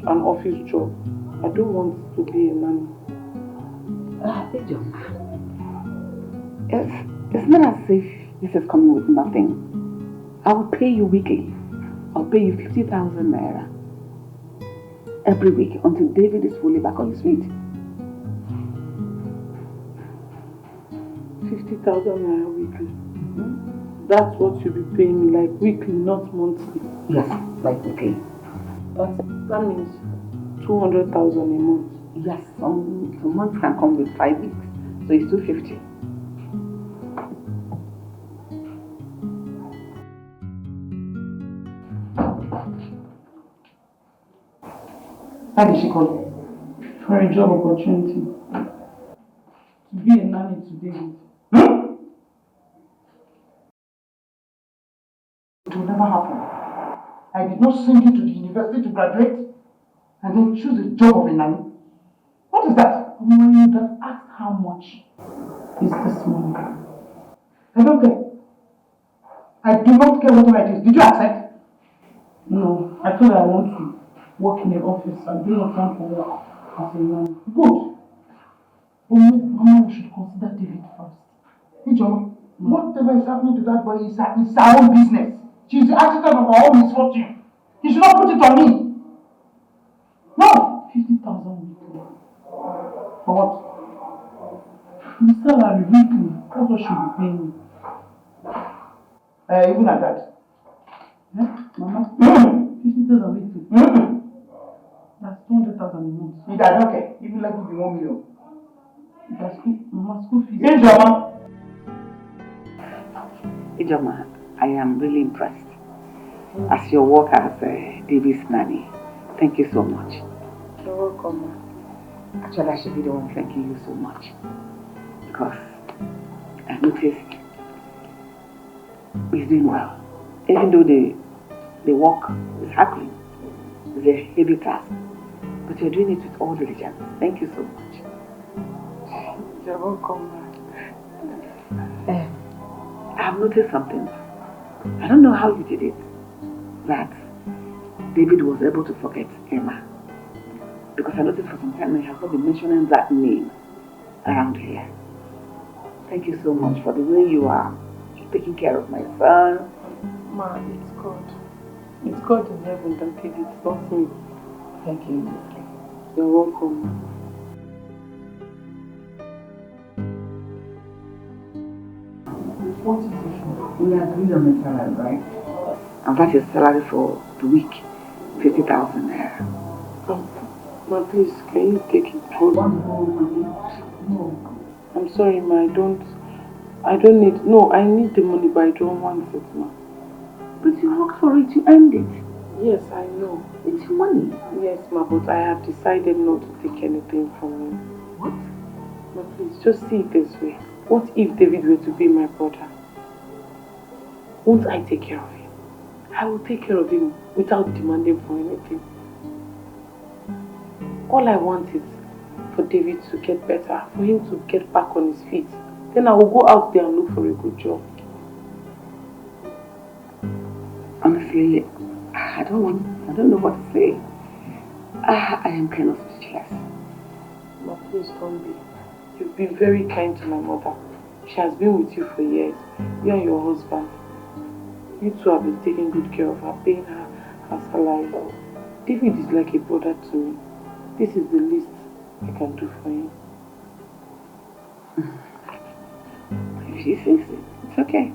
S2: an office job.
S5: I don't want to be a nanny.
S14: It's not as if this is coming with nothing. I will pay you weekly. I'll pay you 50,000 naira every week until David is fully back on his feet.
S5: 50,000 naira weekly. That's what you'll be paying me, like weekly, not monthly.
S14: Yes, like weekly.
S5: That means 200,000 a month.
S14: Yes, some months can come with 5 weeks, so it's 250.
S2: How did she call?
S5: For a job opportunity. To be a nanny to David.
S2: It will never happen. I did not send you to the university to graduate and then choose a job of a nanny. What is that?
S5: When you have asked how much is this money?
S2: I don't care. I do not care whatever it is. Did you accept?
S5: No, I told her I want to work in the office. I do not want to work as a nanny.
S2: Good.
S5: But Mama, we should consider David first.
S2: Ijoma, whatever is happening to that boy is her own business. She's the architect of her own misfortune. You should not put it on me. No!
S5: 50,000 weekly.
S2: For what?
S5: The salary weekly. That's what she'll be paying me.
S2: Even at that.
S5: Yeah, Mama? 50,000 weekly. That's 200,000 a month.
S2: I don't care. Even like give you 1 million.
S5: That's Mama, school fees.
S14: Ijoma, I am really impressed. As your work as David's nanny. Thank you so much.
S5: You're welcome, Ma.
S14: Actually, I should be the one thanking you so much. Because I noticed he's doing well. Even though the work is hackling, it's a heavy task. But you're doing it with all diligence. Thank you so much.
S5: You're welcome, Ma.
S14: I've noticed something. I don't know how you did it. That David was able to forget Emma. Because I noticed for some time he has not been mentioning that name around here. Thank you so much for the way you are taking care of my son.
S5: Ma, it's God. It's God in heaven that did it, not me.
S14: Thank you.
S5: You're welcome, Ma.
S14: What is it? We agreed on the salary, right? And that is salary for the week, 50,000 naira.
S5: Ma, please, can you take it home?
S14: No.
S5: I'm sorry, Ma, I don't need, no, I need the money, but I don't want it, Ma.
S14: But you worked for it, you earned it.
S5: Yes, I know.
S14: It's your money.
S5: Yes, Ma, but I have decided not to take anything from you.
S14: What?
S5: Ma, please, just see it this way. What if David were to be my brother? Won't I take care of him? I will take care of him without demanding for anything. All I want is for David to get better, for him to get back on his feet. Then I will go out there and look for a good job.
S14: Honestly, I don't know what to say. I am kind of speechless.
S5: Ma, please don't be. You've been very kind to my mother. She has been with you for years. You and your husband. You two have been taking good care of her, paying her her salary. David is like a brother to me. This is the least I can do for him.
S14: If she says it, it's okay.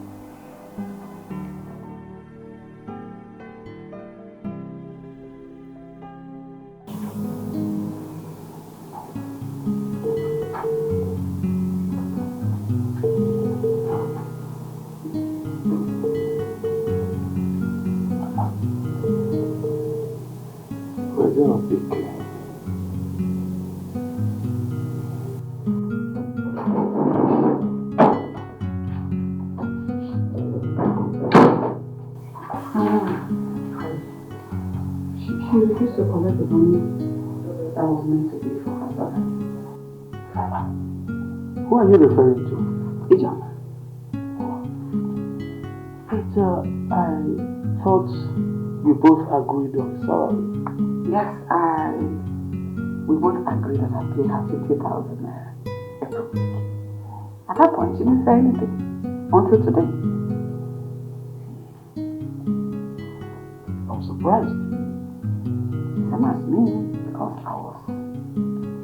S14: She refused to collect the money that was meant to be for her brother.
S8: Who are you referring to?
S14: Ijoma.
S8: But I thought you both agreed on salary.
S14: Yes, we both agreed that I pay her 50,000 naira every week. At that point, she didn't say anything until today.
S8: I'm surprised.
S14: Same as me, because I was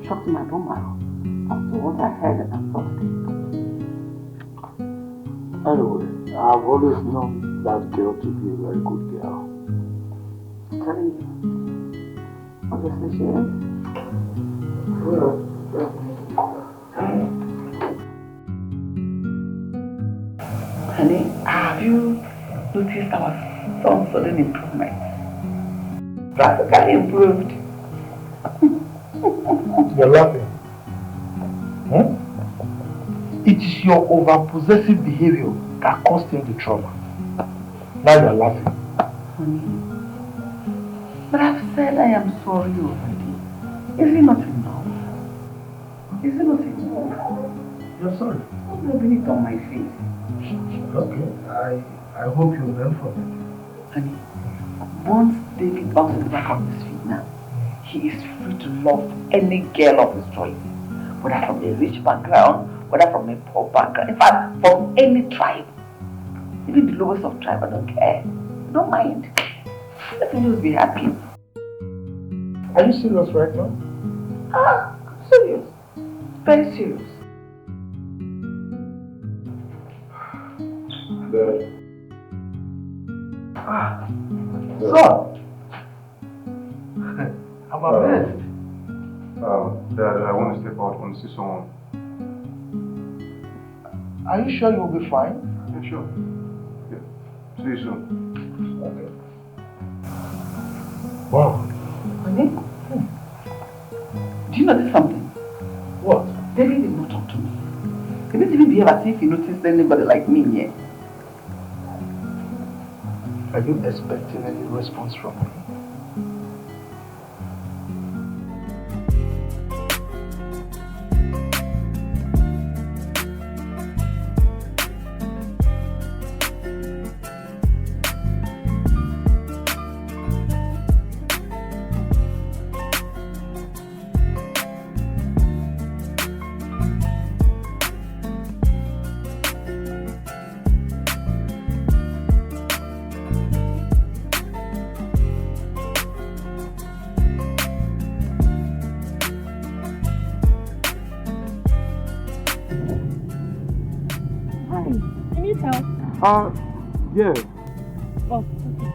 S14: shocked in my bone marrow as to what I heard and thought today.
S8: Anyway, I've always known that girl to be a very good girl.
S14: I'm telling you. Obviously she is. Honey, have you noticed our son's sudden improvement? Practically improved.
S6: You're laughing. It is your over-possessive behavior that caused him the trauma. Now you're laughing.
S14: Honey, but I've said I am sorry already. Is it not enough? Is it not enough?
S6: You're sorry.
S14: I'm rubbing it on my face.
S6: Okay, I hope you learn from it.
S14: Honey, once David bounces back on his feet now, he is free to love any girl of his choice. Whether from a rich background, whether from a poor background, in fact, from any tribe. Even the lowest of tribe, I don't care. I don't mind. Let me just be happy.
S6: Are you serious right now?
S14: I'm serious. Very serious.
S12: Dad.
S6: Son! I'm amazed.
S12: Dad, I want to step out. I want to see someone.
S6: Are you sure you'll be fine?
S12: Yeah, sure. Yeah. See you soon.
S6: Okay. Wow.
S14: Honey? Do you notice something?
S6: What?
S14: David did not talk to me. He didn't even behave as if he noticed anybody like me yet.
S6: Are you expecting any response from me?
S12: Yeah.
S5: Oh, okay.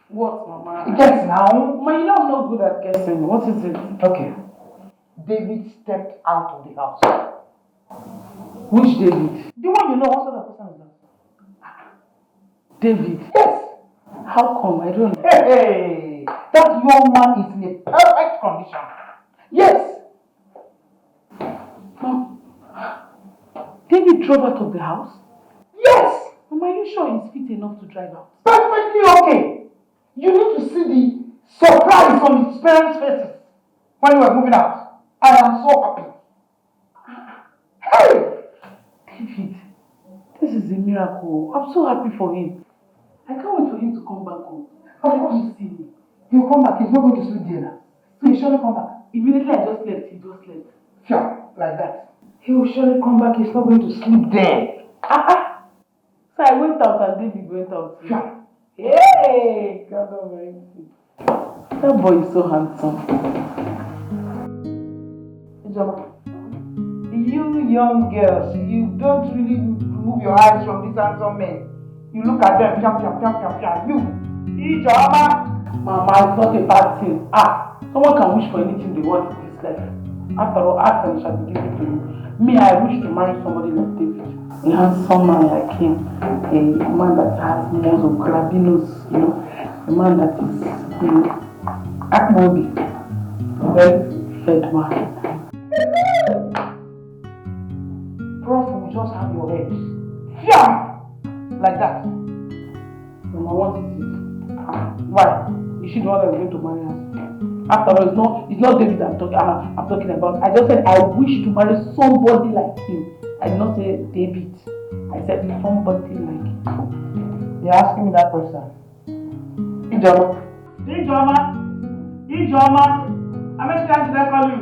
S5: What, Mama?
S2: Guess now.
S5: Mama, you know I'm not good at guessing. What is it?
S2: Okay. David stepped out of the house.
S5: Which David?
S2: The one you know, what sort of person is that?
S5: David?
S2: Yes.
S5: How come? I don't know.
S2: Hey, that young man is in a perfect condition. Yes.
S5: Mom, David drove out of the house?
S2: Yes.
S5: Mama, are you sure he's fit enough to drive out?
S2: Perfectly okay. You need to see the surprise on his parents' faces when we were moving out. I am so happy. Hey!
S5: David. This is a miracle. I'm so happy for him. I can't wait for him to come back home.
S2: Of course.
S5: Let me see him.
S2: He'll come back. He's not going to sleep there now. So he'll surely come back.
S5: Immediately I just left, he just left.
S2: Sure, like that. He will surely come back. He's not going to sleep there.
S5: So I went out and David went out too.
S2: Sure.
S5: Hey! God Almighty. That boy is so handsome.
S2: You young girls, you don't really remove your eyes from these handsome men. You look at them, you.
S5: Mama, it's not a bad thing. Someone can wish for anything they want in this life. After all, ask and it shall be given to you. Me, I wish to marry somebody like David. A handsome man like him. A man that has muscle, grabinos, you know. A man that is, you know, Akmobi. Well-fed man.
S2: Prof will just have your head. Yeah! Like that.
S5: Mama, what is it? Why? Is she the one that's going to marry us? After all, it's not David I'm talking about. I just said I wish to marry somebody like him. I did not say David. I said somebody like him.
S2: You're asking me that question. Ijoma. How many times did I call you?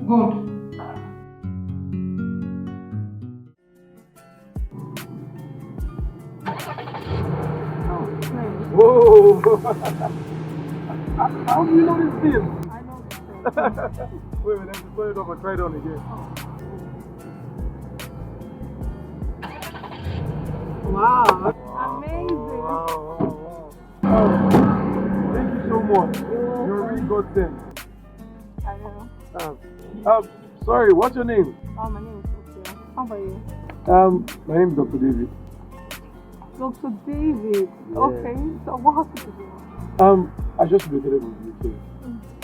S2: Good.
S12: Whoa! How do you know this thing?
S15: I know this thing.
S12: Wait a minute, just turn it off and try it on again.
S15: Wow. Amazing.
S12: Wow. Thank you so much. You're a really good thing.
S15: I know.
S12: Sorry, what's your name?
S15: Oh, my name is Sophia. How about you?
S12: My name is Dr. David.
S15: Dr. David.
S12: Yeah.
S15: Okay. So what hospital do you
S12: I just relocated in the UK.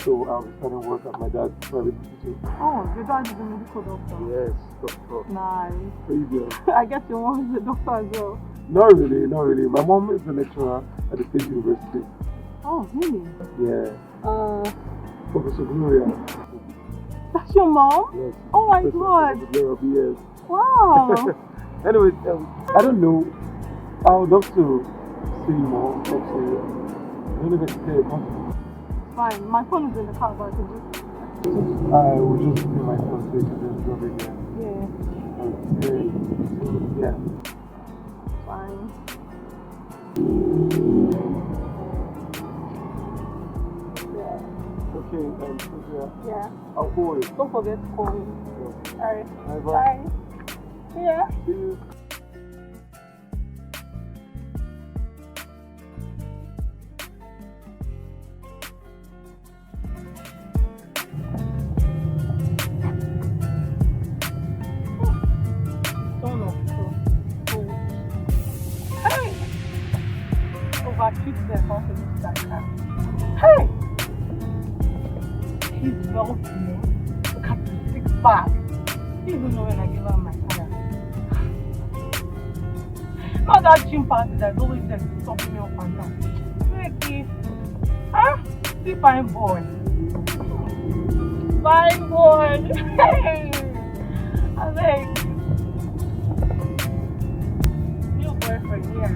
S12: So I'll be starting work at my dad's private hospital.
S15: Oh, your dad is a medical doctor.
S12: Yes, doctor.
S15: Nice.
S12: Crazy.
S15: I guess your mom is a doctor as well.
S12: Not really. My mom is a lecturer at the State University.
S15: Oh, really?
S12: Yeah. Professor Gloria.
S15: That's your mom?
S12: Yes.
S15: Oh my
S12: Professor
S15: God.
S12: Gloria, yes.
S15: Wow.
S12: Anyway, I don't know. I would love to see you more. I don't know if I can say it.
S15: Fine. My phone is in the car, but I can just...
S12: I will just pay my phone so you can just drop it here.
S15: Yeah.
S12: Okay. Yeah.
S15: Fine.
S12: Okay,
S15: Yeah.
S12: I'll call you.
S15: Don't forget to call me.
S12: Yeah.
S15: Alright.
S12: Bye.
S15: Bye. Yeah.
S12: See you.
S15: Hey! Overtreat their confidence like that. Hey! He's wealthy. Look at the six pack. He even know when I give her my tire. Not that chimpanzee that's always there stopping me up and down. Ricky. Huh? See fine boy. Fine boy. Hey! I think. New boyfriend, yeah.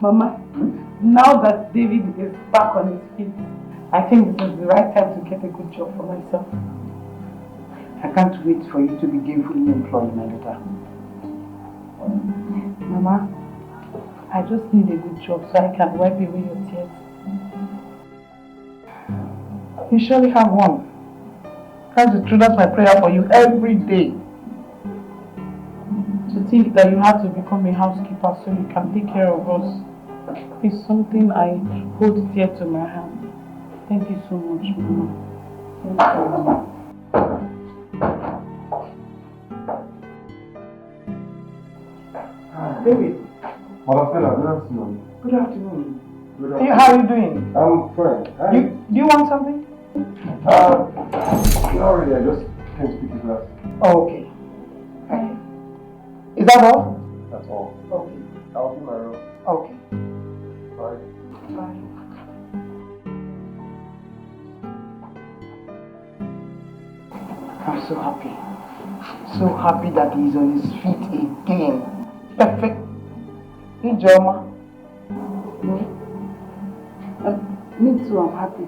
S5: Mama, now that David is back on his feet, I think this is the right time to get a good job for myself.
S2: I can't wait for you to be gainfully employed, my daughter.
S5: Mama, I just need a good job so I can wipe away your tears.
S2: You surely have one. That's the truth. That's my prayer for you every day.
S5: To think that you have to become a housekeeper so you can take care of us is something I hold dear to my heart. Thank you so much, Mama. Thank you, Mama.
S2: David.
S12: Madam Stella, good afternoon.
S2: Good afternoon.
S12: Good
S2: Hey,
S12: afternoon.
S2: how are you doing?
S12: I'm fine. Hi.
S2: Do you want something?
S12: Not really. I just came to pick his class.
S2: Oh, okay. Is that all?
S12: That's all.
S2: Okay.
S12: I'll do my room.
S2: Okay. so happy. So happy that he's on his feet again. Perfect. Hey, Joma.
S5: Me too, I'm happy.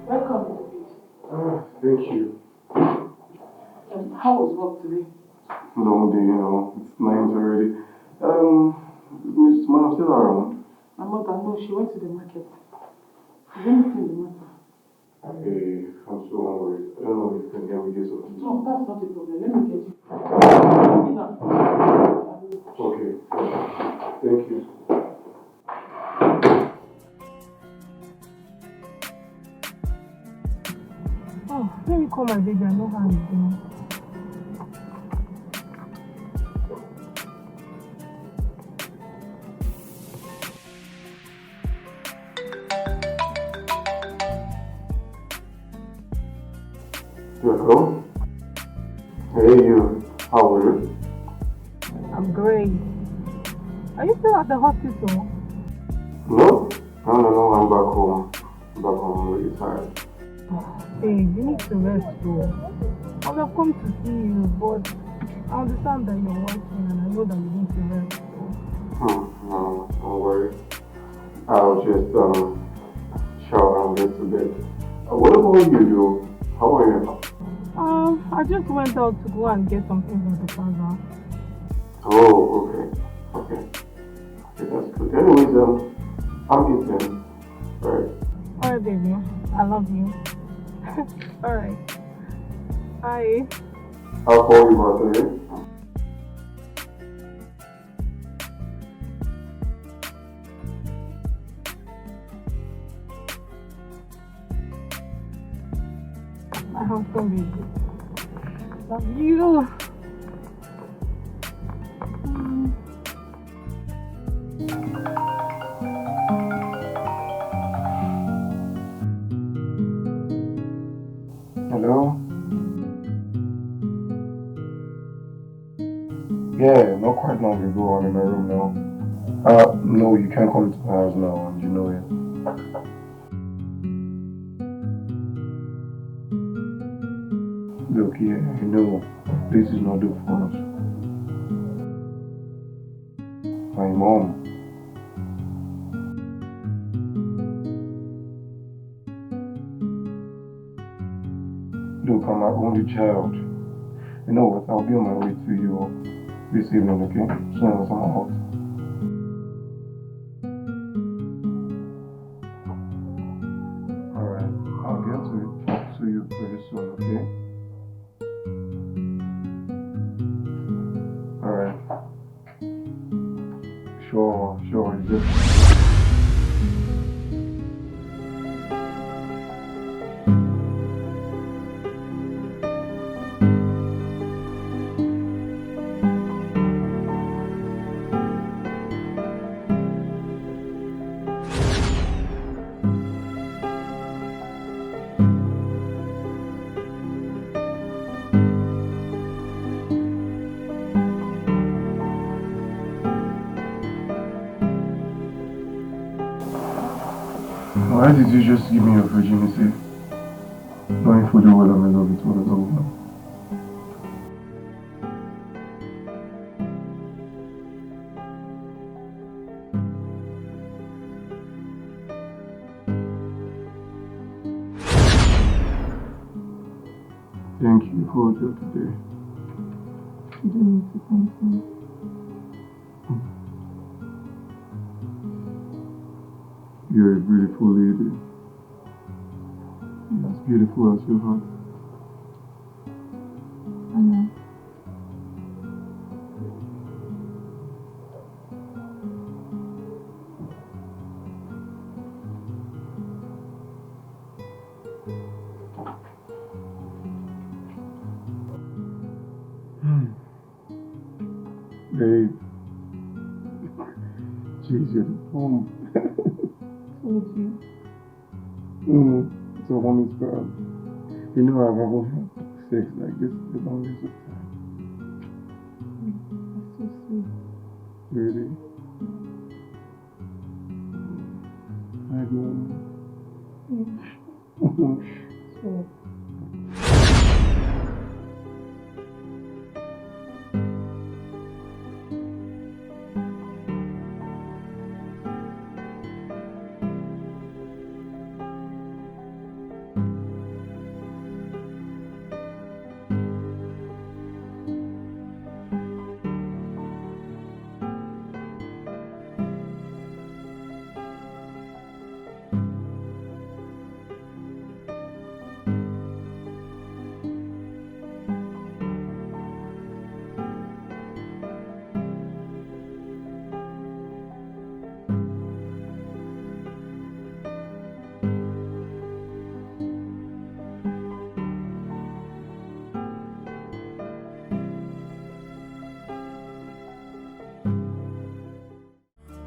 S5: Welcome, David.
S12: Thank you.
S5: How was work today?
S12: Long day, it's 9 already. Miss Man, still around?
S5: My mother, no, she went to the market. Is anything the matter?
S12: Hey, I'm so hungry. I don't know if you can get me this or
S5: No, that's not a problem. Let me get you.
S12: Okay. Thank you.
S15: Oh, let me call my baby. I know how he's doing.
S12: Hello? Hey, you. How are you?
S15: I'm great. Are you still at the hospital?
S12: No, I'm back home. I'm really tired.
S15: Hey, you need to rest though. I would have come to see you, but I understand that you're working and I know that you need to rest.
S12: No, don't worry. I'll just shower and get to bed. What about you, Joe? How are you?
S15: I just went out to go and get some things at the plaza.
S12: Oh, okay, that's good. Anyways, I'm eating. Alright.
S15: Alright, baby. I love you. Alright. Bye.
S12: I'll call you back, okay?
S15: My handsome baby. Love you.
S12: Hello? Yeah, not quite long ago. I'm in my room now. No, you can't come to the house now, and you know it. Look, yeah, I know this is not good for us. My mom. Look, I'm my only child. You know what? I'll be on my way to you this evening, okay? As soon as I'm out. Alright, I'll get to talk to you pretty soon, okay? Alright. Sure, it's just... Why did you just give me your virginity? Knowing fully well I'm in love with one another woman. Thank you for that today.
S15: You don't need to thank me.
S12: You're a beautiful lady. You're as beautiful as your heart.
S15: I know.
S12: Babe. Jeez, you're the bomb.
S15: Told you.
S12: It's a woman's girl. You know I've never had sex like this the longest of time.
S15: That's so sweet.
S12: Really? I don't.
S15: So,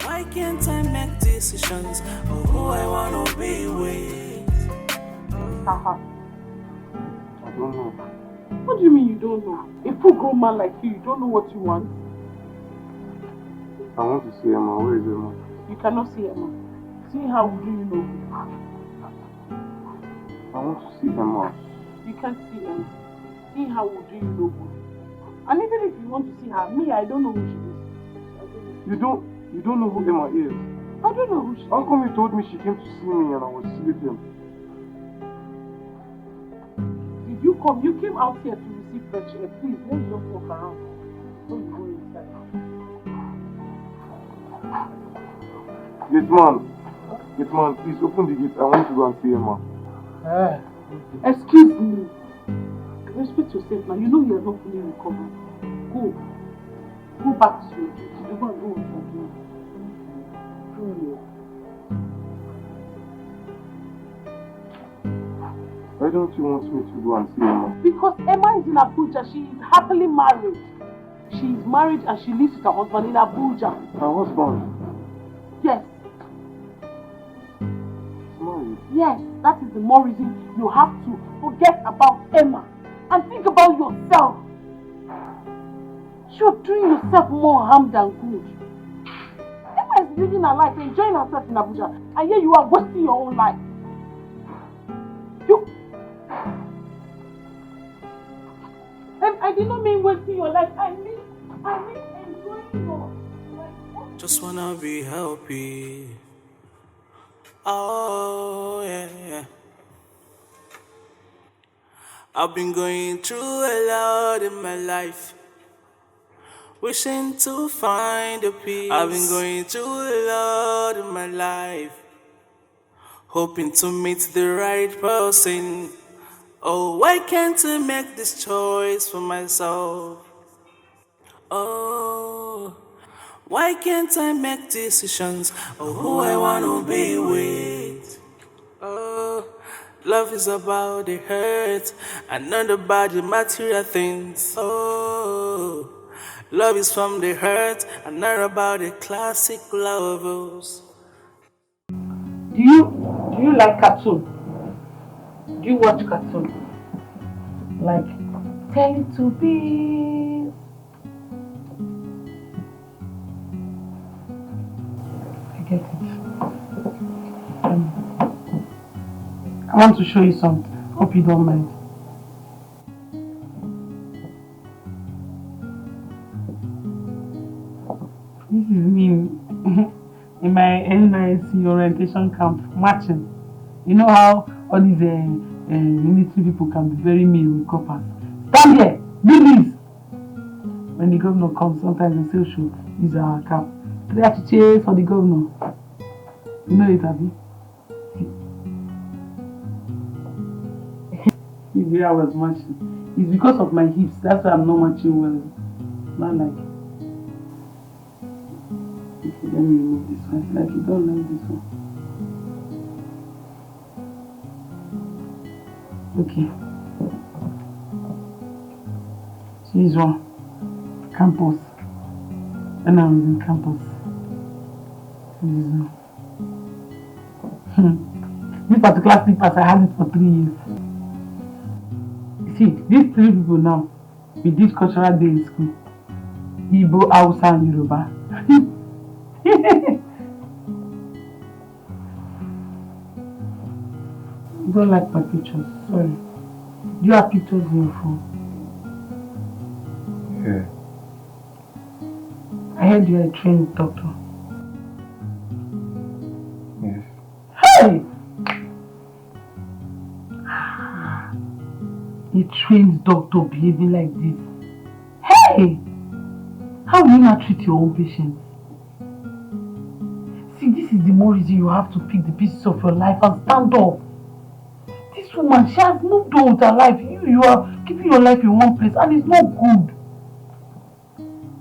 S3: Why can't I make decisions of who I wanna be with?
S5: Haha.
S12: I don't know.
S5: What do you mean you don't know? A full-grown man like you don't know what you want?
S12: I want to see Emma. Where is Emma?
S5: You cannot see Emma. See how do you know?
S12: I want to see Emma.
S5: You can't see Emma. See how do you know? And even if you want to see her, me, I don't know who she is.
S12: You don't know who Emma is?
S5: I don't know who she is.
S12: How come you told me she came to see me and I was sleeping?
S5: Did you come? You came out here to receive fresh air. Please, let's just walk around. Before you go inside.
S12: Gate man, please open the gate. I want to go and see Emma.
S5: Excuse me. Respect yourself now. You know you are not fully recovered. Go. Go back to your duty. You don't know what you're doing.
S12: Why don't you want me to go and see Emma?
S5: Because Emma is in Abuja. She is happily married. She is married and she lives with her husband in Abuja.
S12: Her husband?
S5: Yes.
S12: She's married?
S5: Yes. That is the more reason you have to forget about Emma and think about yourself. You're doing yourself more harm than good. Emma is living her life, enjoying herself in Abuja, and here you are wasting your own life. And I did not mean wasting your life. I mean enjoying your life.
S3: Just wanna be happy. Oh yeah. I've been going through a lot in my life, wishing to find a peace. I've been going through a lot in my life, hoping to meet the right person. Oh, why can't I make this choice for myself? Oh, why can't I make decisions of who I wanna be with? Oh, love is about the hurt and not about the material things. Oh, love is from the hurt and not about the classic lovers.
S5: Do you like cartoon? Do you watch cartoon? Like Teletubbies? I get it. I want to show you something. Hope you don't mind. This is me in my NYC orientation camp marching. You know how all these military people can be very mean with coppers. Stand here, do this. When the governor comes, sometimes they say should use our cap. They have to cheer for the governor. You know it, Abby? See where I was marching. It's because of my hips. That's why I'm not marching well. Not like. Okay, let me remove this one. Like you don't like this one. Okay. So this one. Campus. When I was in campus. This one. This particular slippers, I had it for 3 years. See, these 3 people now, we did cultural day in school. Igbo, Hausa, and Yoruba.
S2: don't like my pictures, sorry. Do you have pictures in your phone?
S12: Yeah.
S2: I heard you're a trained doctor.
S12: Yes.
S2: Hey! A trained doctor behaving like this. Hey! How will you not treat your own patients? See, this is the more reason you have to pick the pieces of your life and stand up. This woman, she has moved on with her life. You are keeping your life in one place and it's not good.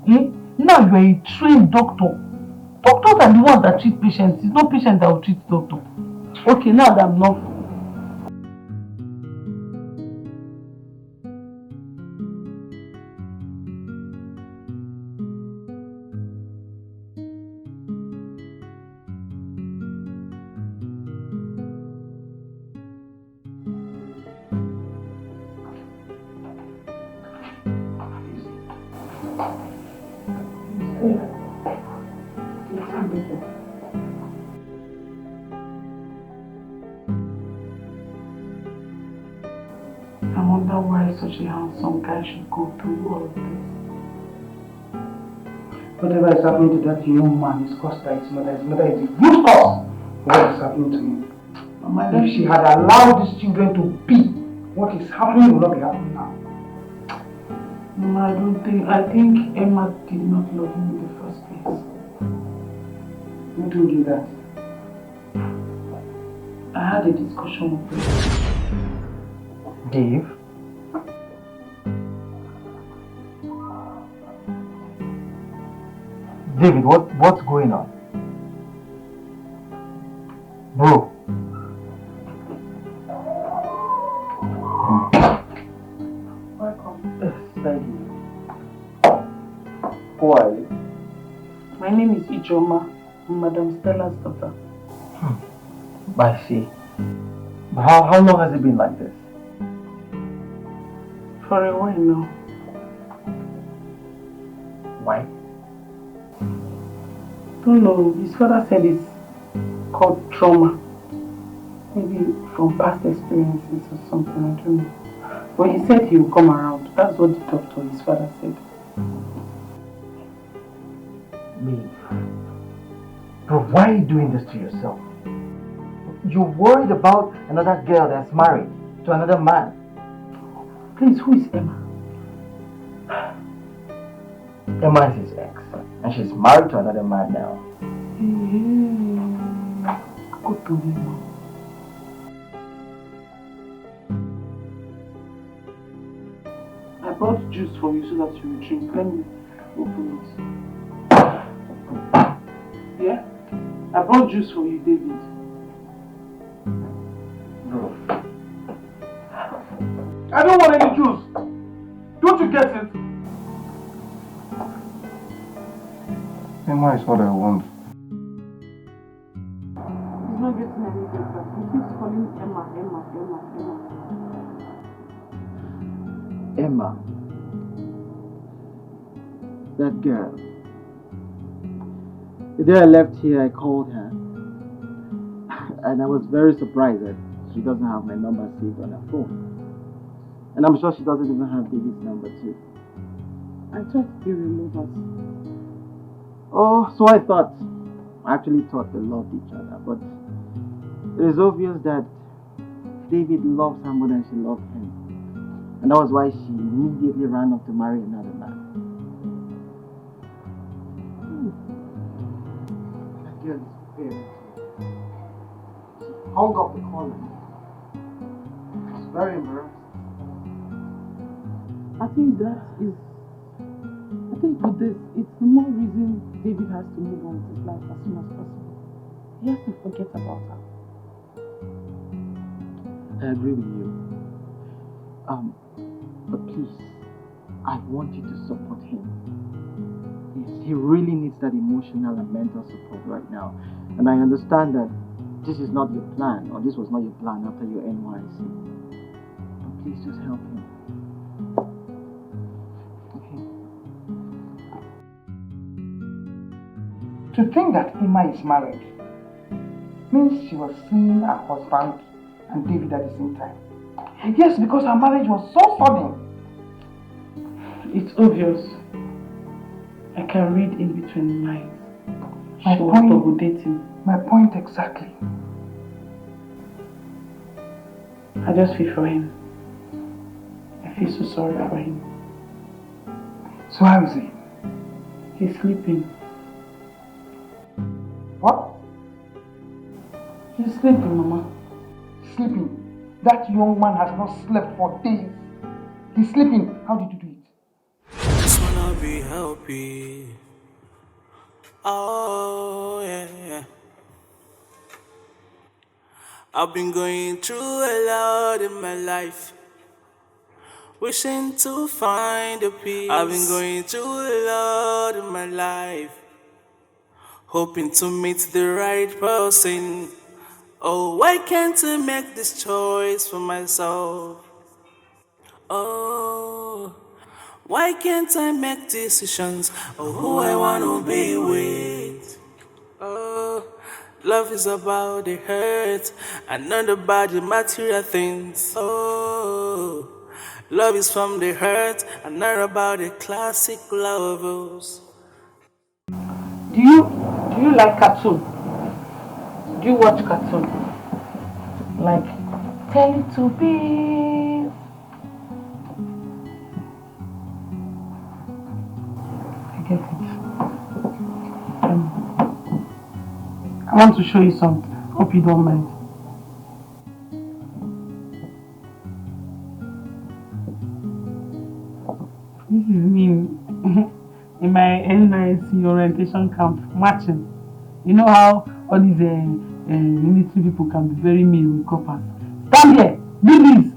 S2: Eh? Now you are a trained doctor. Doctors are the ones that treat patients. It's not patients that will treat doctor. Okay, now that I'm not. I wonder why such a handsome guy should go through all of this.
S13: Whatever is happening to that young man is caused by his mother. His mother is the root cause of what is happening to him. Mama, if she had allowed these children to be, what is happening will not be happening now.
S2: Mama, I think Emma did not love him in the first place.
S13: Who told you that?
S2: I had a discussion with him.
S13: Dave? David, what's going on? Bro.
S2: Welcome.
S13: Thank you. Who are you?
S2: My name is Ijoma, I'm Madam Stella's daughter.
S13: I see. But how long has it been like this?
S2: For a while now.
S13: Why?
S2: Don't know. His father said it's called trauma. Maybe from past experiences or something, I don't know. But he said he will come around. That's what the doctor, his father, said.
S13: Me? Bro, why are you doing this to yourself? You're worried about another girl that's married to another man.
S2: Please, who is Emma?
S13: Emma is his ex, and she's married to another man now.
S2: Go to him. I brought juice for you so that you will drink. Let me open it. Yeah? I brought juice for you, David.
S13: Bro.
S1: I don't want any juice. Don't you get it?
S12: Emma is what I want.
S2: He's not getting any better. He keeps calling Emma.
S13: Emma. That girl. The day I left here, I called her. And I was very surprised that she doesn't have my number saved on her phone. And I'm sure she doesn't even have David's number too.
S2: I thought they were lovers.
S13: Oh, so I actually thought they loved each other, but it is obvious that David loves her more than she loved him. And that was why she immediately ran off to marry another man. That girl is very clear. She hung up the call on me. I was very embarrassed.
S2: I think with this, it's the more reason David has to move on with his life as soon as possible. He has to forget about her.
S13: I agree with you. But please, I want you to support him. Yes, he really needs that emotional and mental support right now. And I understand that this is not your plan, or this was not your plan after your NYC. But please just help him.
S2: To think that Emma is married means she was seeing her husband and David at the same time. Yes, because her marriage was so sudden.
S5: It's obvious. I can read in between the lines.
S2: My
S5: She was
S2: point,
S5: double dating.
S2: my point exactly.
S5: I just feel for him. I feel so sorry for him.
S2: So how is he?
S5: He's sleeping.
S2: What?
S5: He's sleeping, Mama.
S2: Sleeping? That young man has not slept for days. He's sleeping. How did you do it?
S3: Just wanna be happy. Oh yeah. I've been going through a lot in my life, wishing to find a peace. I've been going through a lot in my life, hoping to meet the right person. Oh, why can't I make this choice for myself? Oh, why can't I make decisions of who I wanna be with? Oh, love is about the hurt and not about the material things. Oh, love is from the hurt and not about the classic lovers.
S5: Do you like cartoon? Do you watch cartoon? Like Teletubbies? I get it. I want to show you something. Hope you don't mind. This is me in my NYC orientation camp marching. You know how all these military people can be very mean with coppers. Stand here, do this.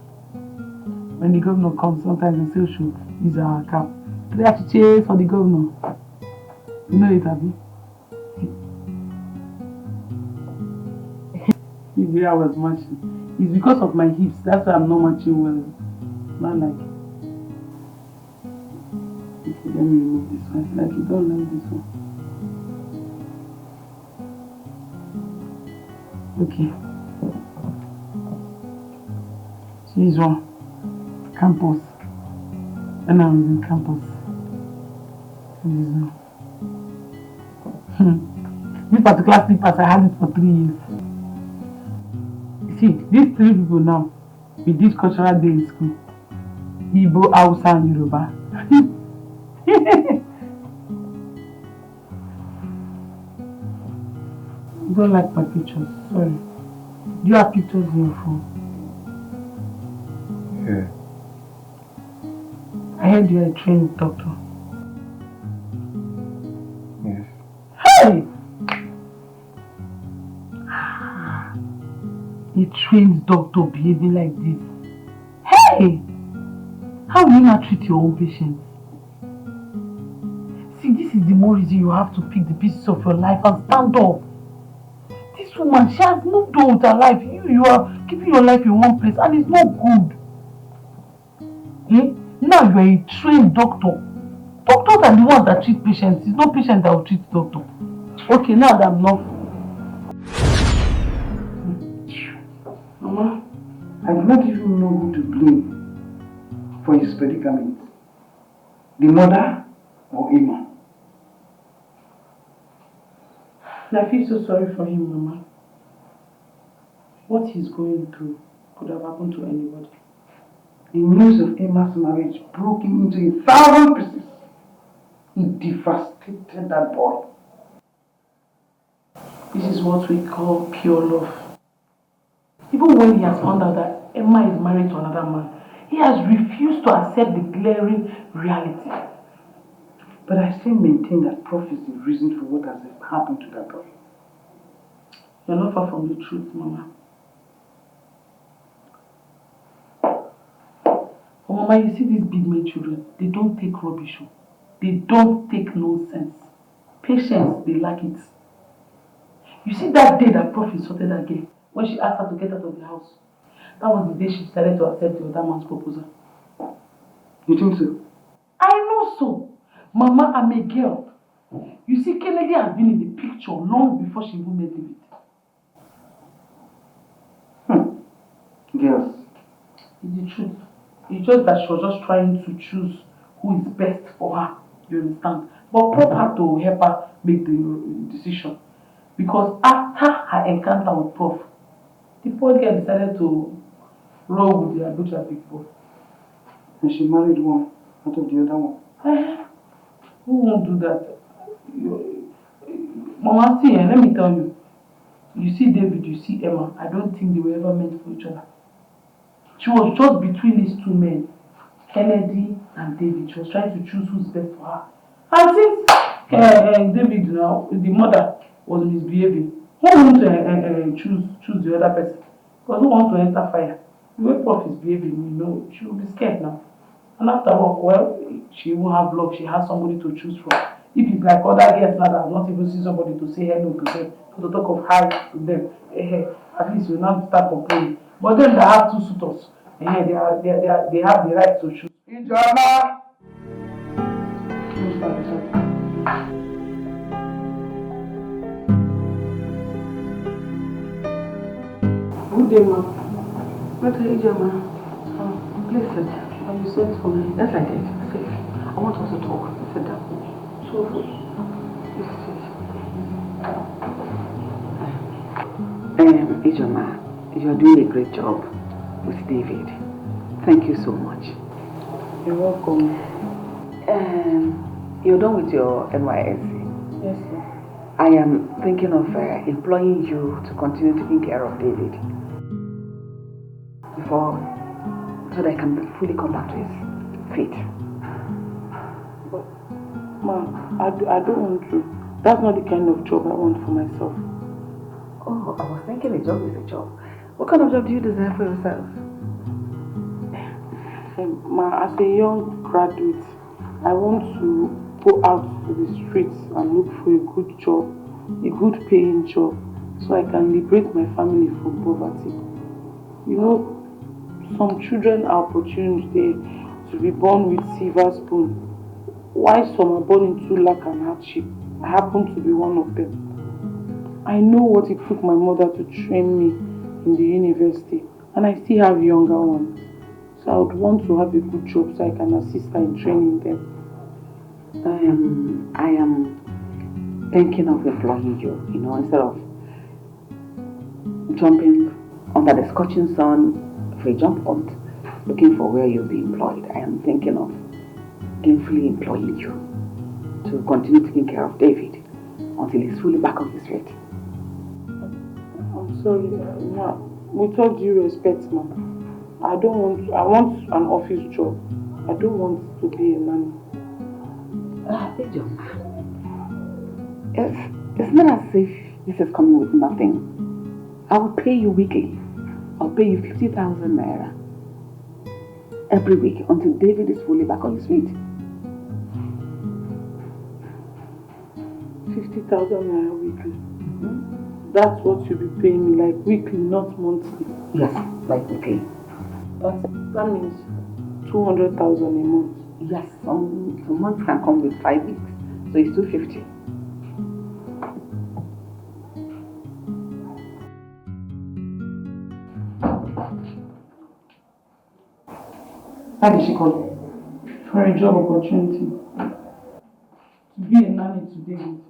S5: When the governor comes, sometimes they say should use our cap. They have to cheer for the governor. You know it, Abby. The way I was marching. It's because of my hips. That's why I'm not marching well. Not like. Okay, let me remove this one. Like you don't like this one. Okay. So this one. Campus. When I was in campus. This one. This particular slippers, I had it for 3 years. See, these 3 people now, we did cultural day in school. Igbo, Hausa, and Yoruba. You don't like my pictures, sorry. Do you have pictures in your phone?
S12: Yeah.
S5: I heard you are a trained doctor.
S12: Yes.
S5: Hey! A trained doctor behaving like this. Hey! How will you not treat your own patients? See, this is the more reason you have to pick the pieces of your life and stand up. This woman, she has moved on with her life. You are keeping your life in one place and it's not good. Eh? Now you are a trained doctor. Doctors are the ones that treat patients. It's not patients that will treat doctor. Okay, now that I'm not.
S2: Mama, I do not even know who to blame for his predicament. The mother or Emma?
S5: I feel so sorry for him, Mama. What he's going through could have happened to anybody.
S2: The news of Emma's marriage broke him into 1,000 pieces. He devastated that boy.
S5: This is what we call pure love. Even when he has found out that Emma is married to another man, he has refused to accept the glaring reality.
S2: But I still maintain that Prof is the reason for what has happened to that boy.
S5: You're not far from the truth, Mama. Oh, Mama, you see these big men children, they don't take rubbish. They don't take nonsense. Patience, they lack it. You see that day that Prof insulted that girl, when she asked her to get out of the house, that was the day she decided to accept the other man's proposal.
S2: You think so?
S5: I know so. Mama, I'm a girl. You see, Kennedy has been in the picture long before she even met David.
S2: Girls.
S5: It's the truth. It's just that she was just trying to choose who is best for her. You understand? But Prof had to help her make the decision. Because after her encounter with Prof, the poor girl decided to roll with the Abuja people.
S2: And she married one out of the other one.
S5: Who won't do that? Mama, see, let me tell you. You see David, you see Emma. I don't think they were ever meant for each other. She was just between these two men, Kennedy and David. She was trying to choose who's best for her. And since David, now, the mother was misbehaving, who wants to choose the other person? Because who wants to enter fire? The way Prof is behaving, you know, she will be scared now. And after all, well, she won't have love. She has somebody to choose from. If it's like other girls now that have not even seen somebody to say hello to them, to talk of hi to them, at least you now start complaining. But then they have two suitors. They have the right to choose.
S2: Ijoma!
S14: Good day, ma. What are you doing, ma? Please sit.
S5: Have you sent for me?
S14: Yes, I did. Sit. I want us to talk. Sit down.
S5: So,
S14: Ijoma, you are doing a great job with David. Thank you so much.
S5: You're welcome.
S14: You're done with your NYSC?
S5: Yes, sir.
S14: I am thinking of employing you to continue taking care of David so that I can fully come back to his feet.
S5: But, ma, I don't want to. That's not the kind of job I want for myself.
S14: Oh, I was thinking a job is a job. What kind of job do you desire for yourself?
S5: Ma, as a young graduate, I want to go out to the streets and look for a good job, a good paying job, so I can liberate my family from poverty. You know, some children are opportunity to be born with silver spoon, while some are born into lack and hardship. I happen to be one of them. I know what it took my mother to train me in the university, and I still have younger ones. So I would want to have a good job so I can assist her in training them.
S14: I am thinking of employing you, instead of jumping under the scorching sun for a jump hunt, looking for where you'll be employed. I am thinking of gainfully employing you to continue taking care of David until he's fully back on his feet.
S5: I'm sorry, ma. With all due respect, ma, I want an office job. I don't want to be a nanny.
S14: It's not as if this is coming with nothing. I will pay you weekly. I'll pay you 50,000 naira every week until David is fully back on his feet.
S5: 50,000 naira weekly. That's what you'll be paying me, like weekly, not monthly.
S14: Yes, like weekly.
S5: That means 200,000 a month.
S14: Yes, a month can come with 5 weeks, so it's 250.
S2: How did she call?
S5: For a job opportunity. To be a nanny to David.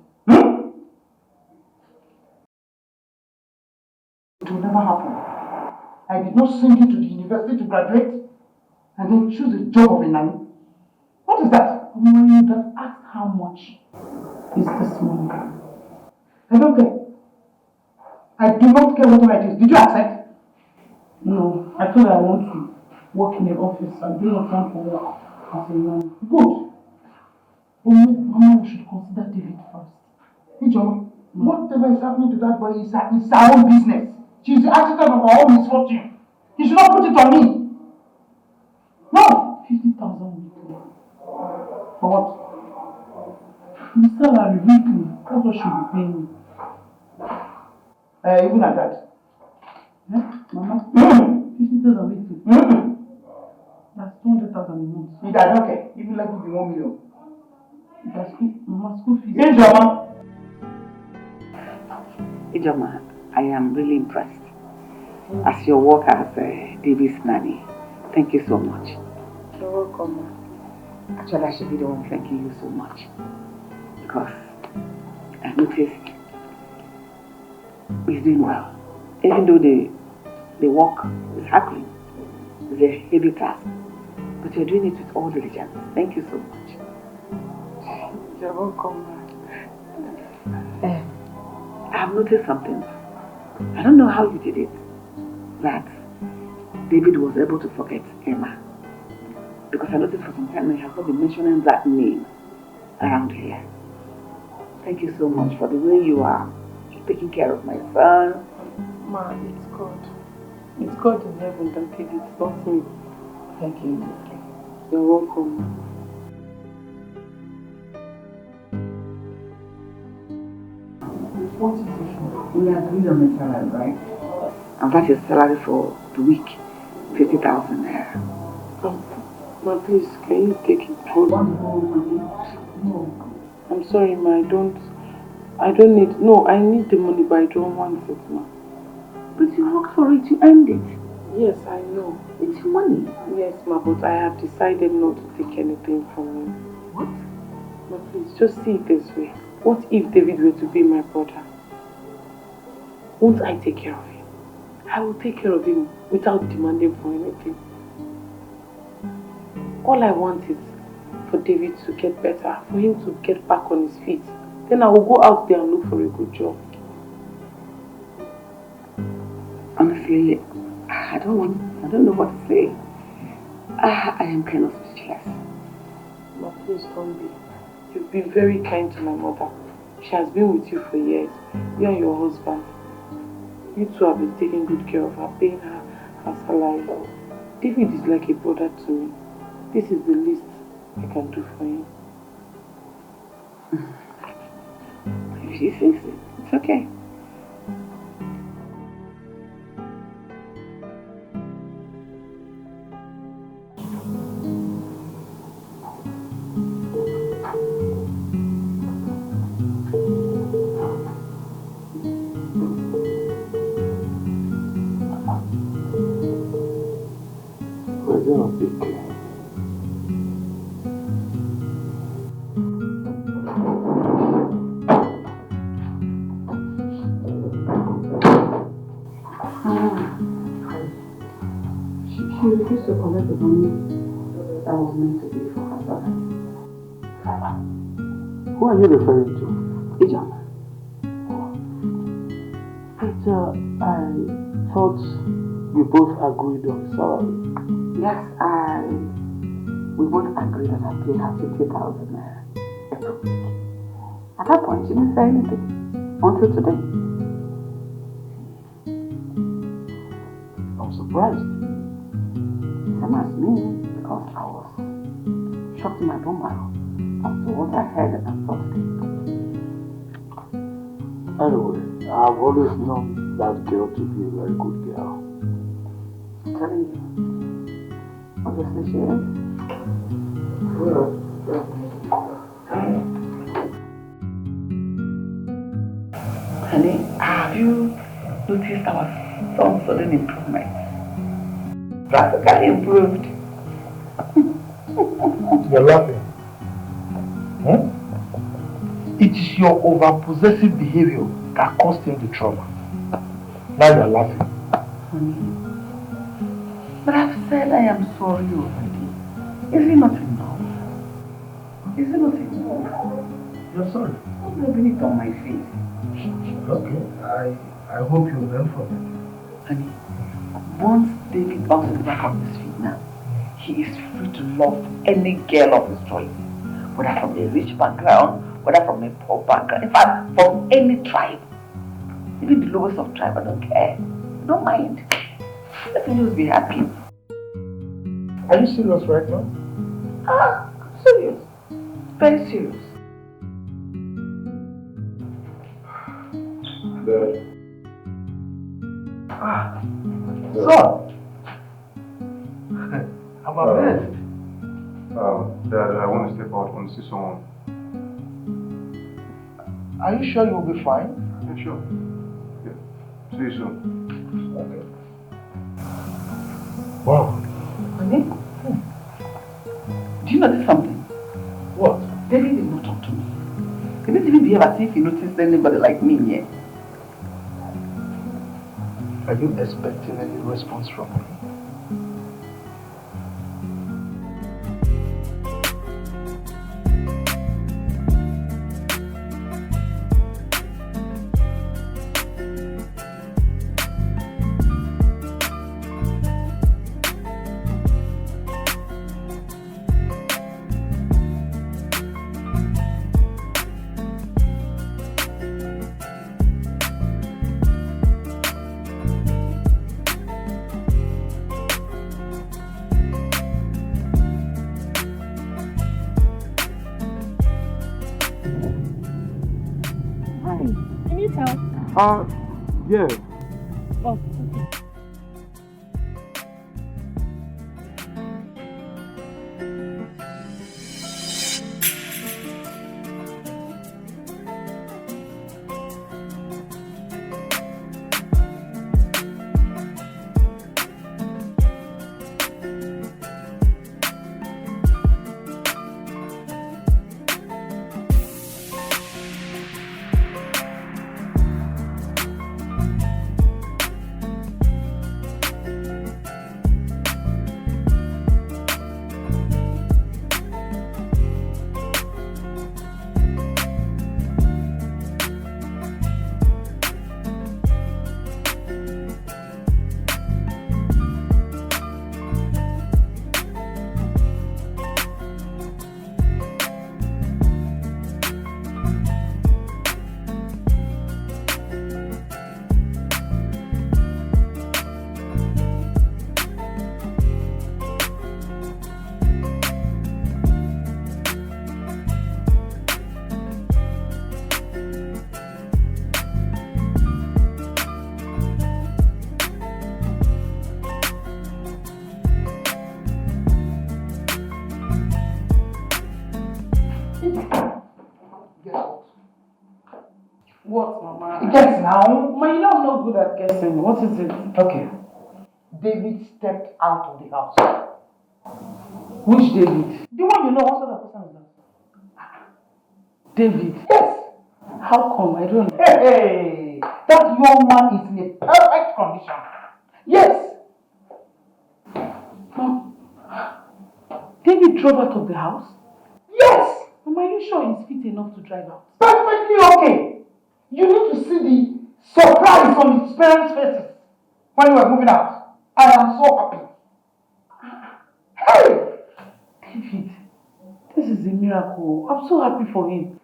S2: It will never happen. I did not send you to the university to graduate and then choose a job of a nanny. What is that?
S5: When you have asked how much is this money?
S2: I don't care. I do not care whatever it is. Did you accept?
S5: No, I told her I want to work in an office. I do not want to work as a nanny.
S2: Good.
S5: But Mama, we should consider David first.
S2: Ijoma, whatever is happening to that boy is her own business. She's the architect of her own misfortune. You should not put it on me. No.
S5: 50,000 weekly.
S2: For what?
S5: The salary weekly. That's what she'll be paying me.
S2: Even at that.
S5: Yeah, Mama? 50,000 weekly. That's 200,000 a month.
S2: I don't care. Even like give you 1 million.
S5: That's Mama, school fees.
S14: Ijoma, I am really impressed. as your work as David's nanny. Thank you so much.
S5: You're welcome, ma.
S14: Actually, I should be the one thanking you so much. Because I noticed he's doing well. Even though the work is hackling, it's a heavy task. But you're doing it with all diligence. Thank you so much.
S5: You're welcome, ma.
S14: I've noticed something. I don't know how you did it. That David was able to forget Emma. Because I noticed for some time he has not been mentioning that name around here. Thank you so much for the way you are taking care of my son.
S5: Ma, it's God. It's God in heaven that did it, not me.
S14: Thank you.
S5: You're welcome, ma.
S14: What is it? We agreed on the salary, right? And that's your salary for the week. 50,000 naira.
S5: Ma, please, can you take it home?
S14: No.
S5: I'm sorry, ma, I don't need, no, I need the money, but I don't want it, ma.
S14: But you worked for it, you earned it.
S5: Yes, I know.
S14: It's your money.
S5: Yes, ma, but I have decided not to take anything from him.
S14: What?
S5: Ma, please, just see it this way. What if David were to be my brother? Won't I take care of him? I will take care of him without demanding for anything. All I want is for David to get better, for him to get back on his feet. Then I will go out there and look for a good job.
S14: Honestly, I don't know what to say. I am kind of speechless.
S5: Ma, please don't be. You've been very kind to my mother. She has been with you for years. You and your husband. You two have been taking good care of her, paying her salary. David is like a brother to me. This is the least I can do for him.
S14: If she says it, it's okay. She refused to collect the money that was meant to be for her salary.
S8: Who are you referring to?
S14: Ijama.
S8: But I thought you both agreed on salary.
S14: Yes, we both agreed that I pay her 50,000 naira every week. At that point, she didn't say anything until today.
S8: I'm surprised.
S14: Same as me, because I was shocked in my bone marrow as to what I heard and thought today.
S8: Anyway, I've always known that girl to be a very good girl.
S14: I'm telling you. Obviously she is. Honey, have you noticed our son's sudden improvement? Practically improved.
S6: You're laughing. It is your over-possessive behavior that caused him the trauma. Now you're laughing.
S14: Honey, but I've said I am sorry already. Is it not enough? Is it not enough?
S6: You're sorry.
S14: I'm rubbing it on my face.
S6: Okay, I hope you learn from it.
S14: Honey, once David bounces back on his feet now, he is free to love any girl of his choice. Whether from a rich background, whether from a poor background, in fact, from any tribe. Even the lowest of tribe, I don't care. I don't mind. Let me just be happy.
S6: Are you serious right now?
S14: I'm serious. Very serious.
S12: Dad.
S6: Son! I'm amazed.
S12: Dad, I want to step out. I want to see someone.
S6: Are you sure you'll be fine?
S12: Yeah, sure. Yeah. See you soon.
S6: Okay. Wow.
S14: Honey? Do you notice something?
S6: What?
S14: David did not talk to me. He didn't even behave as if he noticed anybody like me yet.
S6: Are you expecting any response from me?
S12: Yeah.
S5: Oh. What, Mama?
S2: Guess now.
S5: Ma, you know I'm not good at guessing. What is it?
S2: Okay. David stepped out of the house.
S5: Which David?
S2: The one you know, what sort of person is that?
S5: David?
S2: Yes.
S5: How come? I don't know.
S2: Hey, that young man is in a perfect condition. Yes.
S5: Mom, David drove out of the house?
S2: Yes.
S5: Mama, are you sure he's fit enough to drive out?
S2: Perfectly okay. You need to see the surprise on his parents' faces when we were moving out. I am so happy. Hey!
S5: David, this is a miracle. I'm so happy for him.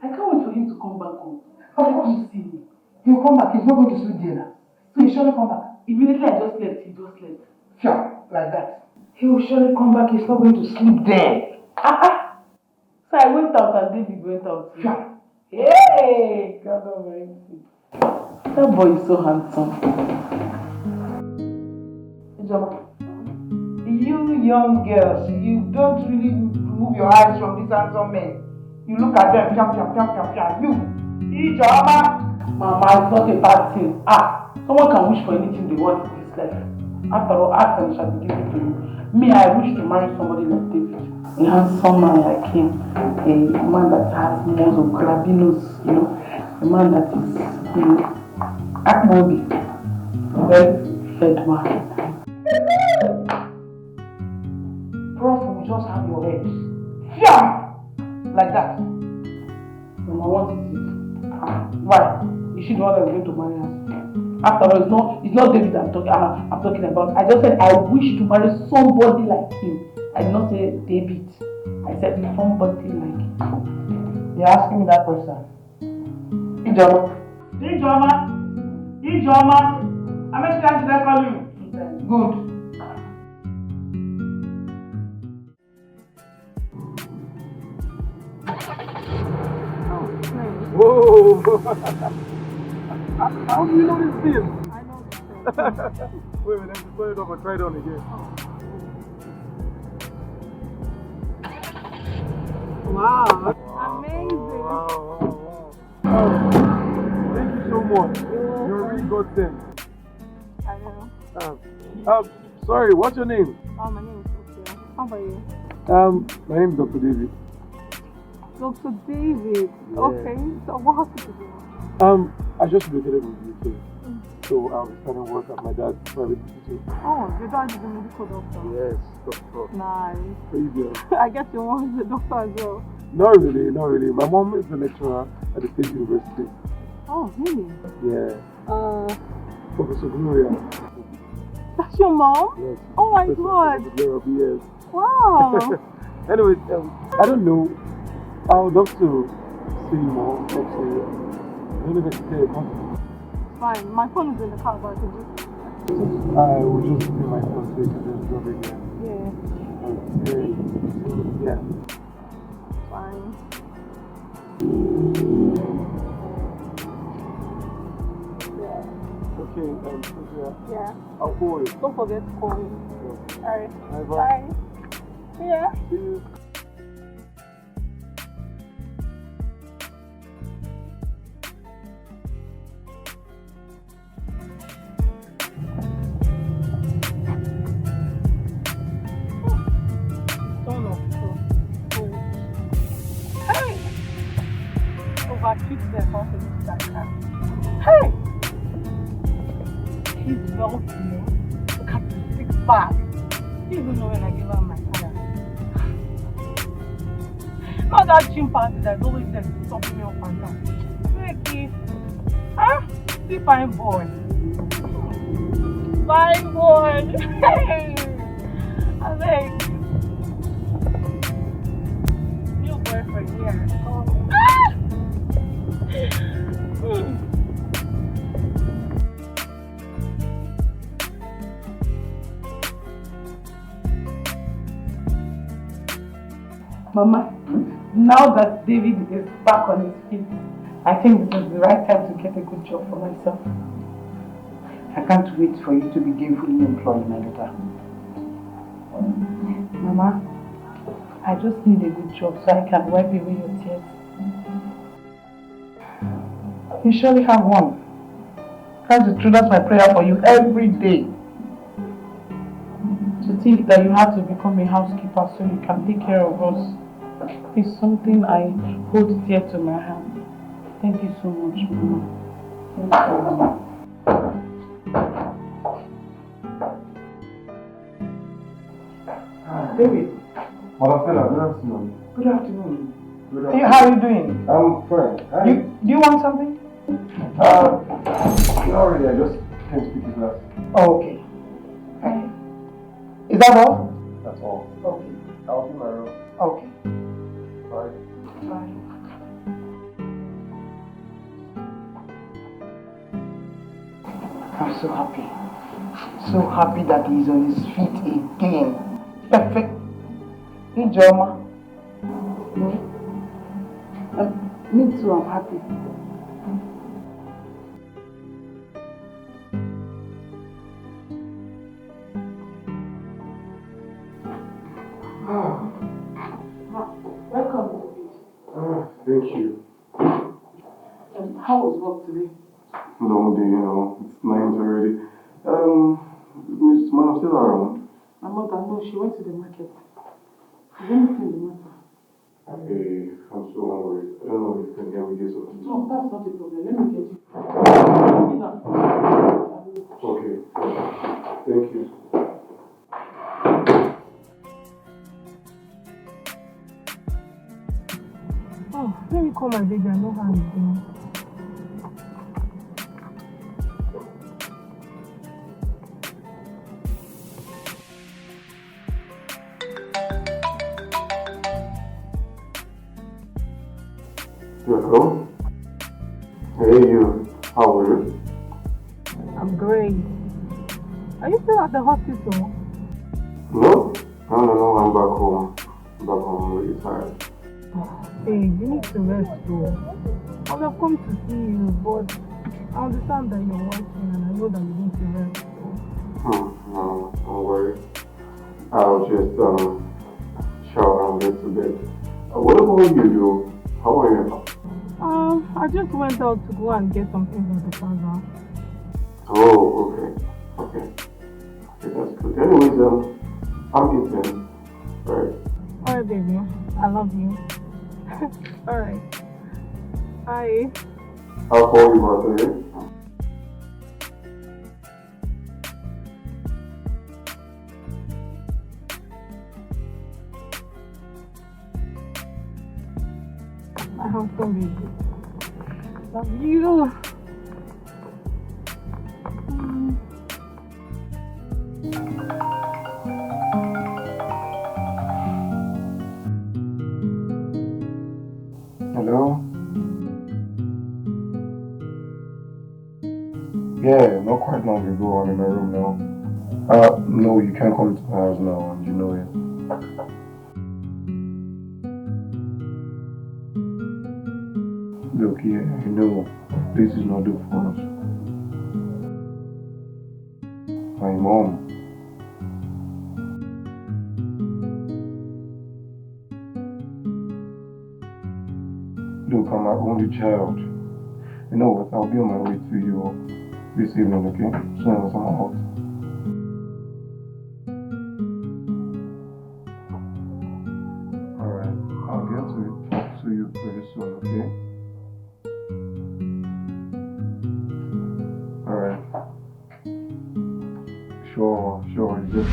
S5: I can't wait for him to come back home.
S2: Of course.
S5: See him.
S2: He'll come back. He's not going to sleep there now. So he'll surely come back.
S5: Immediately I just left, he just left.
S2: Sure, like that. He will surely come back. He's not going to sleep there.
S5: So I went out and David went out too.
S2: Sure.
S5: Hey! God Almighty. That boy is so handsome.
S2: You young girls, you don't really remove your eyes from these handsome men. You look at them, you.
S5: Mama, it's not a bad thing. Someone can wish for anything they want in this life. After all, ask and it shall be given to you. Me, I wish to marry somebody like David. A handsome man like him. A man that has muscle, grabinos, you know. A man that is, you know, Akmobi. Well-fed man.
S2: Prof will just have your head. Yeah! Like that.
S5: Mama, what is it? Why? Is she the one that's going to marry us? After all, it's not David I'm talking about. I just said I wish to marry somebody like him. I did not say David. I said somebody like him.
S2: You're asking me that question. Ijoma. How many times did I call you? Good.
S12: Whoa! How do you know this thing? I know this thing. Wait a minute, just turn it off and try it on again.
S15: Wow.
S12: Amazing. Wow. Thank you so much. You're really godsend.
S15: I know.
S1: Sorry, what's your name?
S15: Oh, my name is Sophia. How about you?
S1: My name is Dr. David.
S15: Dr. David.
S1: Yeah.
S15: Okay. So what hospital do you want?
S1: I just relocated in the UK. So I'll be starting work at my dad's private hospital.
S15: Oh, your dad is a medical doctor.
S1: Yes, doctor.
S15: Nice.
S1: Crazy.
S15: I guess your mom is a doctor as well.
S1: Not really, not really. My mom is a lecturer at the State University.
S15: Oh, really?
S1: Yeah. Professor Gloria.
S15: That's your mom?
S1: Yes.
S15: Oh my
S1: Professor
S15: god.
S1: Gloria, yes.
S15: Wow.
S1: Anyway, I don't know. I would love to see you more. I don't know if I can say it.
S15: Fine. My phone is in the car, but I can just...
S1: I will just bring my phone so you can just drop it here.
S15: Yeah.
S1: Okay. Yeah.
S15: Fine.
S1: Okay,
S15: Yeah.
S1: I'll call you.
S15: Don't forget to call me.
S1: Yeah.
S15: Alright.
S1: Bye.
S15: Bye. Yeah.
S1: See you.
S15: Hey! Overtreat the confidence that can. Hey! He's wealthy. Look at the six pack. You even know when I give her my salary. Not that chimpanzee that's always there stopping me up and down. Ricky. Huh? See, fine boy. Fine boy. Hey! I think. New boyfriend, yeah.
S2: Mama, now that David is back on his feet, I think this is the right time to get a good job for myself.
S4: I can't wait for you to be gainfully employed, my daughter.
S2: Mama, I just need a good job so I can wipe away your tears. You surely have one. That's the truth, that's my prayer for you every day. To think that you have to become a housekeeper so you can take care of us is something I hold dear to my heart. Thank you so much, Mama. Thank you, Mama. David.
S12: Madam Stella, good afternoon.
S2: Good afternoon.
S12: Good
S2: Hey, how are you doing?
S12: I'm fine.
S2: Do you want something?
S12: Not really, I just came to pick his glass.
S2: Oh, okay. Is that all?
S12: That's all.
S2: Okay.
S12: I'll be in my room.
S2: Okay.
S12: Bye.
S2: Bye. I'm so happy. So happy that he's on his feet again. Perfect. Hey, Joma.
S14: Me too, I'm happy.
S2: Welcome.
S12: Thank you.
S2: How was work today?
S12: Long day, it's 9 already. Miss Madam Stella around?
S2: My mother, no, she went to the market. Is anything the matter?
S12: Hey, I'm so worried. I don't know if you can get me this or
S2: No, that's not a problem. Let me get you.
S12: Okay. Thank you.
S15: Oh, let me call my baby. I know how he's doing.
S12: Hello? Hey, you. How are you?
S15: I'm great. Are you still at the hospital?
S12: No, I'm back home. I'm really tired.
S15: Hey, you need to rest though. I would have come to see you, but I understand that you're working and I know that you need to rest.
S12: No, don't worry. I'll just shower and get to bed. What about you, Joe? How are you?
S15: I just went out to go and get some things at the plaza.
S12: Oh, okay. Okay, that's good. Anyways, I'm eating. Alright.
S15: Alright, baby. I love you. Alright. Bye.
S12: I'll call you back, okay?
S15: I hope so, baby. Love you.
S12: Hello? Yeah, not quite long ago. I'm in my room now. No, you can't come to the house now, and you know it. Look, yeah, I know this is not good for us. My mom. Look, I'm my only child. You know what? I'll be on my way to you this evening, okay? As soon as I'm out. Alright, I'll get to talk to you pretty soon, okay? Alright. Sure, you just...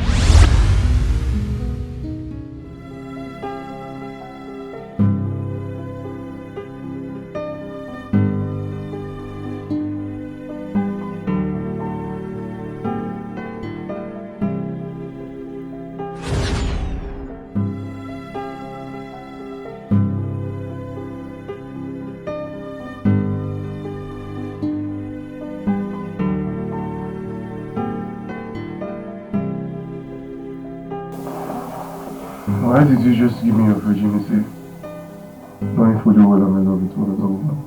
S12: Why did you just give me your virginity? Knowing fully well I'm in love with one another woman.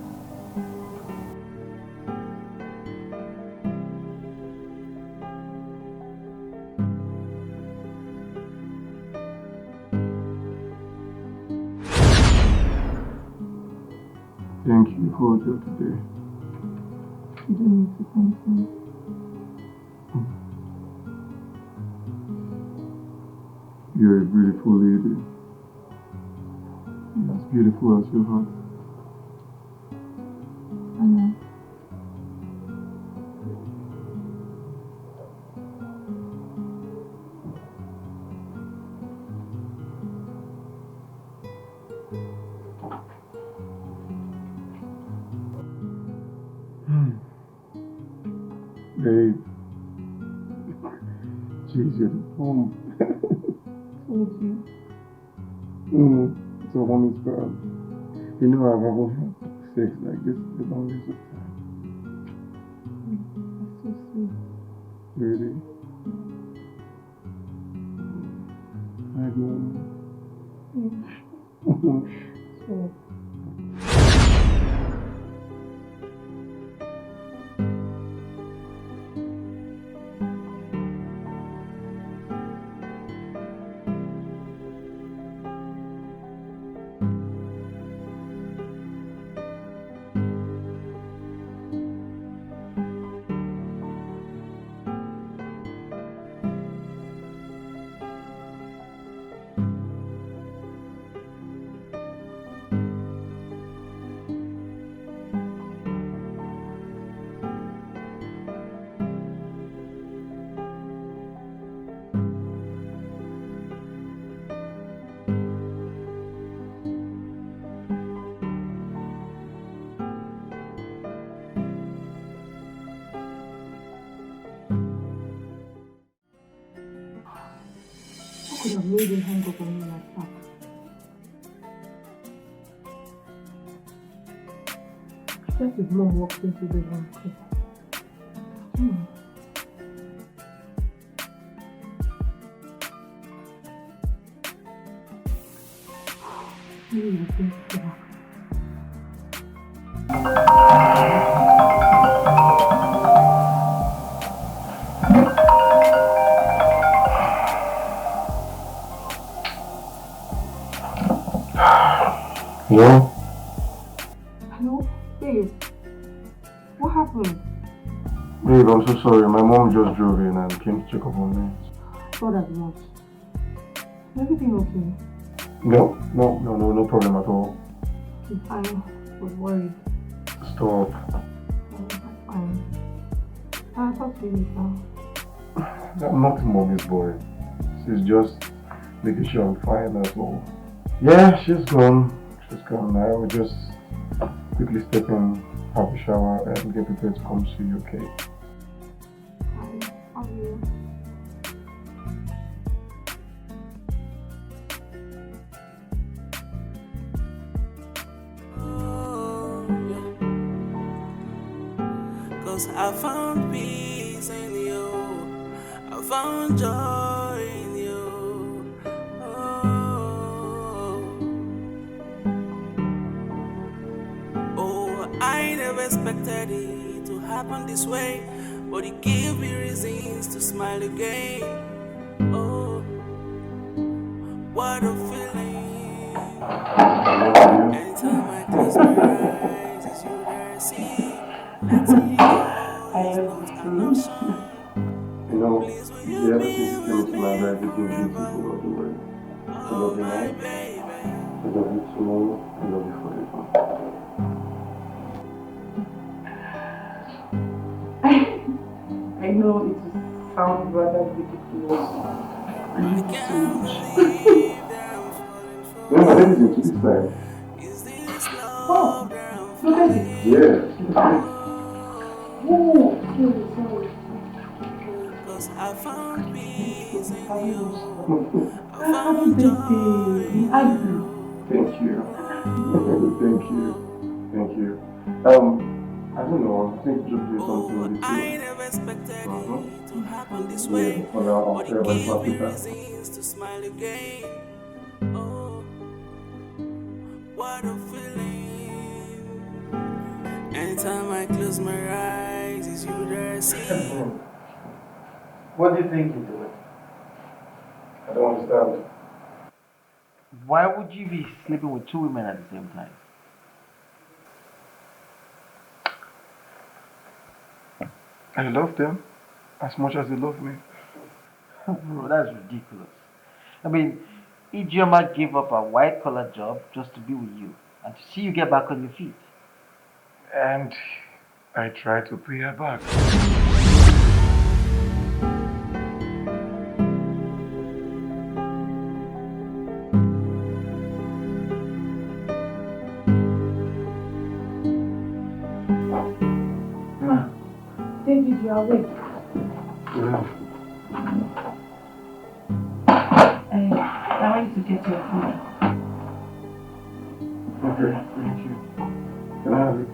S12: Thank you for that today.
S15: You don't need to thank me.
S12: You're a beautiful lady. You're as beautiful as your heart.
S15: I know.
S12: Babe. Jeez, you're the bomb.
S15: Told you.
S12: It's a woman's girl. You know I've never had sex like this the longest of time.
S15: That's so sweet.
S12: Really? I know.
S15: Sure. Could have made him hang up on me like that. Just his mom walked into the room. Maybe he's going to back.
S12: Hello?
S15: Hello? Babe. What happened?
S12: Babe, I'm so so sorry. My mom just drove in and came to check up on me.
S15: Not as much. Everything okay?
S12: No problem at all.
S15: I was worried.
S12: Stop.
S15: That's fine. I'll talk to you later.
S12: I'm not mommy's boy. She's just making sure I'm fine, that's all. Yeah, she's gone. I will just quickly step in, have a shower, and get prepared to come see you, okay?
S15: I'll be here.
S3: Cause I found peace in you, I found joy in you. Oh, I never expected it to happen this way, but it gave me reasons to smile again. Oh, what a feeling. Anytime I close my eyes, it's you that I see. Letting you go is not an option.
S12: You know, ever since you came into my life, it's been beautiful all the way. I love you now. I love you tomorrow. I love you forever.
S2: I know it will sound rather ridiculous. I love you so much.
S12: Yeah, my dad is into this side.
S2: Oh, look at it.
S12: Yeah.
S2: Oh, sorry.
S3: Cause I found peace in you.
S2: Happy birthday.
S12: Thank you. Thank you. I don't know, I think you should do something with it.
S3: I never expected it to happen this way, but it gave me reasons to smile again. Oh, what a feeling. Anytime I close my eyes, it's you that I see.
S9: What do you think you're doing?
S12: I don't understand.
S9: Why would you be sleeping with two women at the same time?
S12: I love them as much as they love me.
S9: Bro, that's ridiculous. I mean, Ijeoma gave up a white-collar job just to be with you and to see you get back on your feet.
S12: And I try to pay her back.
S5: David, you are awake.
S12: Yeah.
S5: I want you to get your food.
S12: Okay, thank you. Can I have it?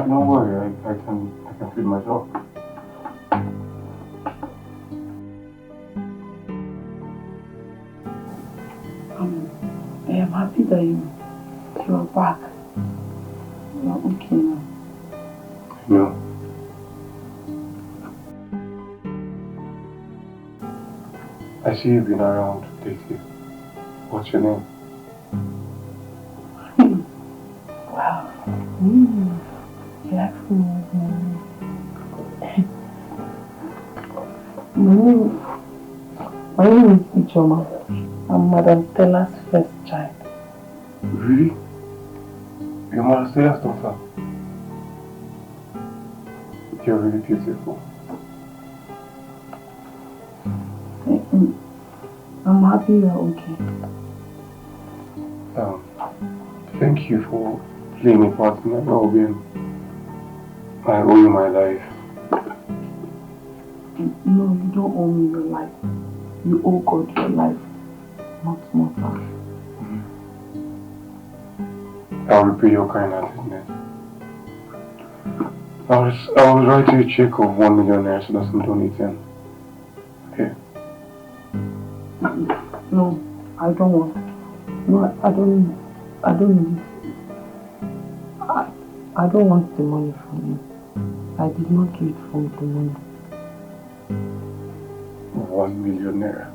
S12: Don't worry, I can feed myself.
S5: I am happy that you are back. You are okay now.
S12: No. I see you've been around lately. What's your name?
S5: Wow. You asked me what's my name is Ijeoma. I'm Madam Stella's first child.
S12: Really? You're Madam Stella's daughter? You're really beautiful.
S5: I'm happy you're okay.
S12: Thank you for playing a part in my well-being. I owe you my life.
S5: No, you don't owe me your life. You owe God your life, not Martha.
S12: I'll repay your kind-heartedness. I'll write you a check of 1 million naira so that's some donating. Okay?
S5: No, I don't want. No, I don't need it. I don't want the money from you. I
S15: I did not do it for the money.
S12: 1 million naira.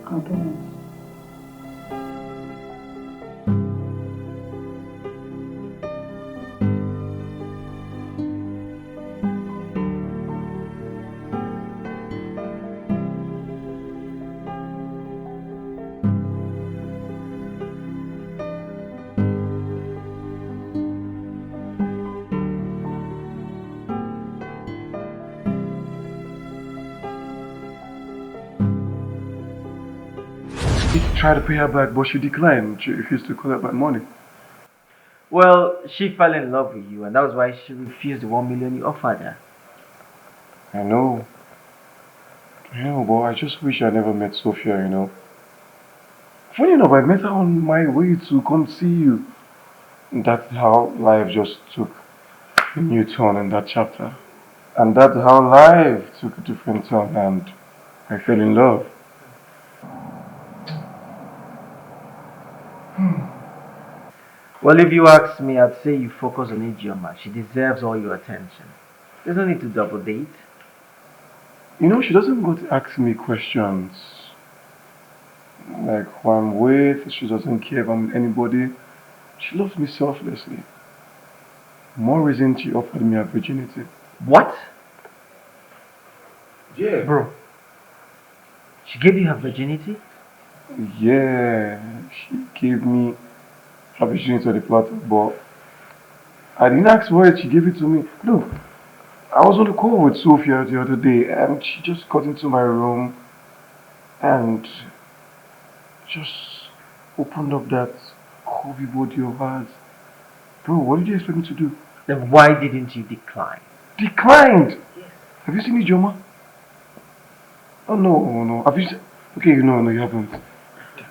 S15: Again.
S12: Tried to pay her back, but she declined. She refused to collect my money.
S13: Well, she fell in love with you, and that was why she refused the 1 million you offered her.
S12: I know. But I just wish I never met Sophia. Funny enough, I met her on my way to come see you. That's how life just took a new turn in that chapter. And that's how life took a different turn, and I fell in love.
S13: Well, if you ask me, I'd say you focus on Ijeoma. She deserves all your attention. There's no need to double date.
S12: She doesn't go to ask me questions. Like who I'm with, she doesn't care if I'm with anybody. She loves me selflessly. More reason she offered me her virginity.
S13: What?
S12: Yeah.
S13: Bro, she gave you her virginity?
S12: Yeah, she gave me her virginity on the platter, but I didn't ask for it, she gave it to me. Look, I was on the call with Sophia the other day and she just got into my room and just opened up that curvy body of hers. Bro, what did you expect me to do?
S13: Then why didn't you decline?
S12: Declined? Yes. Have you seen Ijeoma? Oh no. Have you seen? Okay, no, you haven't.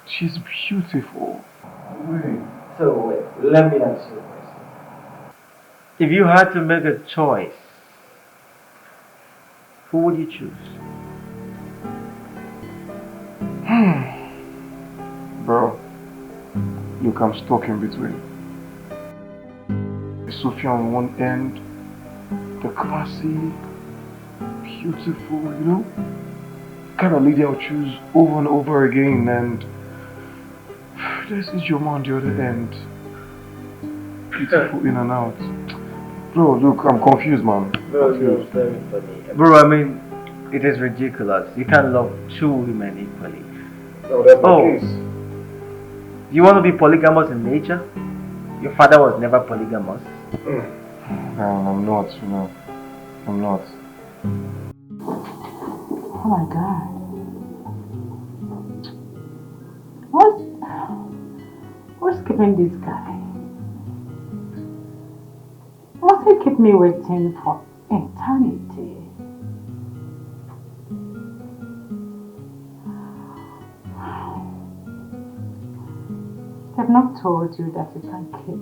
S12: She's beautiful.
S13: Wait. So let me ask you a question. If you had to make a choice, who would you choose?
S12: Bro, look, I'm stuck in between. Sophia on one end, the classy, beautiful, kind of lady I'll choose over and over again, and there's Ijeoma on the other end. Beautiful in and out. Bro, look, I'm confused, man. Confused.
S13: Very funny. Bro, I mean, it is ridiculous. You can't love two women equally.
S12: No, that's the case.
S13: You want to be polygamous in nature? Your father was never polygamous.
S12: No, I'm not, I'm not.
S5: Oh my God. What's keeping this guy? Must he keep me waiting for eternity? I've not told you that you can keep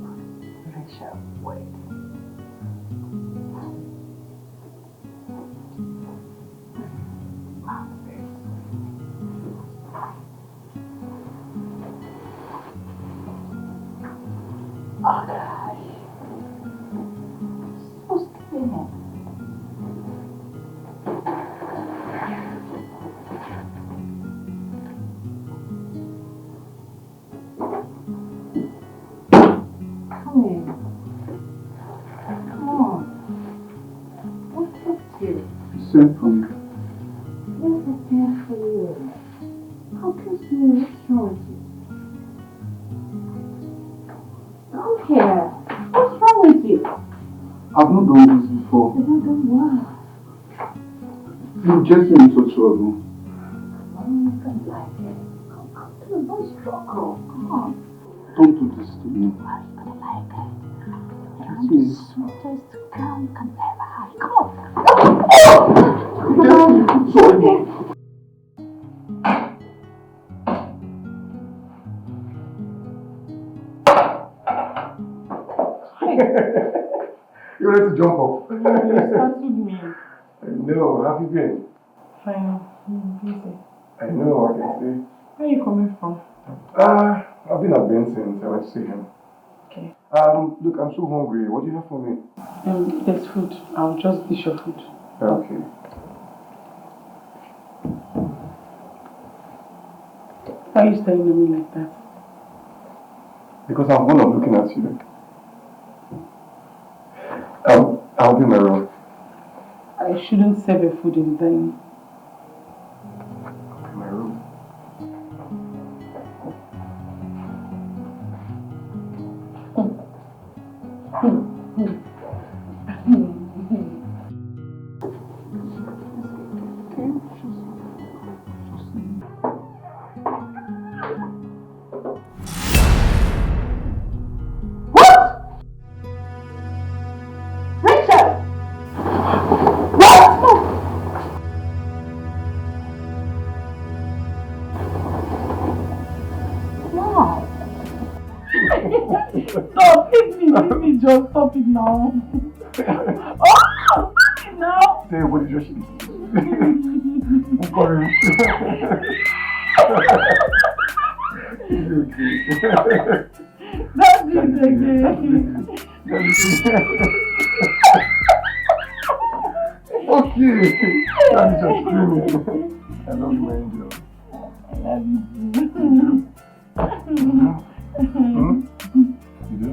S5: Rachel waiting. Okay. So skinny. Come in. Come on. What kept you?
S12: Sent for you.
S5: Yes, it's here for you. How can you what's wrong with you? Come here. What's wrong with you?
S12: I've not done this before.
S5: You've not done what?
S12: You just into trouble.
S5: Oh, I don't like it. Come, don't struggle. Come on.
S12: Don't do this to me.
S5: Why are you gonna like it? I'm the sweetest girl you can ever have. Come on.
S12: Sorry. You ready to jump off?
S15: You startled me.
S12: I know. How have you been?
S15: Fine. I'm busy.
S12: I know. I can see.
S15: Where are you coming from?
S12: I've been at Benson's. I went to see him.
S5: Okay.
S12: Look, I'm so hungry. What do you have for me?
S5: There's food. I'll just dish your food.
S12: Okay.
S5: Why are you staring at me like that?
S12: Because I'm one of looking at you. I'll be my room.
S5: I shouldn't serve your food in the dining.
S12: I'll be my room.
S5: Stop, leave me, just stop it now. Oh, stop it now.
S12: Say what did you say? I'm sorry.
S5: That's it again.
S12: Okay. That is just screaming. I love you, angel.
S5: I love you too.
S12: You do?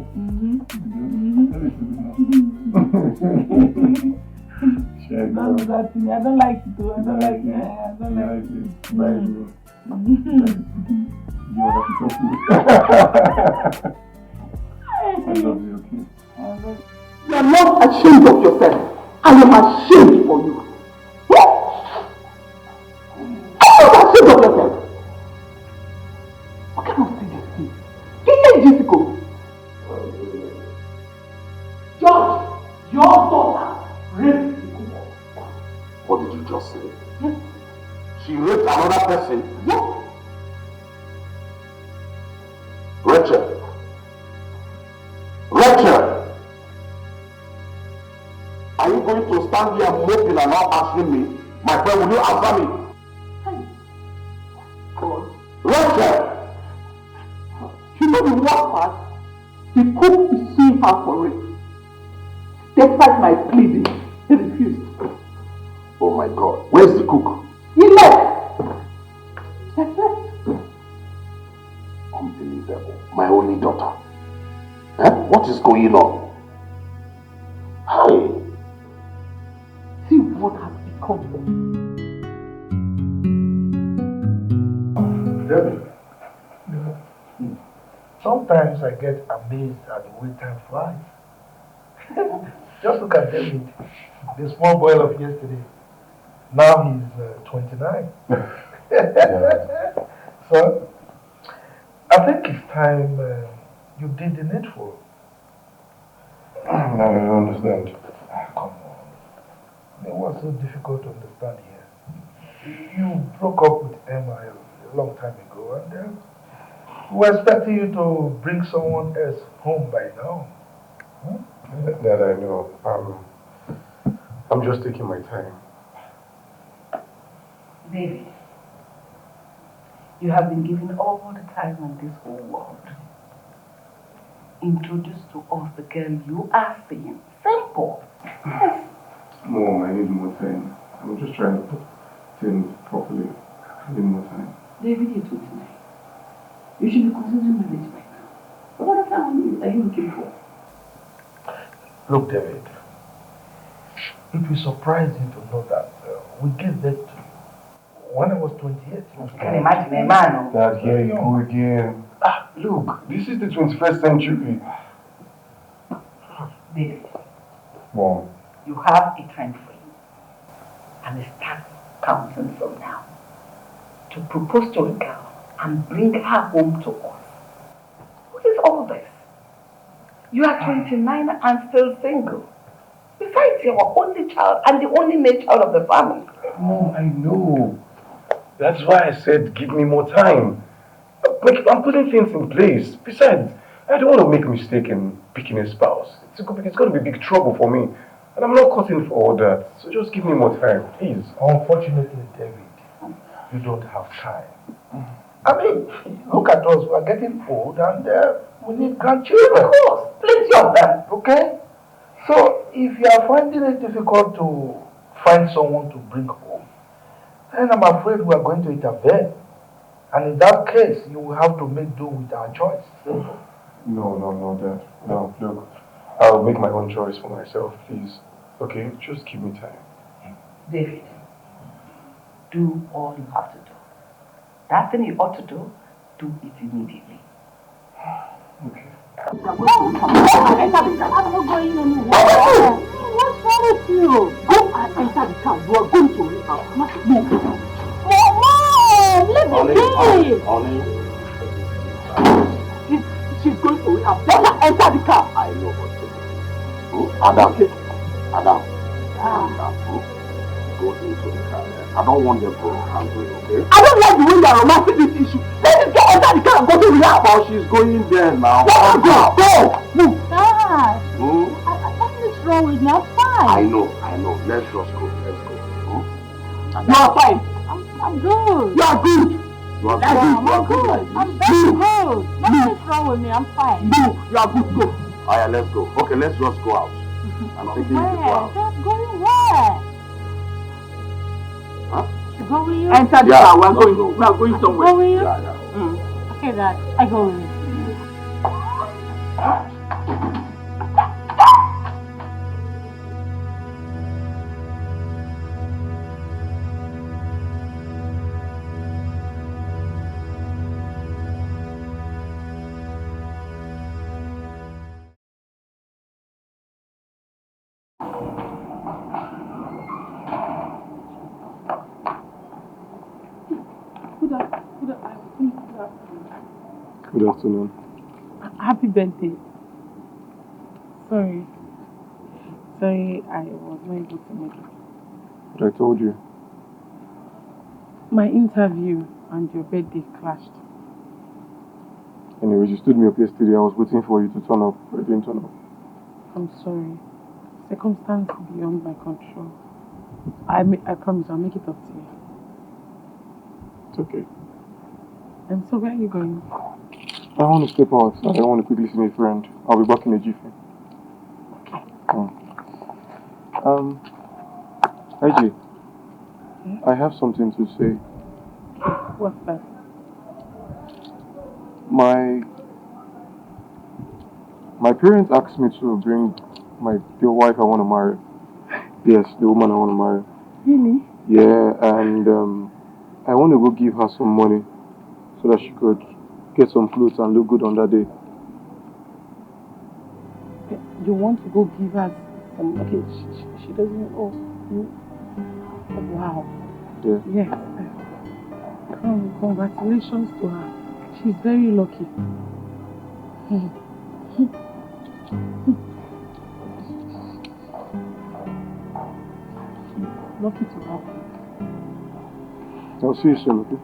S5: Don't do that to me. I don't like it too. I don't like it. I don't like it.
S12: You want to talk to me? I love you, okay?
S8: You are not ashamed of yourself. I am ashamed for you. I'm not ashamed of yourself. What kind of thing is this? Do you make Jessica? George, your daughter raped the cook.
S10: What did you just say? Yes. She raped another person?
S8: Yes.
S10: Rachel! Rachel! Are you going to stand here moping and not answering me? My friend, will you answer me?
S8: God.
S10: Rachel!
S8: You know the worst part? The cook is suing her for rape. Despite my pleading, he refused.
S10: Oh my God. Where's the cook?
S8: He left. That's it.
S10: Unbelievable. My only daughter. Eh? What is going on? Hi.
S8: See what has become.
S6: Debbie. Sometimes I get amazed at the way time flies. Just look at David, the small boy of yesterday. Now he's 29. So, I think it's time you did the needful.
S12: I don't understand.
S6: Come on. It was so difficult to understand here. You broke up with Emma a long time ago, and we were expecting you to bring someone else home by now.
S12: That I know. I'm just taking my time.
S4: David, you have been given all the time in this whole world. Introduce to us the girl you are seeing. Simple. Yes.
S12: Mom, I need more time. I'm just trying to put things properly. I need more time.
S14: David, you're 29. You should be considering marriage right now. What other family are you looking for?
S6: Look, David, it will surprise you to know that we gave birth to you when I was 28.
S4: You can imagine a man.
S12: Dad, here you go again. Look, this is the 21st century.
S4: David,
S12: Mom.
S4: you have a time frame, and it starts counting from now to propose to a girl and bring her home to us. What is all this? You are 29 and still single. Besides, you're our only child and the only male child of the family.
S12: Mom, I know. That's why I said give me more time. I'm putting things in place. Besides, I don't want to make a mistake in picking a spouse. It's going to be big trouble for me. And I'm not cutting for all that. So just give me more time, please.
S6: Unfortunately, David, you don't have time. I mean, look at us. We are getting old and we need grandchildren.
S4: Of course, plenty of them.
S6: Okay? So, if you are finding it difficult to find someone to bring home, then I'm afraid we are going to intervene. And in that case, you will have to make do with our choice.
S12: No, Dad. No, look. I'll make my own choice for myself, please. Okay? Just give me time.
S4: David, do all you have to do. That thing you ought to do it immediately.
S12: Okay.
S5: I'm not going anywhere. What's wrong with you? Go and enter the car. You are going to leave out. Move. Mom, let me be.
S10: Honey.
S5: She's going to leave out. Let her enter the car.
S10: I know what to do. Adam. Calm down. Go into the car. I don't want them to handle it, okay?
S5: I don't like the way you are romancing this issue. Let us get enter the car and go to rehab.
S10: Oh, she's going there now.
S5: Let her go. Move.
S15: Dad. What's wrong with me? I'm fine.
S10: I know. Let's just go.
S5: You are fine.
S15: I'm good.
S5: You are good.
S10: You are
S15: I'm
S10: good.
S15: good.
S10: Like this.
S15: I'm very good. Nothing's wrong with me. I'm fine.
S5: No, you are good. Go.
S10: Alright, let's go. Okay, let's just go out. I'm taking you to go out.
S15: Dad, going where?
S10: Huh?
S15: To go with you?
S5: Enter the car. We are going somewhere.
S15: Go with you?
S10: Yeah.
S15: Okay, Dad. I go with you.
S12: Good afternoon.
S5: Happy birthday. Sorry, I was not able to make it.
S12: But I told you.
S5: My interview and your birthday clashed.
S12: Anyways, you stood me up yesterday. I was waiting for you to turn up, but you didn't turn up.
S5: I'm sorry. Circumstance beyond my control. I promise I'll make it up to you.
S12: It's okay.
S5: And so where are you going?
S12: I want to step out. I want to quickly see my friend. I'll be back in a jiffy. AJ, I have something to say.
S5: What's that?
S12: My parents asked me to bring the wife I want to marry. Yes, the woman I want to marry.
S5: Really?
S12: Yeah, and I want to go give her some money so that she could get some clothes and look good on that day.
S5: You want to go give her some... Okay, she doesn't... Oh, wow.
S12: Yeah.
S5: Yes. Congratulations to her. She's very lucky. She's lucky to have you.
S12: I'll see you soon, okay?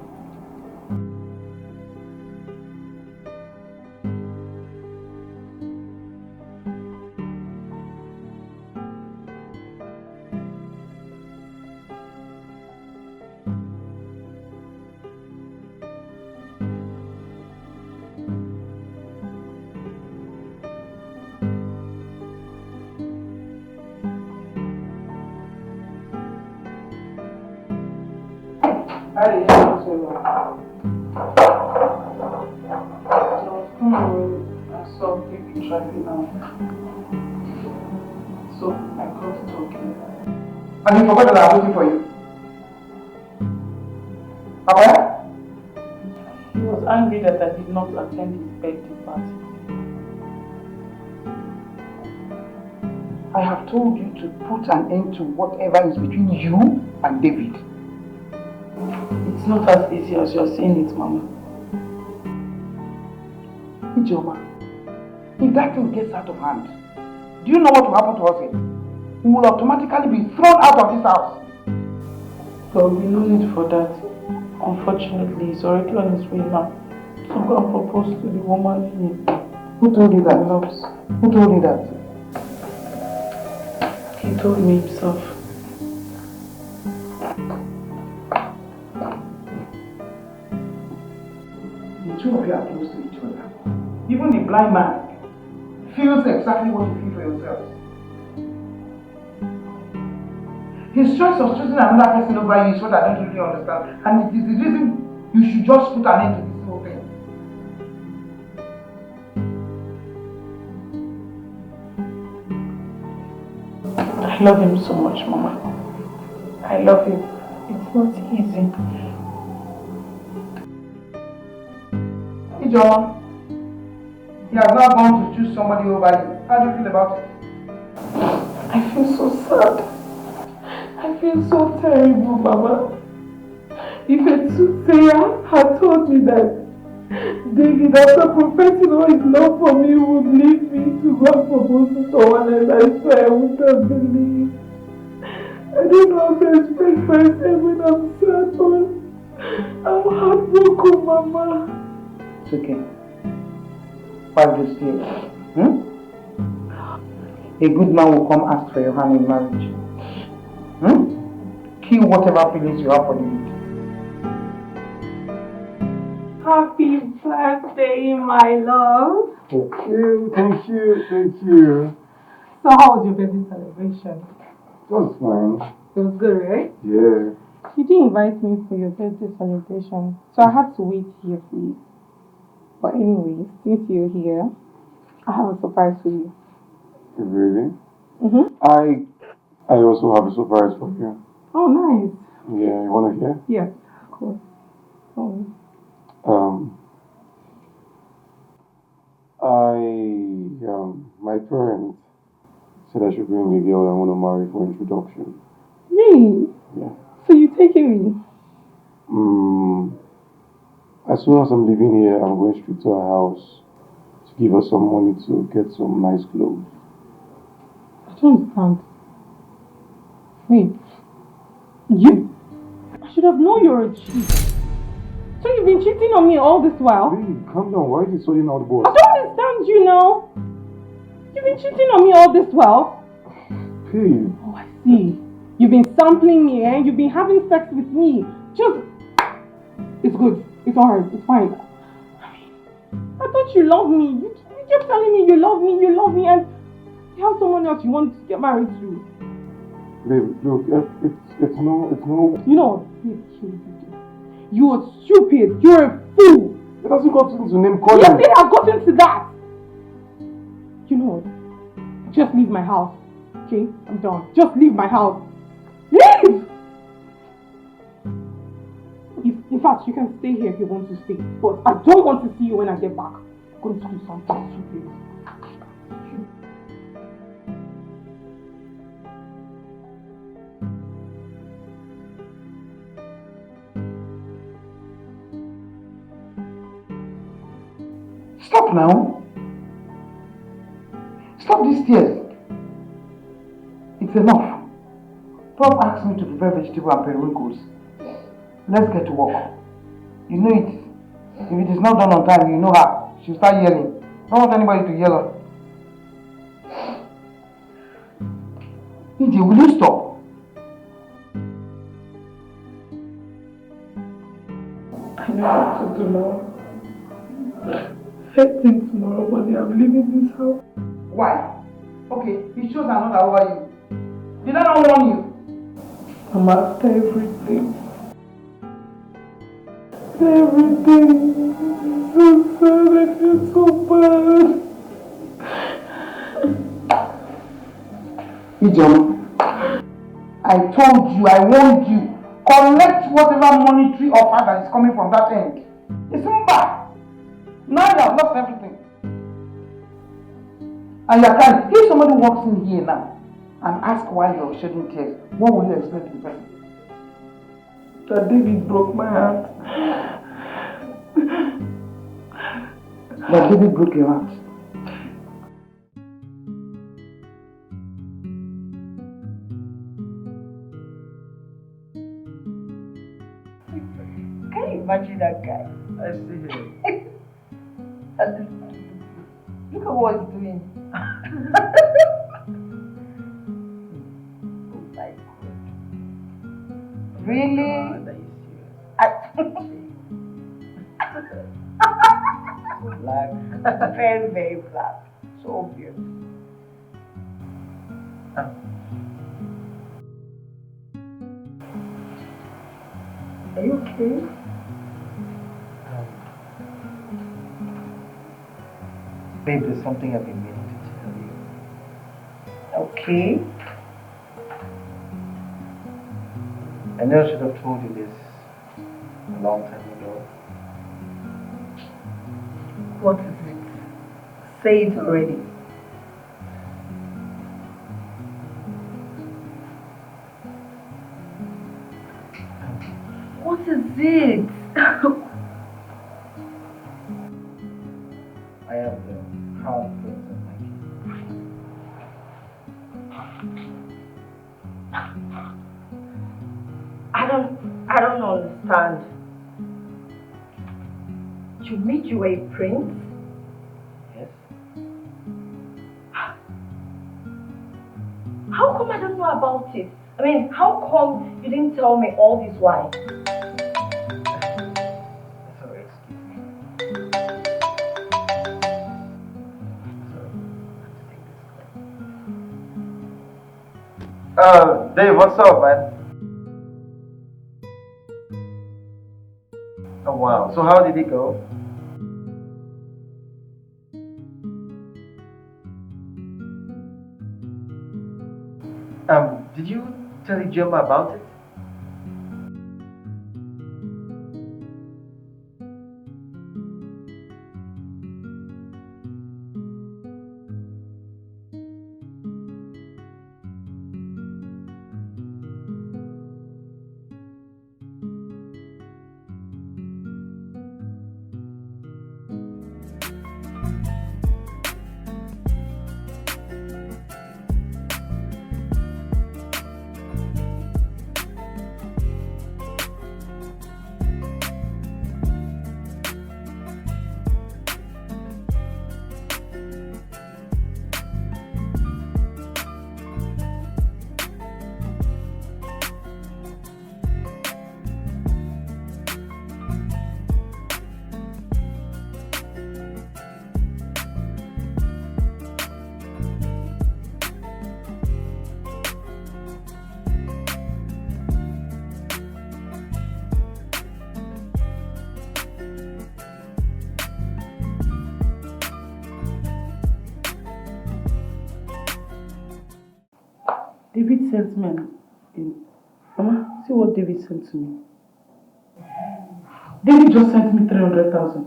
S5: So I got talking.
S2: And you forgot that I was waiting for you. Papa?
S5: He was angry that I did not attend his birthday party.
S2: I have told you to put an end to whatever is between you and David.
S5: It's not as easy as you're saying it, Mama.
S2: Ijoma, if that thing gets out of hand, do you know what will happen to us here? We will automatically be thrown out of this house.
S5: There will be no need for that. Unfortunately, he's already on his way now to go and propose to the woman
S2: Who told you that?
S5: he loves.
S2: Who told you that?
S5: He told me himself.
S2: two of you are close to each other. Even a blind man feels exactly what you feel for yourselves. His choice of choosing another person over you is what I don't really understand. And it is the reason you should just put an end to this whole thing.
S5: I love him so much, Mama. I love him. It's not easy.
S2: Ijoma, he has now gone to choose somebody over you. How do you feel about it?
S5: I feel so sad. I feel so terrible, Mama. If a soothsayer had told me that David, after confessing all his love for me, would leave me to go and propose to someone else, I swear I wouldn't have believed. I don't know how to express myself when I'm sad, but I'm heartbroken, Mama.
S2: It's okay. Wipe those tears. A good man will come ask for your hand in marriage. Kill whatever feelings you have for David.
S15: Happy birthday, my love.
S12: Thank you, thank you, thank you.
S15: So how was your birthday celebration?
S12: It was fine.
S15: It was good, right?
S12: Yeah.
S15: You didn't invite me for your birthday celebration, so I had to wait here for you. But anyway, since you're here, I have a surprise for you.
S12: Really?
S15: Mm-hmm.
S12: I also have a surprise for you.
S15: Oh, nice.
S12: Yeah, you wanna hear?
S15: Yes, of course. Oh.
S12: My parents said I should bring the girl I want to marry for introduction.
S15: Really?
S12: Yeah.
S15: So you taking me?
S12: As soon as I'm leaving here, I'm going straight to her house to give her some money to get some nice clothes.
S15: I don't understand. Wait. You? I should have known you're a cheat. So you've been cheating on me all this while?
S12: Babe, calm down. Why are you sorting out the boss?
S15: I don't understand you now. You've been cheating on me all this while?
S12: Babe.
S15: Oh, I see. You've been sampling me, eh? You've been having sex with me. Just... It's good. It's alright. It's fine. I thought you loved me. You kept telling me you love me, and you have someone else you want to get married to.
S12: Babe, look, it's no...
S15: You know what? You are stupid. You're a fool.
S12: It hasn't gotten to name calling.
S15: Yes, it has gotten to that. You know what? Just leave my house. Okay? I'm done. Just leave my house. Leave! In fact, you can stay here if you want to stay. But I don't want to see you when I get back. I'm going to do something stupid.
S2: Stop now. Stop these tears. It's enough. Prof asked me to prepare vegetable and periwinkles. Let's get to work. You know it. If it is not done on time, you know her. She'll start yelling. Don't want anybody to yell her. EJ, will you stop?
S5: I know what to do now. First thing tomorrow morning, I'm leaving this house.
S2: Why? Okay, he chose another over you. Did I not warn you?
S5: I'm after everything. Everything. So sad, I feel so bad.
S2: Ijoma, I told you, I warned you. Collect whatever monetary offer that is coming from that end. It's not bad. Now you have lost everything. And you are crying. If somebody walks in here now and asks why you are shedding tears, what will you explain to the person?
S5: That David broke my heart.
S2: That David broke your heart.
S7: Can you imagine that guy?
S4: I see him.
S7: Look at what he's doing. Oh my God. Really?
S4: Black.
S7: Very, very black. So obvious. Are you okay?
S4: Babe, there's something I've been meaning to tell you.
S7: Okay.
S4: I know I should have told you this a long time ago.
S7: What is it? Say it already. What is it?
S4: I have the crown prince of my
S7: I don't understand. You made you a prince?
S4: Yes.
S7: How come I don't know about it? I mean, how come you didn't tell me all this while?
S4: Sorry, excuse me. Sorry. Dave, what's up, man? Oh wow. So how did it go? Did you tell Ijoma about it?
S5: David sent me Mama, see what David sent to me. David just sent me 300,000.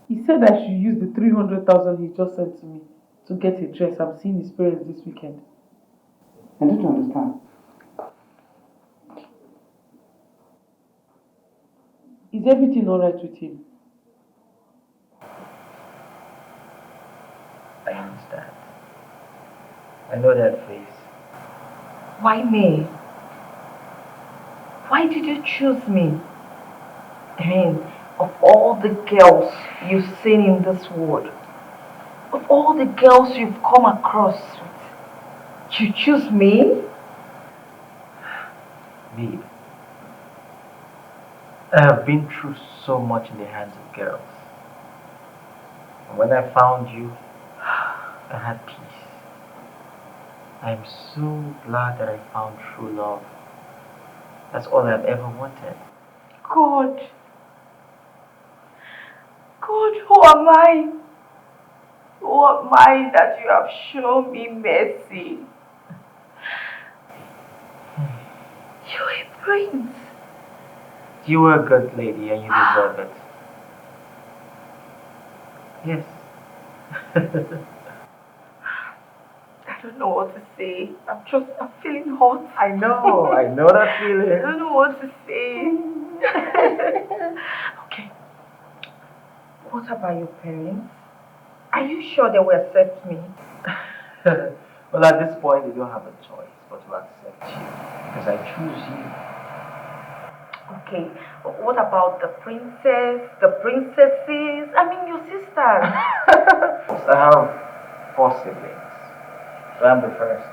S5: He said I should use the 300,000 he just sent to me to get a dress. I'm seeing his parents this weekend.
S2: I don't understand.
S5: Is everything alright with him?
S4: I understand. I know that face.
S7: Why me? Why did you choose me? I mean, of all the girls you've seen in this world, of all the girls you've come across with, you choose me?
S4: Babe, I have been through so much in the hands of girls. And when I found you, I had peace. I am so glad that I found true love. That's all I've ever wanted.
S7: God. God, who am I? Who am I that you have shown me mercy? You're a prince.
S4: You were a good lady and you deserve it. Yes.
S7: I don't know what to say. I'm feeling hot.
S4: I know that feeling.
S7: I don't know what to say. Okay. What about your parents? Are you sure they will accept me?
S4: Well, at this point, they don't have a choice but to accept you because I choose you.
S7: Okay. What about the princess, the princesses? I mean, your sisters.
S4: I have 4 siblings. So I'm the first.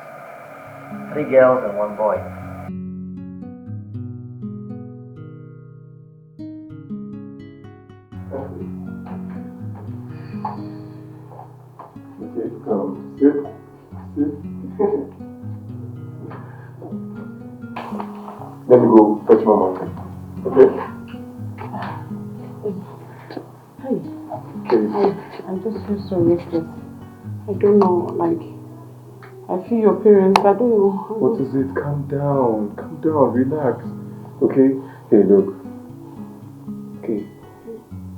S4: 3 girls and 1 boy.
S12: Okay, come. Sit. Sit. Let me go fetch Mama. Okay?
S5: Hey.
S12: Okay.
S5: I just feel so restless. I don't know, like, I feel your parents, I don't know.
S12: What is it? Calm down. Calm down. Relax. Okay? Hey, look. Okay.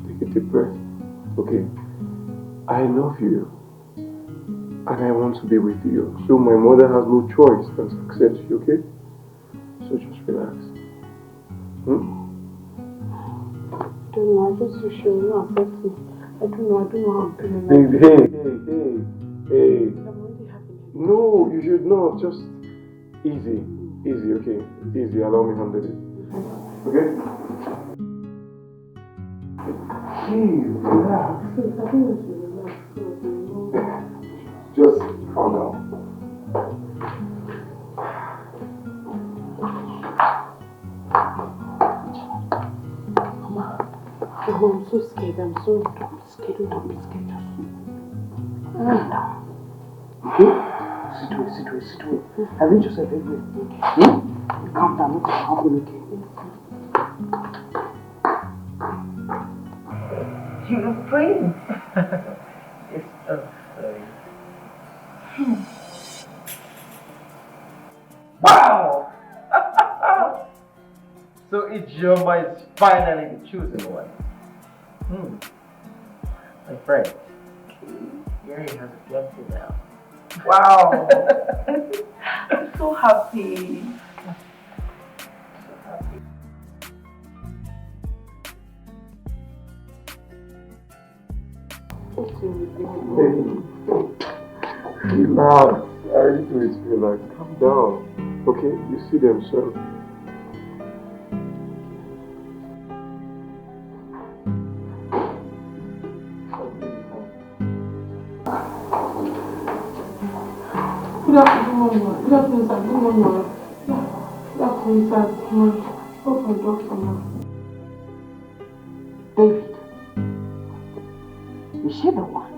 S12: Take a deep breath. Okay. I love you. And I want to be with you. So my mother has no choice than to accept you, okay? So just relax.
S5: I don't know, I just wish you will not accept me. I don't know how I'm feeling.
S12: Hey. No, you should not. Just easy. Easy, okay? Easy. Allow me to handle it. Okay? Hey, relax.
S5: I think we should relax.
S12: Just calm down.
S5: Mama, I'm so scared. Don't be scared. Don't be scared.
S8: Sit well. Arrange yourself very well. Calm down. Look at how okay.
S4: You prince. It's so sorry. Wow! So Ijoma is finally the chosen one. My friend, Gary has a fiance now.
S14: Wow. I'm so happy.
S12: Relax. I need to relax. Calm down. Okay? You see them soon.
S5: Good afternoon, sir. Good afternoon, sir. Go for a doctor now.
S8: David, is she the one?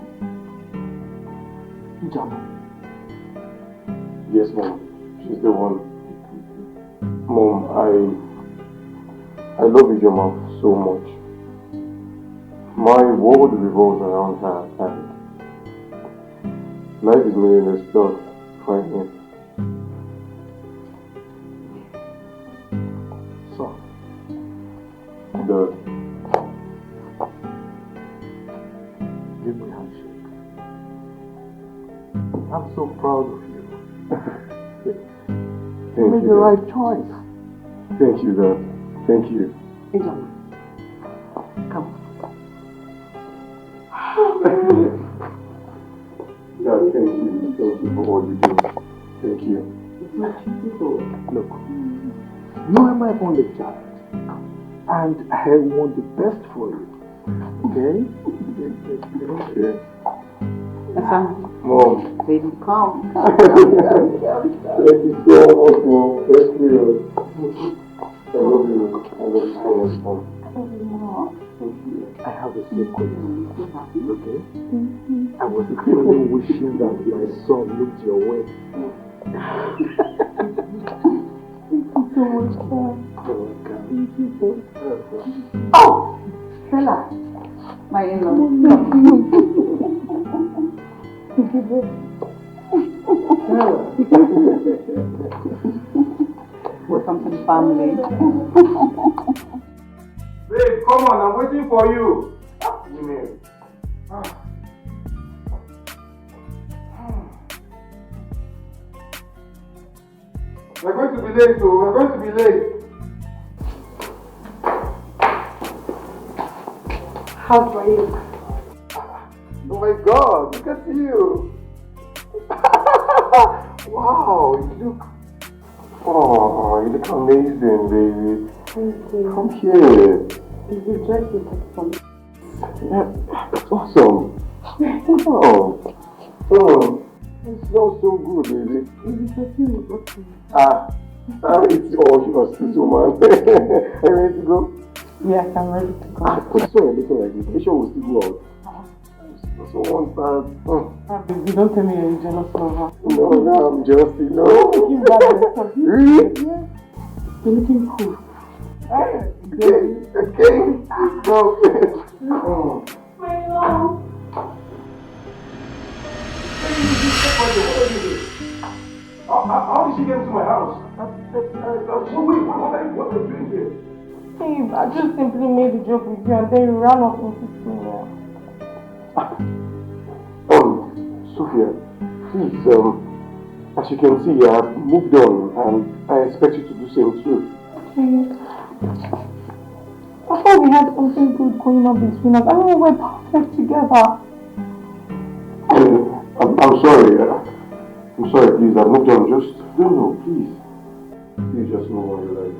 S8: John.
S12: Yes, Mom. She's the one. Mom, I love Ijoma so much. My world revolves around her, and life is meaningless without her.
S8: So,
S12: Dad,
S8: give me a handshake. I'm so proud of you. You made the right choice.
S12: Thank you, Dad. Thank you.
S8: Hey, John. Come.
S12: Dad, thank you. Thank you for all you do. Thank you.
S8: It's not beautiful. Look, you are my only child. And I want the best for you. Okay?
S12: Okay.
S14: Mom. Baby, come.
S12: Thank you so much, Mom. Thank you. I love you. I love you so much, Mom.
S14: I love you more.
S8: Thank you. I have a secret. Okay? I was really wishing that my son looked your way.
S14: Thank you so much, sir.
S8: You're welcome.
S14: Thank you, sir. Oh! Stella, my in-law. Welcome to the family.
S12: Babe, come on, I'm waiting for you. Women. We're going to be late, so we're going to be late.
S5: How do I look?
S12: Oh my God, look at you. Wow, you look... Oh, you look amazing, baby.
S5: Thank you.
S12: Come here.
S5: The dress you took from me.
S12: That's awesome. Oh, it smells so good, baby.
S5: It's a perfume, okay.
S12: It's all yours, this woman. Are you ready to go?
S5: Yes, I'm ready to go.
S12: What's so looking like this? Make sure we'll still go out.
S1: So once that,
S15: Baby, don't tell me you're jealous of her.
S1: no, I'm just, you know.
S15: Give that yourself.
S1: Really?
S15: Yeah. You're looking cool.
S1: Okay. No.
S15: My love.
S1: How did she get into my house? Wait, what are you doing here?
S15: Babe, I just simply made a joke with you and then you ran off into me.
S1: Sophia, please, as you can see, I've moved on and I expect you to do the same too.
S15: Okay. I thought we had something good going on between us. I know we're perfect together.
S1: I'm sorry. I'm sorry, please. I've moved on. Just, no, please. Please just move on your life.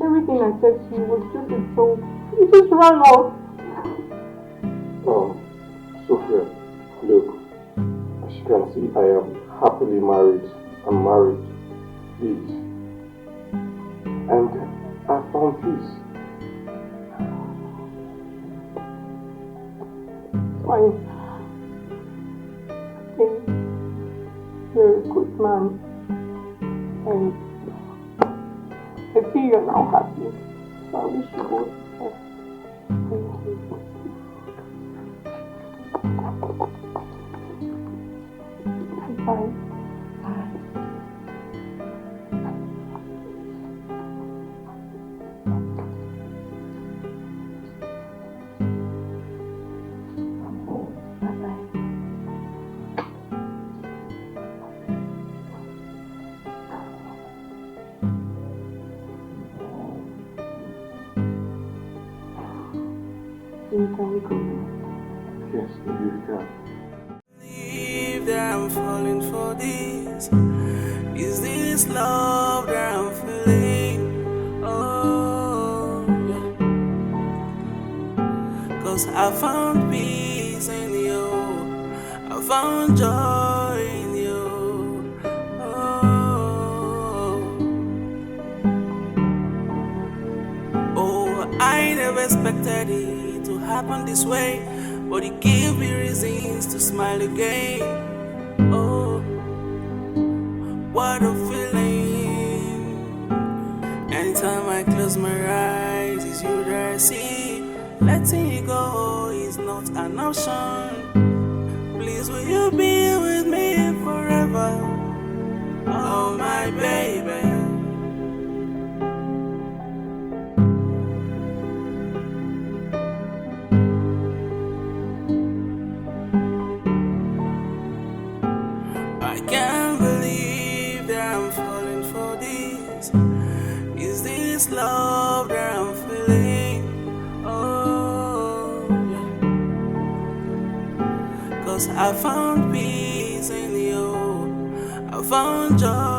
S15: Everything I said to you was just a joke. You just ran off.
S1: Sophia, look, as you can see, I am happily married. I'm married. Please. And I found peace.
S15: Fine. Okay. You're a good man. And I see you're now happy. So I wish you both the best. Thank you. Bye. Can we go now?
S1: Yes, maybe we can.
S3: Believe that I'm falling for this. Is this love that I'm feeling? Oh, yeah. 'Cause I found peace in you. I found joy in you. Oh, I never expected it to happen this way, but it gave me reasons to smile again. Oh, what a feeling. Anytime I close my eyes, it's you that I see. Letting you go is not an option. Please, will you be with me forever? Oh, my baby. I can't believe that I'm falling for this. Is this love that I'm feeling? Oh, yeah. 'Cause I found peace in you. I found joy.